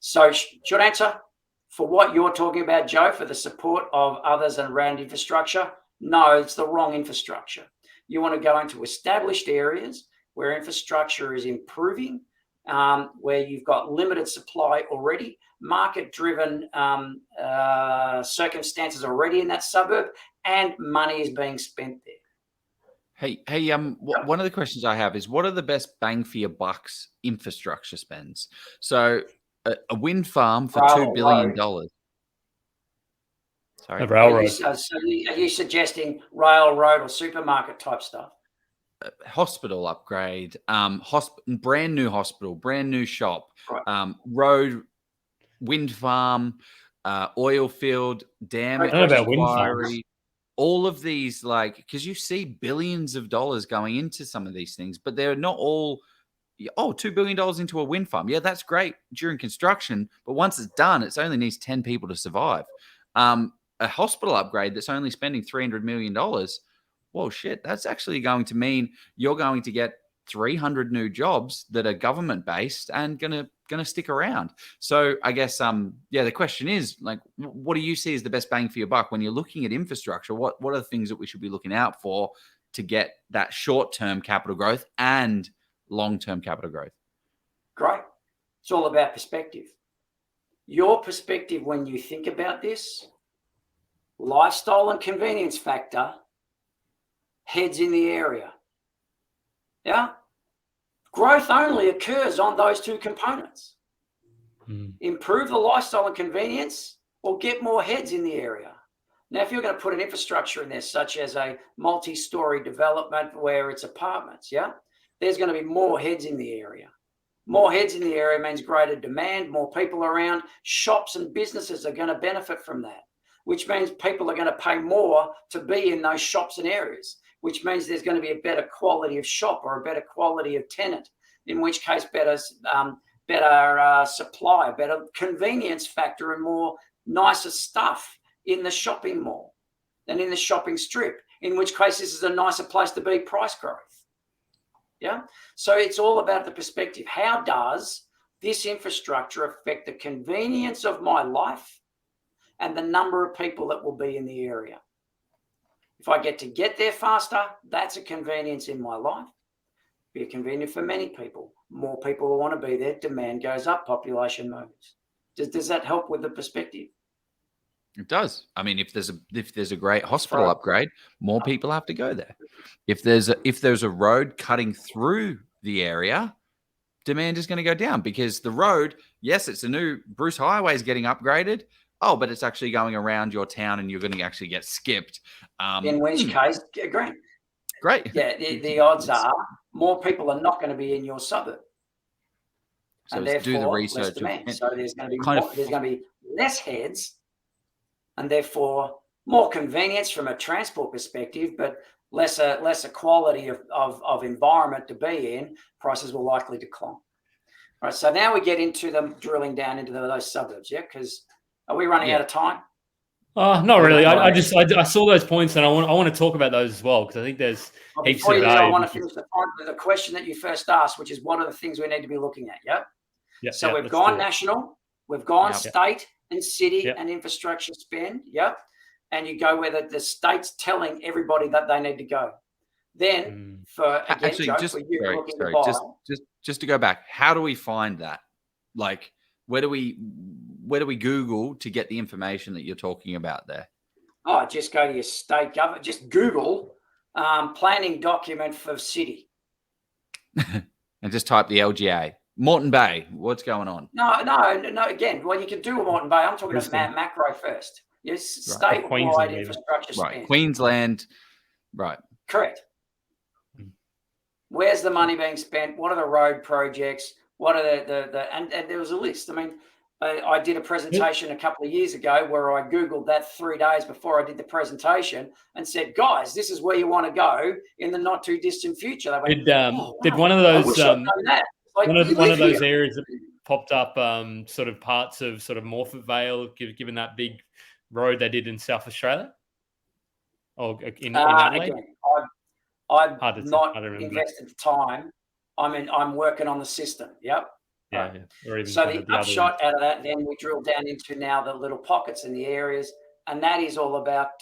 So short answer, for what you're talking about, Joe, for the support of others and around infrastructure, no, it's the wrong infrastructure. You want to go into established areas where infrastructure is improving, where you've got limited supply already, market-driven circumstances already in that suburb, and money is being spent there. Hey, one of the questions I have is, what are the best bang for your bucks infrastructure spends? So a wind farm for $2 billion. Sorry, a railroad. So are you suggesting railroad or supermarket type stuff? Hospital upgrade, brand new hospital, brand new shop, right. Road, wind farm, oil field, dam inquiry. All of these, like, because you see billions of dollars going into some of these things, but they're not all, $2 billion into a wind farm. Yeah, that's great during construction, but once it's done, it only needs 10 people to survive. A hospital upgrade that's only spending $300 million. Well, shit, that's actually going to mean you're going to get 300 new jobs that are government-based and gonna stick around. So I guess, the question is, like, what do you see as the best bang for your buck when you're looking at infrastructure? What are the things that we should be looking out for to get that short-term capital growth and long-term capital growth? Great. It's all about perspective. Your perspective when you think about this, lifestyle and convenience factor, heads in the area. Yeah? Growth only occurs on those two components. Improve the lifestyle and convenience, or get more heads in the area. Now, if you're going to put an infrastructure in there, such as a multi-story development where it's apartments, yeah, there's going to be more heads in the area. More heads in the area means greater demand, more people around. Shops and businesses are going to benefit from that, which means people are going to pay more to be in those shops and areas, which means there's going to be a better quality of shop or a better quality of tenant, in which case better supply, better convenience factor, and more nicer stuff in the shopping mall than in the shopping strip, in which case this is a nicer place to be, price growth. Yeah. So it's all about the perspective. How does this infrastructure affect the convenience of my life and the number of people that will be in the area? If I get there faster, that's a convenience in my life. Be a convenience for many people. More people will want to be there. Demand goes up, population moves. Does that help with the perspective? It does. I mean, if there's a great hospital upgrade, more people have to go there. If there's a road cutting through the area, demand is going to go down, because the road, yes, it's a new Bruce Highway is getting upgraded. Oh, but it's actually going around your town and you're going to actually get skipped. In which case, great. Yeah, the odds are more people are not going to be in your suburb. So and therefore, do the research. Less demand. So there's going to be less heads, and therefore more convenience from a transport perspective, but lesser quality of environment to be in. Prices will likely decline. All right, so now we get into them drilling down into those suburbs, yeah? Because are we running out of time? Not really. I saw those points, and I want to talk about those as well, because I think there's heaps of value. I want to finish the question that you first asked, which is, what are the things we need to be looking at? Yeah. So we've gone national, we've gone state and city and infrastructure spend. Yeah. And you go where the state's telling everybody that they need to go. Then for, again, actually, Joe, just for you sorry, looking sorry, to buy, just to go back, how do we find that? Like, where do we Google to get the information that you're talking about there? oh, just go to your state government, just Google planning document for city. And just type the LGA. Moreton Bay, what's going on? No. Again, well, you can do a Moreton Bay. I'm talking about macro first. Yes, Right. statewide infrastructure spend. Right, Queensland. Right. Correct. Where's the money being spent? What are the road projects? What are and there was a list. I mean, I did a presentation a couple of years ago where I Googled that 3 days before I did the presentation and said, guys, this is where you want to go in the not too distant future. They went, did one of those like, one of those areas that popped up sort of parts of sort of Morphett Vale, given that big road they did in South Australia? Or in Adelaide? Again, I've not invested the time. I'm working on the system. Yep. Yeah. So the upshot out of that, then we drill down into now the little pockets in the areas, and that is all about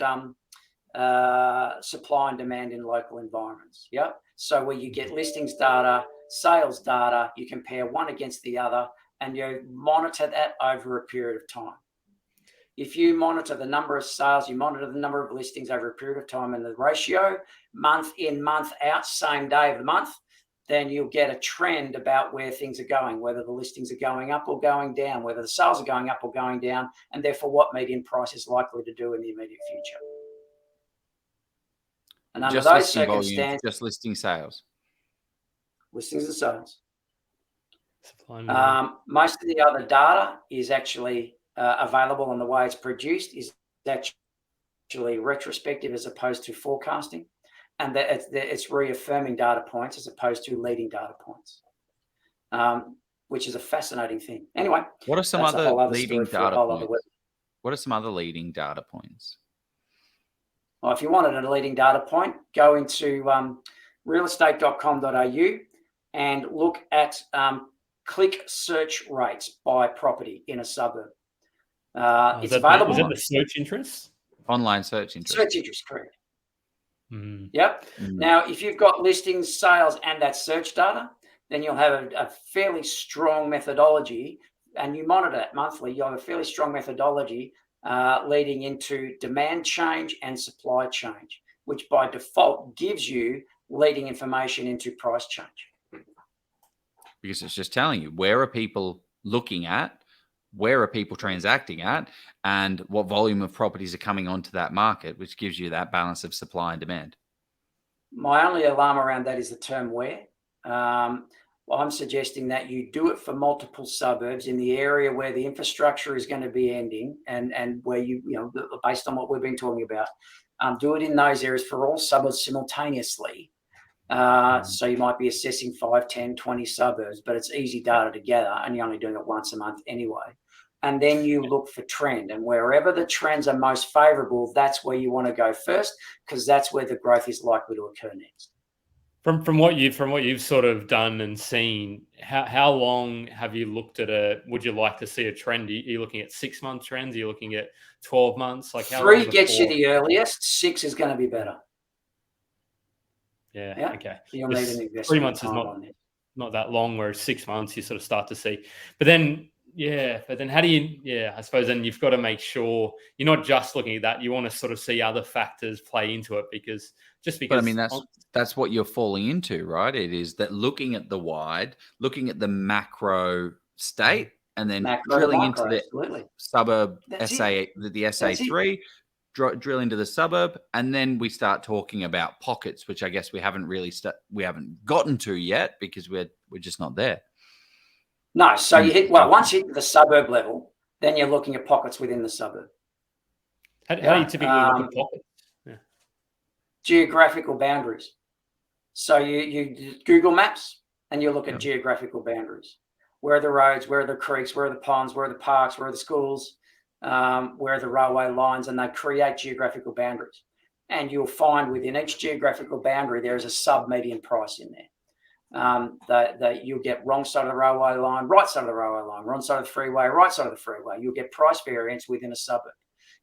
supply and demand in local environments. Yep. So where you get listings data, sales data, you compare one against the other, and you monitor that over a period of time. If you monitor the number of sales, you monitor the number of listings over a period of time and the ratio, month in, month out, same day of the month, then you'll get a trend about where things are going, whether the listings are going up or going down, whether the sales are going up or going down, and therefore what median price is likely to do in the immediate future. And under those circumstances, just listing sales. Listings and sales. Most of the other data is actually available, and the way it's produced is actually retrospective as opposed to forecasting, and that it's reaffirming data points as opposed to leading data points, which is a fascinating thing. Anyway, what are some other leading data points? What are some other leading data points? Well, if you wanted a leading data point, go into realestate.com.au and look at click search rates by property in a suburb. It's available. Is it the search interest? Online search interest. Search interest, correct. Yep. Now, if you've got listings, sales, and that search data, then you'll have a fairly strong methodology, and you monitor that monthly. You'll have a fairly strong methodology leading into demand change and supply change, which by default gives you leading information into price change. Because it's just telling you, where are people looking at, where are people transacting at, and what volume of properties are coming onto that market, which gives you that balance of supply and demand. My only alarm around that is the term where. I'm suggesting that you do it for multiple suburbs in the area where the infrastructure is going to be ending, and where you know, based on what we've been talking about, do it in those areas for all suburbs simultaneously. So you might be assessing 5, 10, 20 suburbs, but it's easy data to gather, and you're only doing it once a month anyway. And then you look for trend, and wherever the trends are most favorable, that's where you want to go first, because that's where the growth is likely to occur next. From what you've sort of done and seen, how long have you looked at would you like to see a trend? Are you looking at 6-month trends? Are you looking at 12 months? Like how 3 gets you the earliest, 6 is going to be better. Yeah. Okay. You'll need an investment. 3 months is not that long, whereas 6 months you sort of start to see. But then how do you, I suppose then you've got to make sure you're not just looking at that. You want to sort of see other factors play into it, because. But I mean, that's what you're falling into, right? It is that looking at the wide, looking at the macro state, and then drilling into the suburb the SA3, drill into the suburb, and then we start talking about pockets, which I guess we haven't gotten to yet because we're just not there. No, so once you hit the suburb level, then you're looking at pockets within the suburb. How do you typically look at pockets? Geographical boundaries. So you Google Maps and you look at geographical boundaries. Where are the roads? Where are the creeks? Where are the ponds? Where are the parks? Where are the schools? Where are the railway lines? And they create geographical boundaries. And you'll find within each geographical boundary there is a sub-median price in there. That you'll get wrong side of the railway line, right side of the railway line, wrong side of the freeway, right side of the freeway. You'll get price variance within a suburb.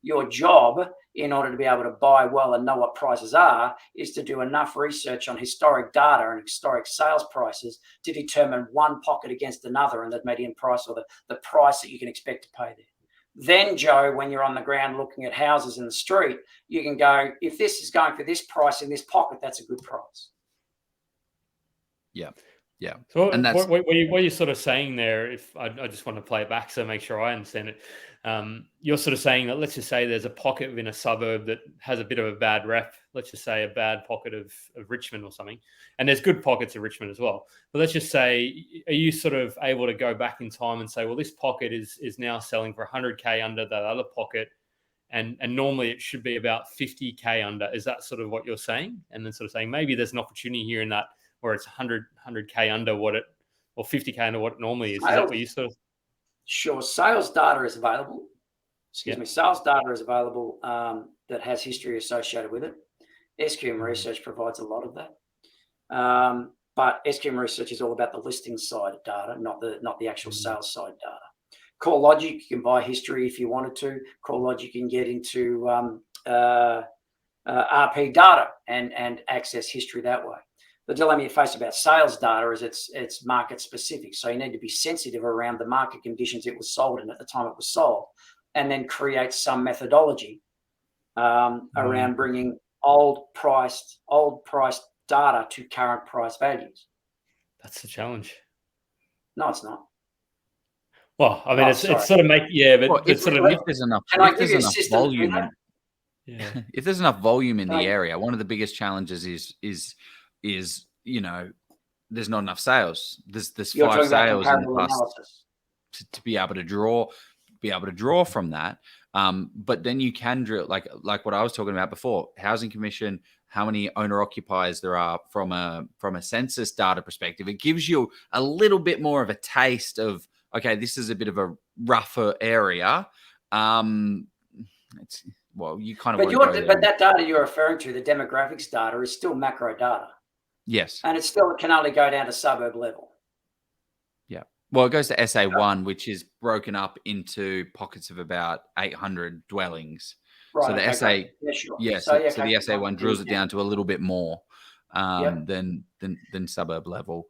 Your job, in order to be able to buy well and know what prices are, is to do enough research on historic data and historic sales prices to determine one pocket against another and the median price or the price that you can expect to pay there. Then, Joe, when you're on the ground looking at houses in the street, you can go, if this is going for this price in this pocket, that's a good price. Yeah. Yeah. So And that's what you're sort of saying there, if I just want to play it back so make sure I understand it, you're sort of saying that, let's just say there's a pocket within a suburb that has a bit of a bad rep, let's just say a bad pocket of Richmond or something, and there's good pockets of Richmond as well. But let's just say, are you sort of able to go back in time and say, well, this pocket is now selling for 100K under that other pocket, and normally it should be about 50K under? Is that sort of what you're saying? And then sort of saying maybe there's an opportunity here in that where it's 100K under what it, or 50K under what it normally is. Is that what you sort of? Sure. Sales data is available. Sales data is available that has history associated with it. SQM Research provides a lot of that. But SQM Research is all about the listing side of data, not the actual sales side data. CoreLogic, you can buy history if you wanted to. CoreLogic can get into RP data and access history that way. The dilemma you face about sales data is it's market specific. So you need to be sensitive around the market conditions it was sold in at the time it was sold, and then create some methodology around bringing old priced data to current price values. That's the challenge. No, it's not. Well, I mean, it's sort of but if there's enough volume, if there's enough volume in the area, one of the biggest challenges is there's not enough sales. There's 5 sales in the past to be able to draw from that. But then you can drill like what I was talking about before, housing commission, how many owner occupiers there are from a census data perspective. It gives you a little bit more of a taste of, okay, this is a bit of a rougher area. You kind of but that data you're referring to, the demographics data, is still macro data. Yes. And it can only go down to suburb level. Yeah. Well, it goes to SA1, which is broken up into pockets of about 800 dwellings. Right. So the so the SA1 drills it down to a little bit more than suburb level.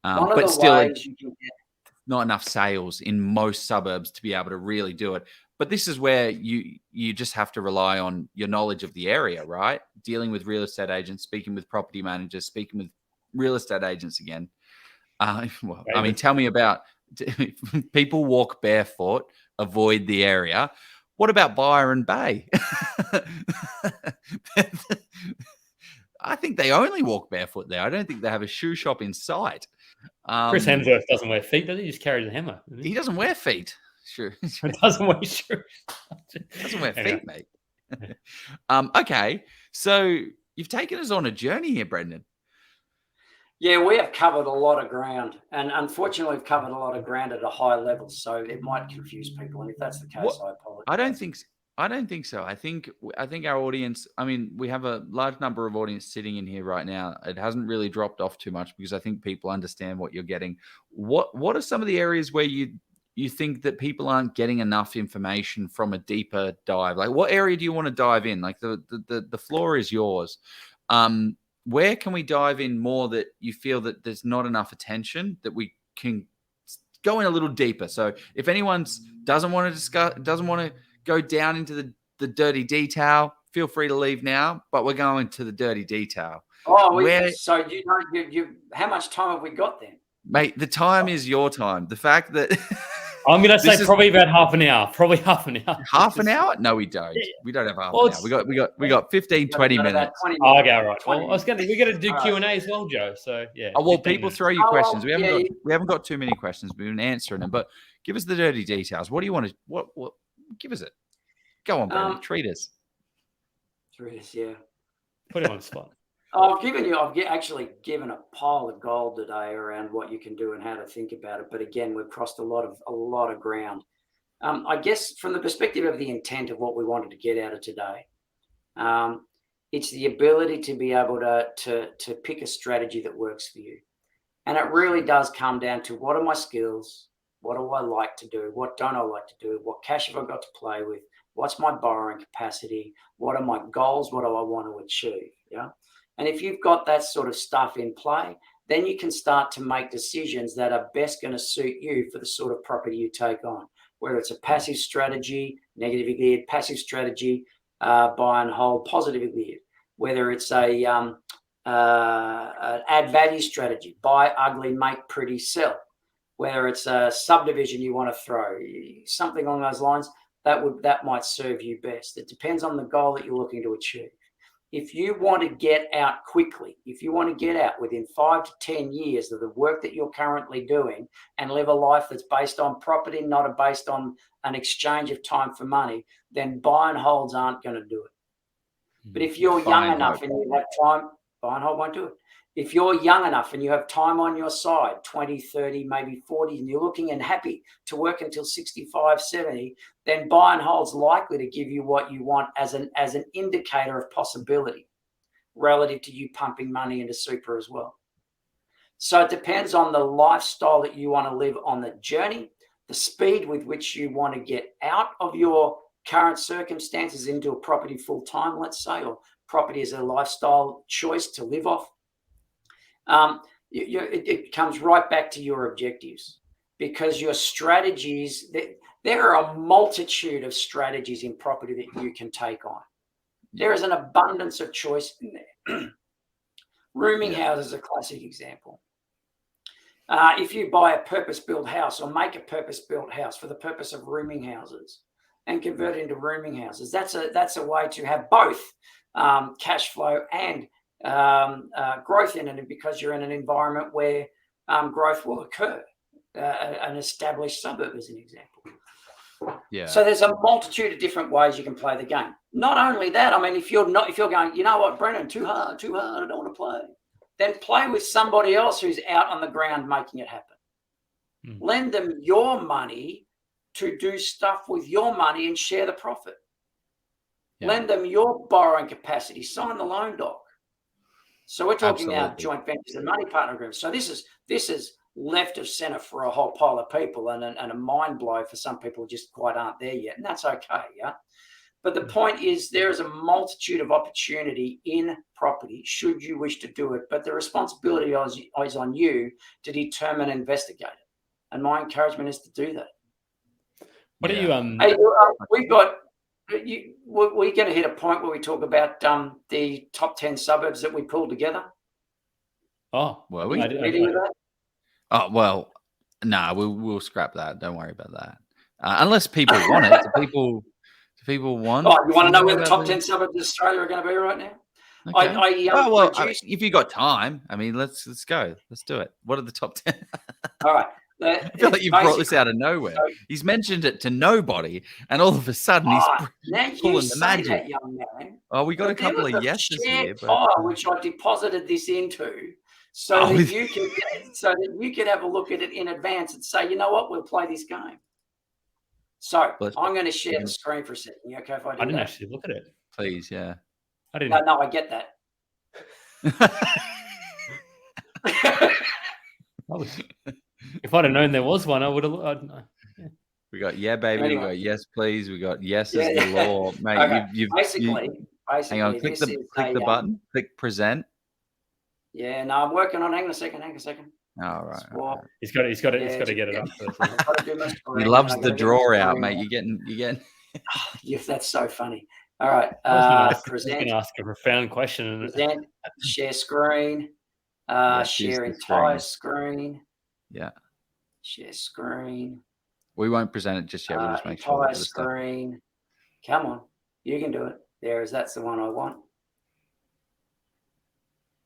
But still, not enough sales in most suburbs to be able to really do it. But this is where you just have to rely on your knowledge of the area, right? Dealing with real estate agents, speaking with property managers, speaking with real estate agents again. I mean, tell me about people walk barefoot, avoid the area. What about Byron Bay? I think they only walk barefoot there. I don't think they have a shoe shop in sight. Chris Hemsworth doesn't wear feet, does he? He just carries a hammer. He doesn't wear feet. Sure. It doesn't wear shoes. Doesn't wear feet, mate. Okay. So you've taken us on a journey here, Brendan. Yeah, we have covered a lot of ground. And unfortunately, we've covered a lot of ground at a high level. So it might confuse people. And if that's the case, I apologize. I don't think so. I think our audience, I mean, we have a large number of audience sitting in here right now. It hasn't really dropped off too much because I think people understand what you're getting. What are some of the areas where you think that people aren't getting enough information from a deeper dive? Like, what area do you want to dive in? Like, the floor is yours. Where can we dive in more that you feel that there's not enough attention, that we can go in a little deeper? So if anyone doesn't want to go down into the dirty detail, feel free to leave now, but we're going to the dirty detail. So how much time have we got then? Mate, the time is your time. The fact that I'm going to say probably about half an hour. Probably half an hour. Half an hour? No, we don't. We don't have half an hour. We got 15, 20 minutes. Okay, right. Well, we're going to do Q&A as well, Joe. So yeah. Oh, well, people throw you questions. We haven't got too many questions. We've been answering them, but give us the dirty details. What do you want to? What? Give us it. Go on, Brendan. Treat us. Yeah. Put him on the spot. I've actually given a pile of gold today around what you can do and how to think about it. But again, we've crossed a lot of ground. I guess from the perspective of the intent of what we wanted to get out of today, it's the ability to be able to pick a strategy that works for you. And it really does come down to, what are my skills? What do I like to do? What don't I like to do? What cash have I got to play with? What's my borrowing capacity? What are my goals? What do I want to achieve? Yeah. And if you've got that sort of stuff in play, then you can start to make decisions that are best going to suit you for the sort of property you take on, whether it's a passive strategy, negatively geared, passive strategy, buy and hold, positively geared, whether it's a add value strategy, buy ugly, make pretty, sell, whether it's a subdivision you want to throw, something along those lines, that might serve you best. It depends on the goal that you're looking to achieve. If you want to get out quickly, if you want to get out within 5 to 10 years of the work that you're currently doing and live a life that's based on property, not based on an exchange of time for money, then buy and holds aren't going to do it. But if you're young enough and you have time, buy and hold won't do it. If you're young enough and you have time on your side, 20, 30, maybe 40, and you're looking and happy to work until 65, 70, then buy and hold's likely to give you what you want as an indicator of possibility relative to you pumping money into super as well. So it depends on the lifestyle that you want to live on the journey, the speed with which you want to get out of your current circumstances into a property full time, let's say, or property as a lifestyle choice to live off. It comes right back to your objectives, because your strategies, there are a multitude of strategies in property that you can take on. There is an abundance of choice in there. Rooming houses is a classic example. If you buy a purpose-built house or make a purpose-built house for the purpose of rooming houses and convert it into rooming houses, that's a way to have both cash flow and growth in it, because you're in an environment where growth will occur. An established suburb as an example. Yeah. So there's a multitude of different ways you can play the game. Not only that, I mean, if you're going, you know what, Brendan, too hard, I don't want to play, then play with somebody else who's out on the ground making it happen. Lend them your money to do stuff with your money and share the profit. Lend them your borrowing capacity, sign the loan doc. So we're talking now joint ventures and money partner agreements. So this is left of center for a whole pile of people, and a mind blow for some people who just quite aren't there yet, and that's okay. Yeah. But the point is, there is a multitude of opportunity in property should you wish to do it, but the responsibility is on you to determine and investigate it. And my encouragement is to do that. What are you? Hey, we've got. We're going to hit a point where we talk about the top 10 suburbs that we pulled together. Oh, were we? Oh, well, no, we'll scrap that. Don't worry about that. Unless people want it. Do people want? Oh, you want to know where the top 10 suburbs of Australia are going to be right now? Okay. If you got time, I mean, let's go. Let's do it. What are the top 10? All right. I feel like you've brought this out of nowhere. He's mentioned it to nobody, and all of a sudden he's pulling the magic. That, young man. Oh, we got a couple of yeses here, which I deposited this into, so that you can have a look at it in advance and say, you know what, we'll play this game. So I'm going to share the screen for a second. You okay if I do that? I didn't actually look at it. Please, yeah. I didn't. No, I get that. If I'd have known there was one, I would have. Yeah. We got baby. Anyway. We got yes, please. We got yes is the law, mate. Okay. Basically, hang on. Click the button. Click present. Yeah. No, I'm working on. Hang on a second. All right. He's got to get it up first. He loves the draw out, mate. You're getting. Yes, that's so funny. All right. Present. I'm going to ask a profound question. Present. Share screen. Share entire screen. Yeah. Share screen. We won't present it just yet. We'll just make sure. Entire screen. Come on. You can do it. That's the one I want.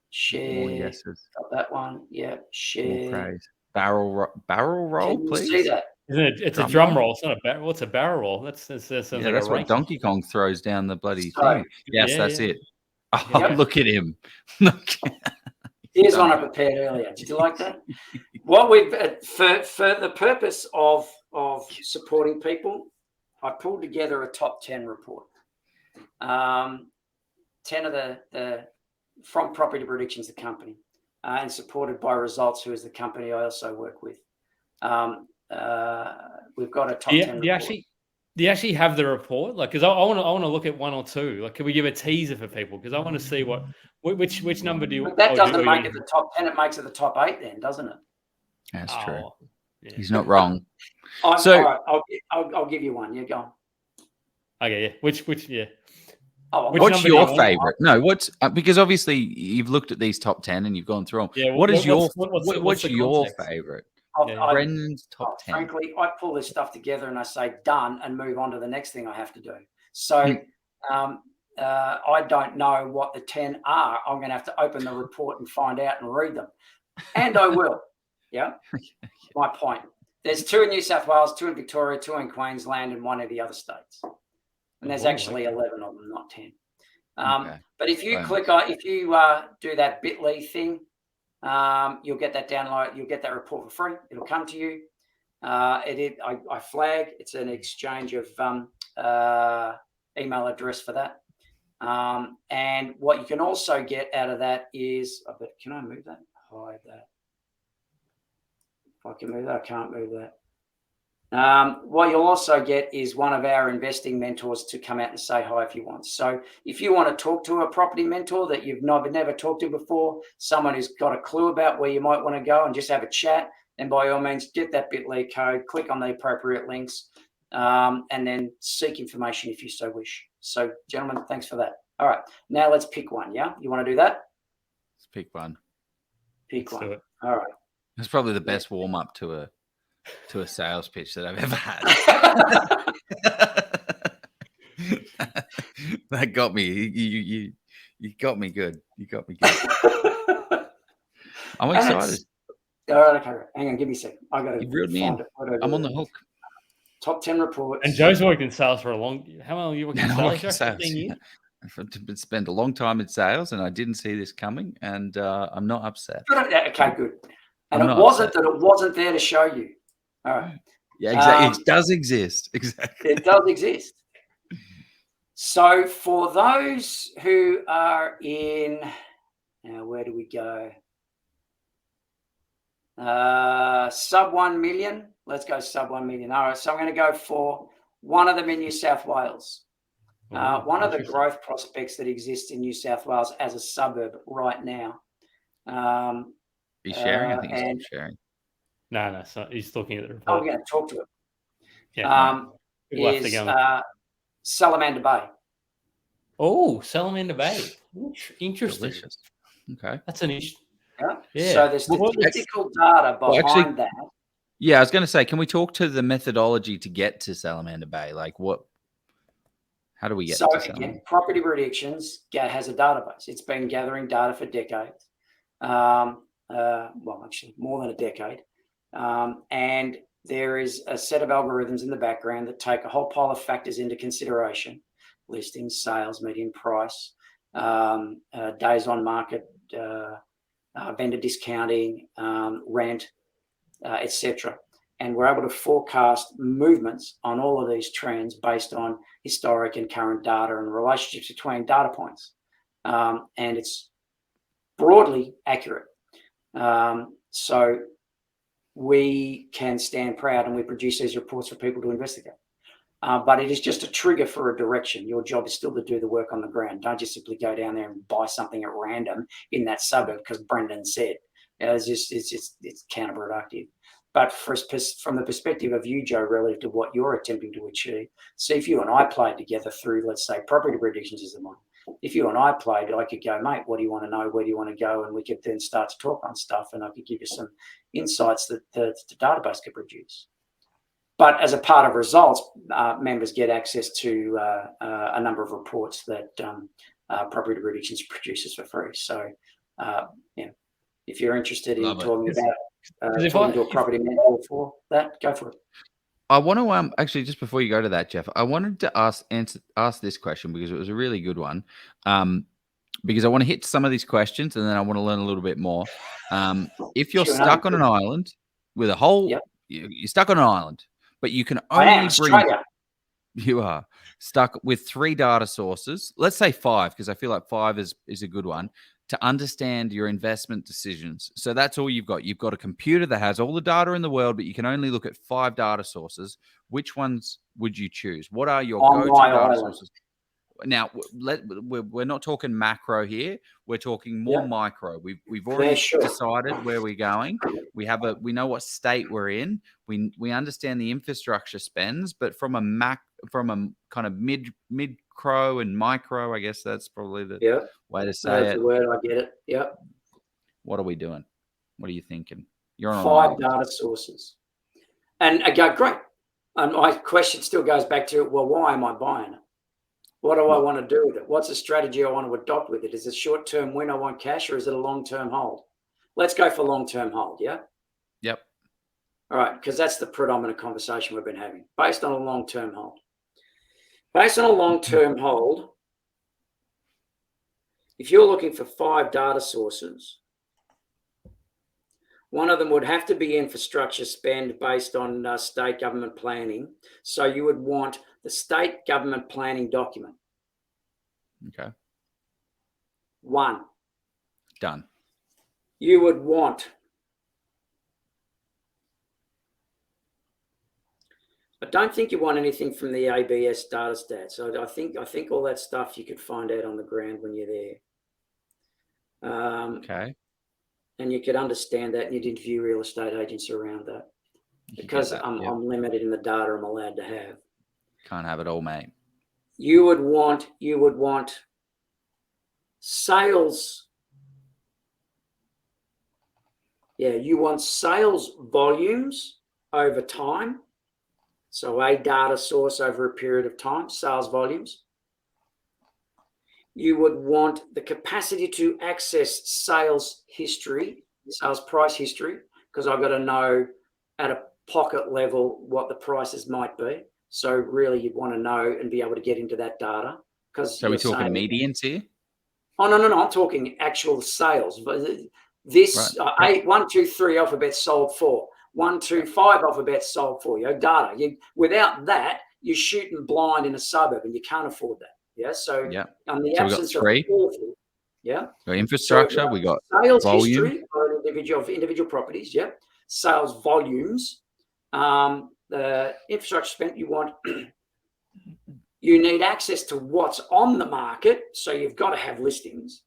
Share. More yeses. Got that one. Yeah. Share. Barrel roll, Can you please. see that? Isn't it? It's a drum roll. It's not a barrel. What's a barrel roll? That's what Donkey Kong throws down the bloody thing. Yes, that's it. Oh, look at him. Here's one I prepared earlier. Did you like that? What we've for the purpose of supporting people, I pulled together a top 10 report. 10 of the from Property Predictions, the company, and supported by Results, who is the company I also work with. We've got a top 10 report. Do Do you actually have the report? Like, because I want to look at one or two. Like, can we give a teaser for people? Because I want to see which number do you. But that doesn't make it the top 10. It makes it the top 8, then, doesn't it? That's true. Yeah. He's not wrong. All right, I'll give you one. You go on. Okay, yeah. Which yeah. Oh, what's your favorite? No, what's because obviously you've looked at these top 10 and you've gone through them. Yeah. What's your context? favorite? I, Brendan's top 10. Frankly, I pull this stuff together and I say done and move on to the next thing I have to do. So I don't know what the 10 are. I'm going to have to open the report and find out and read them. And I will. Yeah. My point. There's 2 in New South Wales, 2 in Victoria, 2 in Queensland, and 1 in the other states. And there's actually 11 of them, not 10. But if you do that bit.ly thing, you'll get that download. You'll get that report for free. It'll come to you. I flag. It's an exchange of email address for that. And what you can also get out of that is, can I move that? Hide that. If I can move that, I can't move that. What you'll also get is one of our investing mentors to come out and say hi if you want. So if you want to talk to a property mentor that you've never talked to before, someone who's got a clue about where you might want to go and just have a chat, then by all means, get that bit.ly code, click on the appropriate links, and then seek information if you so wish. So, gentlemen, thanks for that. All right, now let's pick one, yeah? You want to do that? Let's pick one. Pick one. All right. That's probably the best warm-up to a sales pitch that I've ever had. That got me. You got me good. You got me good. I'm excited. All right, okay. Hang on, give me a second. I got to find it. I'm on the hook. Top 10 reports. And Joe's worked in sales for a long. How long are you working in sales? 15 years. I've spent a long time in sales, and I didn't see this coming, and I'm not upset. Okay, good. And it wasn't that it wasn't there to show you. All right. Yeah, exactly. It does exist. Exactly. It does exist. So for those who are in, now where do we go? Sub 1 million. Let's go sub 1 million. All right. So I'm going to go for one of them in New South Wales. One of the growth prospects that exists in New South Wales as a suburb right now. He's sharing. I think he's not sharing. No, it's not. He's looking at the report. I'm going to talk to him. Yeah. Is Salamander Bay. Oh, Salamander Bay. Interesting. Delicious. Okay. That's an issue. Yeah. So there's statistical data behind that. Yeah, I was going to say, can we talk to the methodology to get to Salamander Bay? Like how do we get to Salamander? Again, Property Predictions has a database. It's been gathering data for decades. Well, actually more than a decade. And there is a set of algorithms in the background that take a whole pile of factors into consideration: listings, sales, median price, days on market, vendor discounting, rent, etc. And we're able to forecast movements on all of these trends based on historic and current data and relationships between data points. And it's broadly accurate. So we can stand proud and we produce these reports for people to investigate. But it is just a trigger for a direction. Your job is still to do the work on the ground. Don't just simply go down there and buy something at random in that suburb because Brendan said. It's counterproductive. But from the perspective of you, Joe, relative to what you're attempting to achieve, see if you and I played together through, let's say, Property Predictions is the one. If you and I played, I could go, mate, what do you want to know? Where do you want to go? And we could then start to talk on stuff, and I could give you some insights that the database could produce. But as a part of results, members get access to a number of reports that Property Predictions produces for free. So, if you're interested in talking to a property mentor for that, go for it. I want to actually, just before you go to that, Jeff, I wanted to ask this question because it was a really good one. Because I want to hit some of these questions and then I want to learn a little bit more. If you're stuck on an island with a whole, you're stuck on an island, but you can only bring. You are stuck with 3 data sources. Let's say 5, because I feel like 5 is a good one. to understand your investment decisions. So that's all you've got. You've got a computer that has all the data in the world, but you can only look at 5 data sources. Which ones would you choose? What are your go-to data sources? Now, we're not talking macro here. We're talking more micro. We've already decided where we're going. We know what state we're in. We understand the infrastructure spends, but from a kind of mid-cro and micro, I guess that's probably the way to say that's it. The word, I get it. Yep. What are we doing? What are you thinking? You're on 5 data sources. And again, great. And my question still goes back to, well, why am I buying it? What do I want to do with it? What's the strategy I want to adopt with it? Is it short-term win I want cash, or is it a long-term hold? Let's go for long-term hold, yeah? Yep. All right, because that's the predominant conversation we've been having, based on a long-term hold. Based on a long-term hold, if you're looking for 5 data sources, one of them would have to be infrastructure spend based on state government planning. So you would want the state government planning document. Okay. 1. Done. You would want, I don't think you want anything from the ABS data stats. So I think all that stuff you could find out on the ground when you're there. Okay. And you could understand that, and you'd interview real estate agents around that, because I'm limited in the data I'm allowed to have. Can't have it all, mate. You would want sales. Yeah, you want sales volumes over time. So a data source over a period of time, sales volumes. You would want the capacity to access sales history, sales price history, because I've got to know at a pocket level what the prices might be. So really you'd want to know and be able to get into that data. So we're talking medians here? Oh, no. I'm talking actual sales. This 8, 1, 2, 3 alphabets sold for. 1, 2, 5 alphabets sold for. Data. Without that, you're shooting blind in a suburb, and you can't afford that. Yeah. So on the absence of awful, got infrastructure, we got sales volume. history of individual properties. Yeah. Sales volumes. The infrastructure spent. You need access to what's on the market, so you've got to have listings.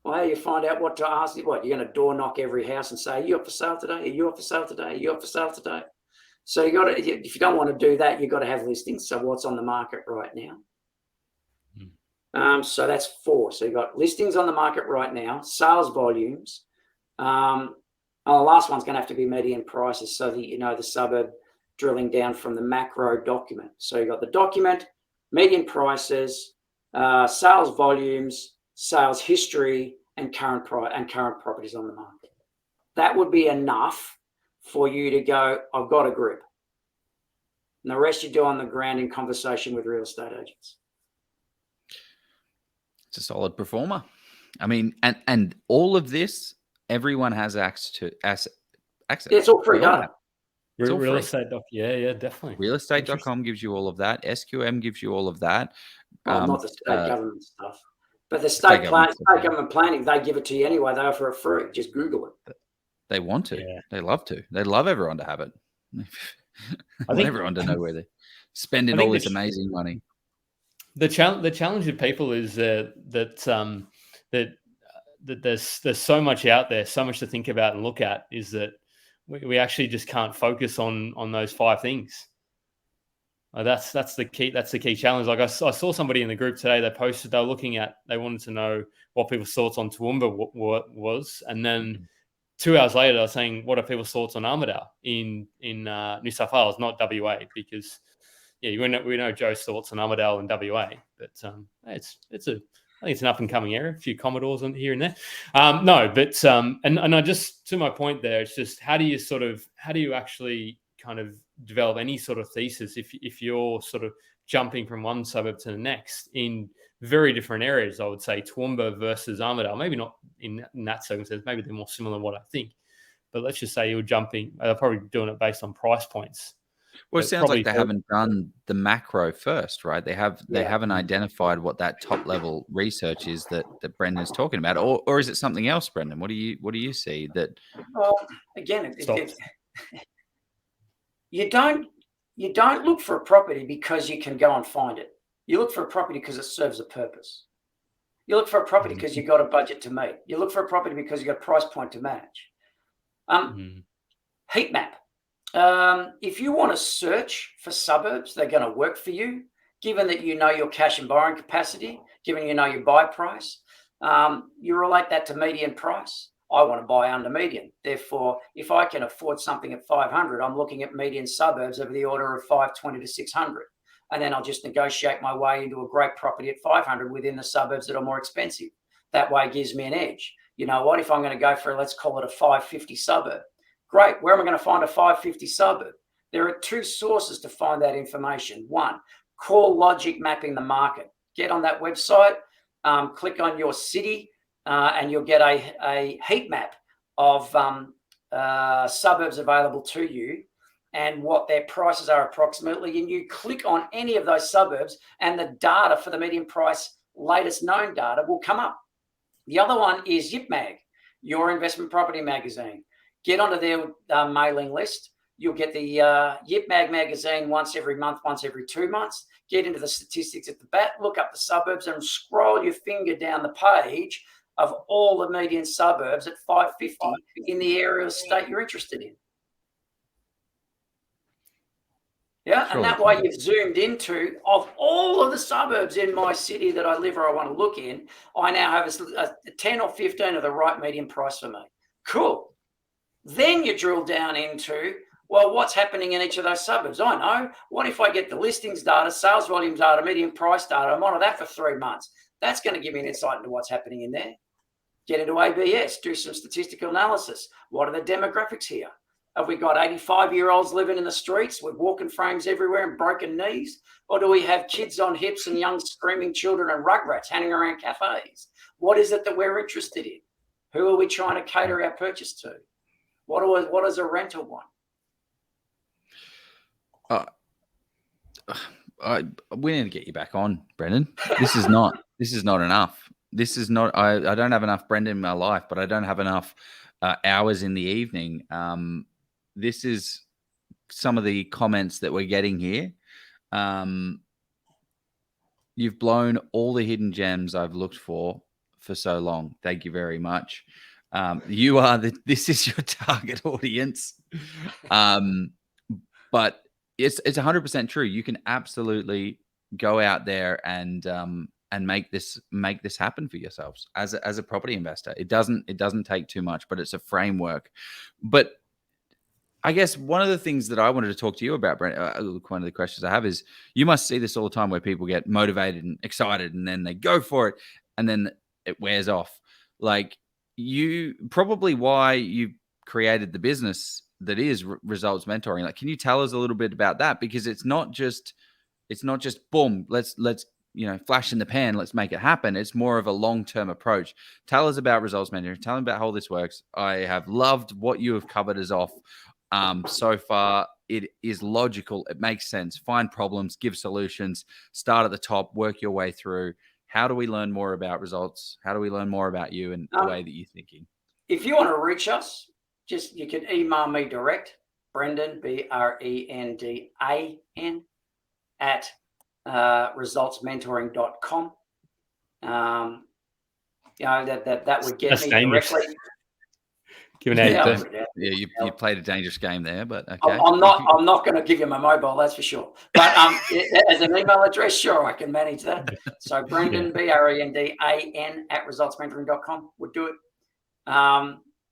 Well, you find out what to ask. What, you're going to door knock every house and say, "Are you up for sale today? Are you up for sale today? Are you up for sale today?" So you got to, if you don't want to do that, you've got to have listings. So what's on the market right now? So that's 4. So you've got listings on the market right now, sales volumes. The last one's going to have to be median prices, so that you know the suburb drilling down from the macro document. So you've got the document, median prices, sales volumes, sales history, and current properties on the market. That would be enough for you to go, I've got a grip. And the rest you do on the ground in conversation with real estate agents. It's a solid performer. I mean, and all of this, everyone has access to. Access. Yeah, it's all free data. It's all real estate doc. Yeah, definitely. Realestate.com gives you all of that. SQM gives you all of that. Well, not the state government stuff. But the state government planning, they give it to you anyway. They offer it free. Just Google it. They want to. Yeah. They love to. They love everyone to have it. I want everyone to know where they're spending all this amazing money. The challenge with people is that there's so much out there, so much to think about and look at, is that we actually just can't focus on those 5 things. That's the key. That's the key challenge. Like I saw somebody in the group today. They posted they wanted to know what people's thoughts on Toowoomba was, and then 2 hours later they were saying what are people's thoughts on Armidale in New South Wales, not WA, because we know Joe's thoughts on Armidale and WA, but I think it's an up and coming area. A few Commodores on here and there. And I just, to my point there, it's just how do you actually kind of develop any sort of thesis if you're sort of jumping from one suburb to the next in very different areas. I would say Toowoomba versus Armidale, maybe not in that circumstance, maybe they're more similar than what I think, but let's just say you're jumping, they're probably doing it based on price points. Well, it But sounds like they probably haven't done the macro first, right? They haven't identified what that top level research is that Brendan's talking about, or is it something else, Brendan? What do you see that? Well, again, stops. you don't look for a property because you can go and find it. You look for a property because it serves a purpose. You look for a property because you've got a budget to meet. You look for a property because you've got a price point to match. Heat map. If you want to search for suburbs, they're going to work for you, given that you know your cash and borrowing capacity, given you know your buy price. You relate that to median price. I want to buy under median. Therefore, if I can afford something at 500, I'm looking at median suburbs of the order of 520 to 600. And then I'll just negotiate my way into a great property at 500 within the suburbs that are more expensive. That way gives me an edge. You know what? If I'm going to go for, let's call it a 550 suburb, great. Where am I going to find a 550 suburb? There are two sources to find that information. One, CoreLogic mapping the market. Get on that website, click on your city, and you'll get a heat map of suburbs available to you and what their prices are approximately. And you click on any of those suburbs and the data for the median price, latest known data, will come up. The other one is YipMag, Your Investment Property Magazine. Get onto their mailing list. You'll get the YipMag magazine once every month, once every 2 months. Get into the statistics at the back, look up the suburbs and scroll your finger down the page of all the median suburbs at 550 in the area of state you're interested in. Yeah, and that way you've zoomed into, of all of the suburbs in my city that I live or I want to look in, I now have a 10 or 15 of the right median price for me. Cool. Then you drill down into, well, what's happening in each of those suburbs? I know. What if I get the listings data, sales volume data, median price data? I'm on that for 3 months. That's going to give me an insight into what's happening in there. Get into ABS, do some statistical analysis. What are the demographics here? Have we got 85-year-olds living in the streets with walking frames everywhere and broken knees? Or do we have kids on hips and young screaming children and rugrats hanging around cafes? What is it that we're interested in? Who are we trying to cater our purchase to? What does a rental want? We need to get you back on, Brendan. This is not enough. This is not. I don't have enough Brendan in my life, but I don't have enough hours in the evening. This is some of the comments that we're getting here. You've blown all the hidden gems I've looked for so long. Thank you very much. You are this is your target audience. But it's 100% true. You can absolutely go out there and make this happen for yourselves as a property investor. It doesn't take too much, but it's a framework. But I guess one of the things that I wanted to talk to you about, Brent, one of the questions I have is, you must see this all the time where people get motivated and excited and then they go for it and then it wears off. Like, you probably why you created the business that is results mentoring. Like, can you tell us a little bit about that? Because it's not just boom, let's flash in the pan, let's make it happen. It's more of a long-term approach. Tell us about results mentoring. Tell them about how this works. I have loved what you have covered us off so far. It is logical. It makes sense. Find problems, give solutions, start at the top, work your way through. How do we learn more about results? How do we learn more about you and the way that you're thinking? If you want to reach us, you can email me direct, Brendan, BRENDAN, at resultsmentoring.com. That would get me directly. You played a dangerous game there, but okay. I'm not going to give you my mobile, that's for sure. But as an email address, sure, I can manage that. So Brendan, BRENDAN, at resultsmentoring.com would do it.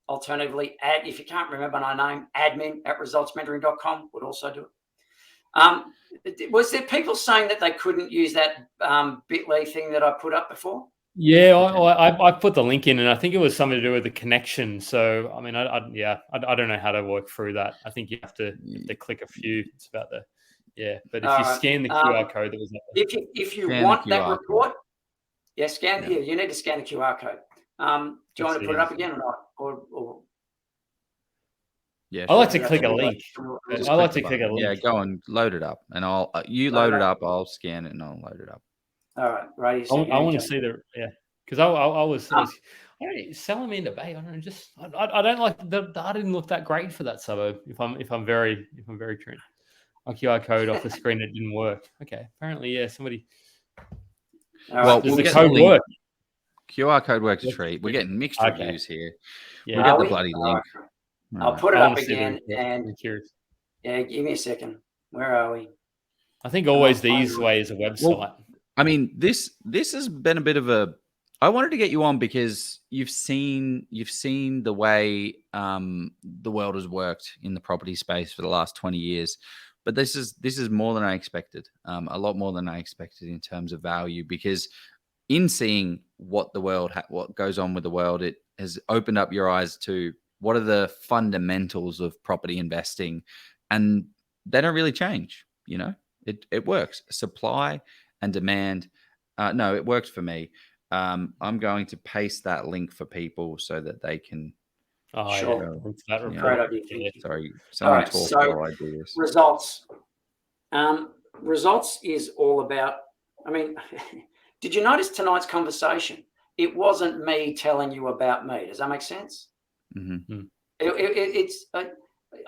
Alternatively, if you can't remember my name, admin at resultsmentoring.com would also do it. Was there people saying that they couldn't use that bit.ly thing that I put up before? Yeah, I put the link in, and I think it was something to do with the connection. So, I mean, I don't know how to work through that. I think you have to click a few. It's about but if you scan the QR code that was there. If you want that report, you need to scan the QR code. Do you want to put it up again or not? Yeah, I like sure. to click a link. Just I like click to the click a button. link. Yeah, go and load it up, and I'll you load it up. I'll scan it and I'll load it up. All right, right. I want to see the because I was I don't sell them in debate. I don't know, just I don't like the data didn't look that great for that suburb. If I'm very true, my QR code off the screen it didn't work. Okay, apparently somebody. Well, does we'll the get code the link. work? QR code works a treat. We're getting mixed reviews here. Yeah, we'll get the bloody link. I'll put it up again, and give me a second. Where are we? I think always the easiest way is a website. Well, I mean, this has been a bit of a. I wanted to get you on because you've seen the way the world has worked in the property space for the last 20 years. But this is more than I expected. A lot more than I expected in terms of value, because in seeing what goes on with the world, it has opened up your eyes to what are the fundamentals of property investing, and they don't really change. You know, it works. Supply and demand. No, it worked for me. I'm going to paste that link for people so that they can. Oh, sure. Yeah. Sorry, someone talk while I do this. Results. Results is all about. I mean, did you notice tonight's conversation? It wasn't me telling you about me. Does that make sense? Mm-hmm.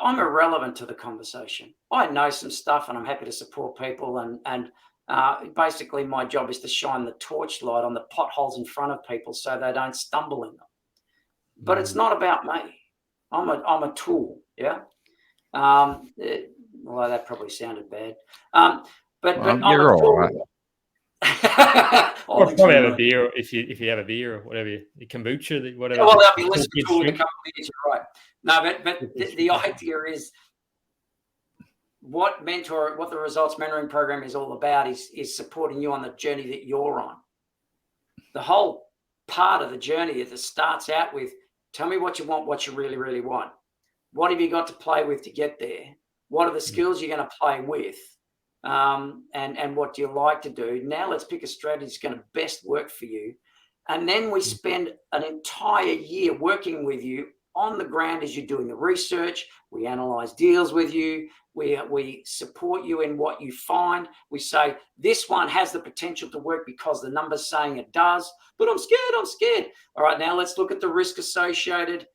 I'm irrelevant to the conversation. I know some stuff, and I'm happy to support people. And basically, my job is to shine the torchlight on the potholes in front of people so they don't stumble in them. But it's not about me. I'm a tool. Yeah. Well, that probably sounded bad. But you're all right. Or probably have a beer if you have a beer or whatever, kombucha, whatever. Well, that'll be less of a tool in a couple of years. You're right. No, but the idea is what the results mentoring program is all about is supporting you on the journey that you're on. The whole part of the journey that starts out with, tell me what you want, what you really, really want. What have you got to play with to get there? What are the skills you're going to play with? And what do you like to do? Now let's pick a strategy that's going to best work for you. And then we spend an entire year working with you on the ground as you're doing the research. We analyze deals with you. We support you in what you find. We say, this one has the potential to work because the number's saying it does, but I'm scared. All right, now let's look at the risk associated.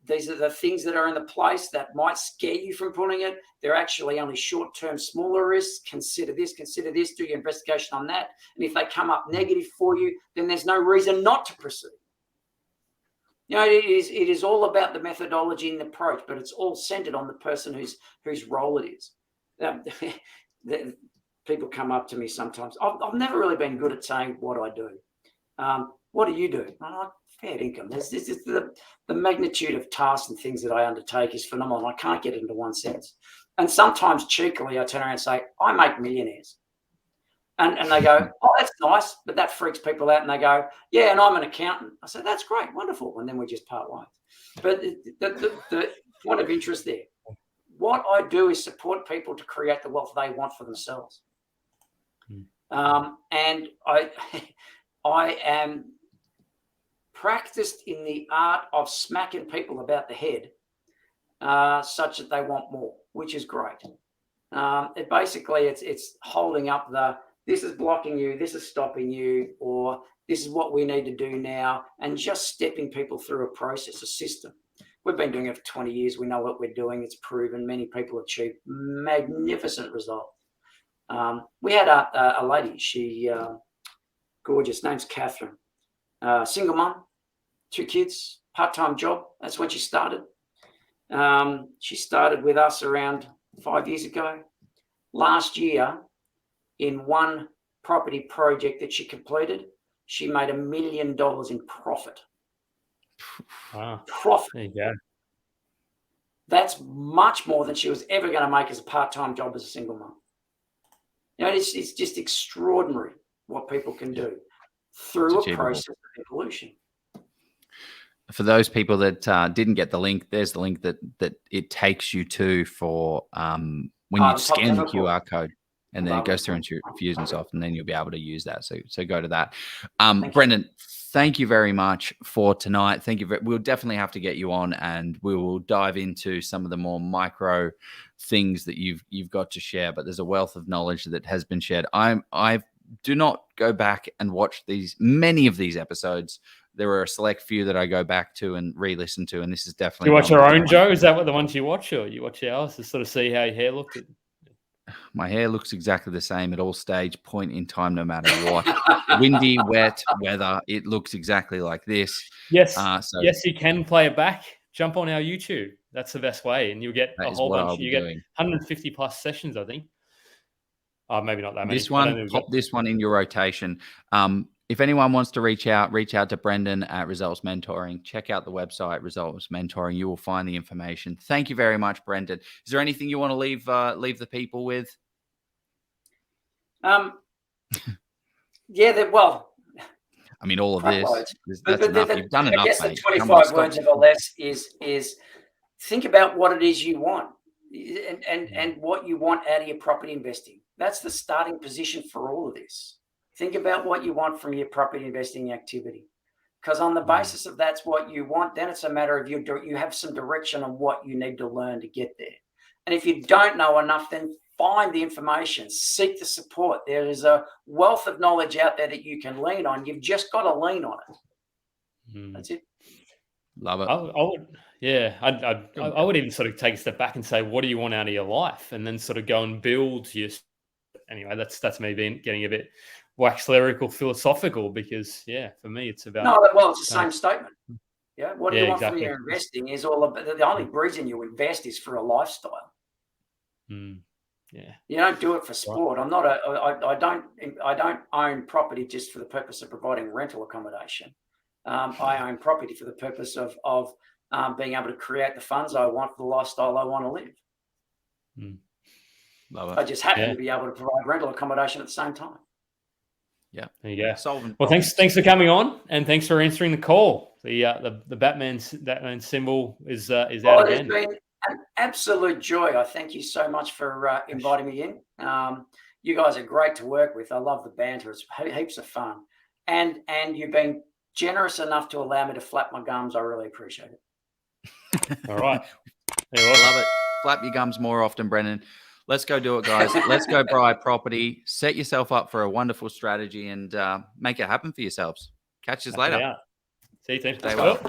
These are the things that are in the place that might scare you from putting it. They're actually only short-term, smaller risks. Consider this, do your investigation on that. And if they come up negative for you, then there's no reason not to proceed. You know, it is all about the methodology and the approach, but it's all centered on the person whose role it is. People come up to me sometimes. I've never really been good at saying what I do. What do you do? I'm like, fair income. The magnitude of tasks and things that I undertake is phenomenal. I can't get it into one sentence. And sometimes cheekily, I turn around and say, I make millionaires. And they go, oh, that's nice, but that freaks people out. And they go, yeah, and I'm an accountant. I said, that's great, wonderful. And then we just part ways. But the point of interest there, what I do is support people to create the wealth they want for themselves. And I am practiced in the art of smacking people about the head such that they want more, which is great. It's holding up this is blocking you, this is stopping you, or this is what we need to do now, and just stepping people through a process, a system. We've been doing it for 20 years. We know what we're doing. It's proven. Many people achieve magnificent results. We had a lady, she gorgeous, name's Catherine, single mum, 2 kids, part-time job. That's when she started. She started with us around 5 years ago. Last year, in one property project that she completed, she made $1 million in profit. Wow. Profit. There you go. That's much more than she was ever going to make as a part-time job as a single mum. You know, it's just extraordinary what people can do through a process of evolution. For those people that didn't get the link, there's the link that it takes you to for when you scan the QR code, and then it goes through into Infusionsoft, and then you'll be able to use that. So go to that. Brendan, thank you very much for tonight. Thank you. We'll definitely have to get you on, and we will dive into some of the more micro things that you've got to share. But there's a wealth of knowledge that has been shared. I do not go back and watch many of these episodes. There are a select few that I go back to and re-listen to, and this is definitely. Do you watch your own, Joe? Is that what the ones you watch, or you watch ours to sort of see how your hair looked? My hair looks exactly the same at all stage, point in time, no matter what. Windy, wet, weather, it looks exactly like this. Yes, yes, you can play it back. Jump on our YouTube. That's the best way, and you'll get a whole bunch. You get 150 plus sessions, I think. Oh, maybe not that many. This one, pop this one in your rotation. If anyone wants to reach out to Brendan at Results Mentoring. Check out the website, Results Mentoring. You will find the information. Thank you very much, Brendan. Is there anything you want to leave the people with? Yeah, well, I mean, all of this. That's but enough. You've done enough, I guess mate. the 25 words or less is think about what it is you want and what you want out of your property investing. That's the starting position for all of this. Think about what you want from your property investing activity, because on the basis of that's what you want, then it's a matter of you have some direction on what you need to learn to get there. And if you don't know enough, then find the information, seek the support. There is a wealth of knowledge out there that you can lean on. You've just got to lean on it. That's it. Love it. I would, yeah. I would even sort of take a step back and say, what do you want out of your life, and then sort of go and build your. Anyway, that's me getting a bit wax lyrical, philosophical, because for me it's about. No, well, it's the same statement. Yeah, what do you want from your investing is all about. The only reason you invest is for a lifestyle. Yeah, you don't do it for sport. I'm not I don't own property just for the purpose of providing rental accommodation. I own property for the purpose of being able to create the funds I want for the lifestyle I want to live. Love it. I just happen to be able to provide rental accommodation at the same time. Yeah, there you go. Well, thanks for coming on, and thanks for answering the call. The Batman symbol is out again. It's been an absolute joy. I thank you so much for inviting me in. You guys are great to work with. I love the banter. It's heaps of fun, and you've been generous enough to allow me to flap my gums. I really appreciate it. All right, I love it. Flap your gums more often, Brendan. Let's go do it, guys. Let's go buy property. Set yourself up for a wonderful strategy and make it happen for yourselves. Catch you later. See you, team. Stay well.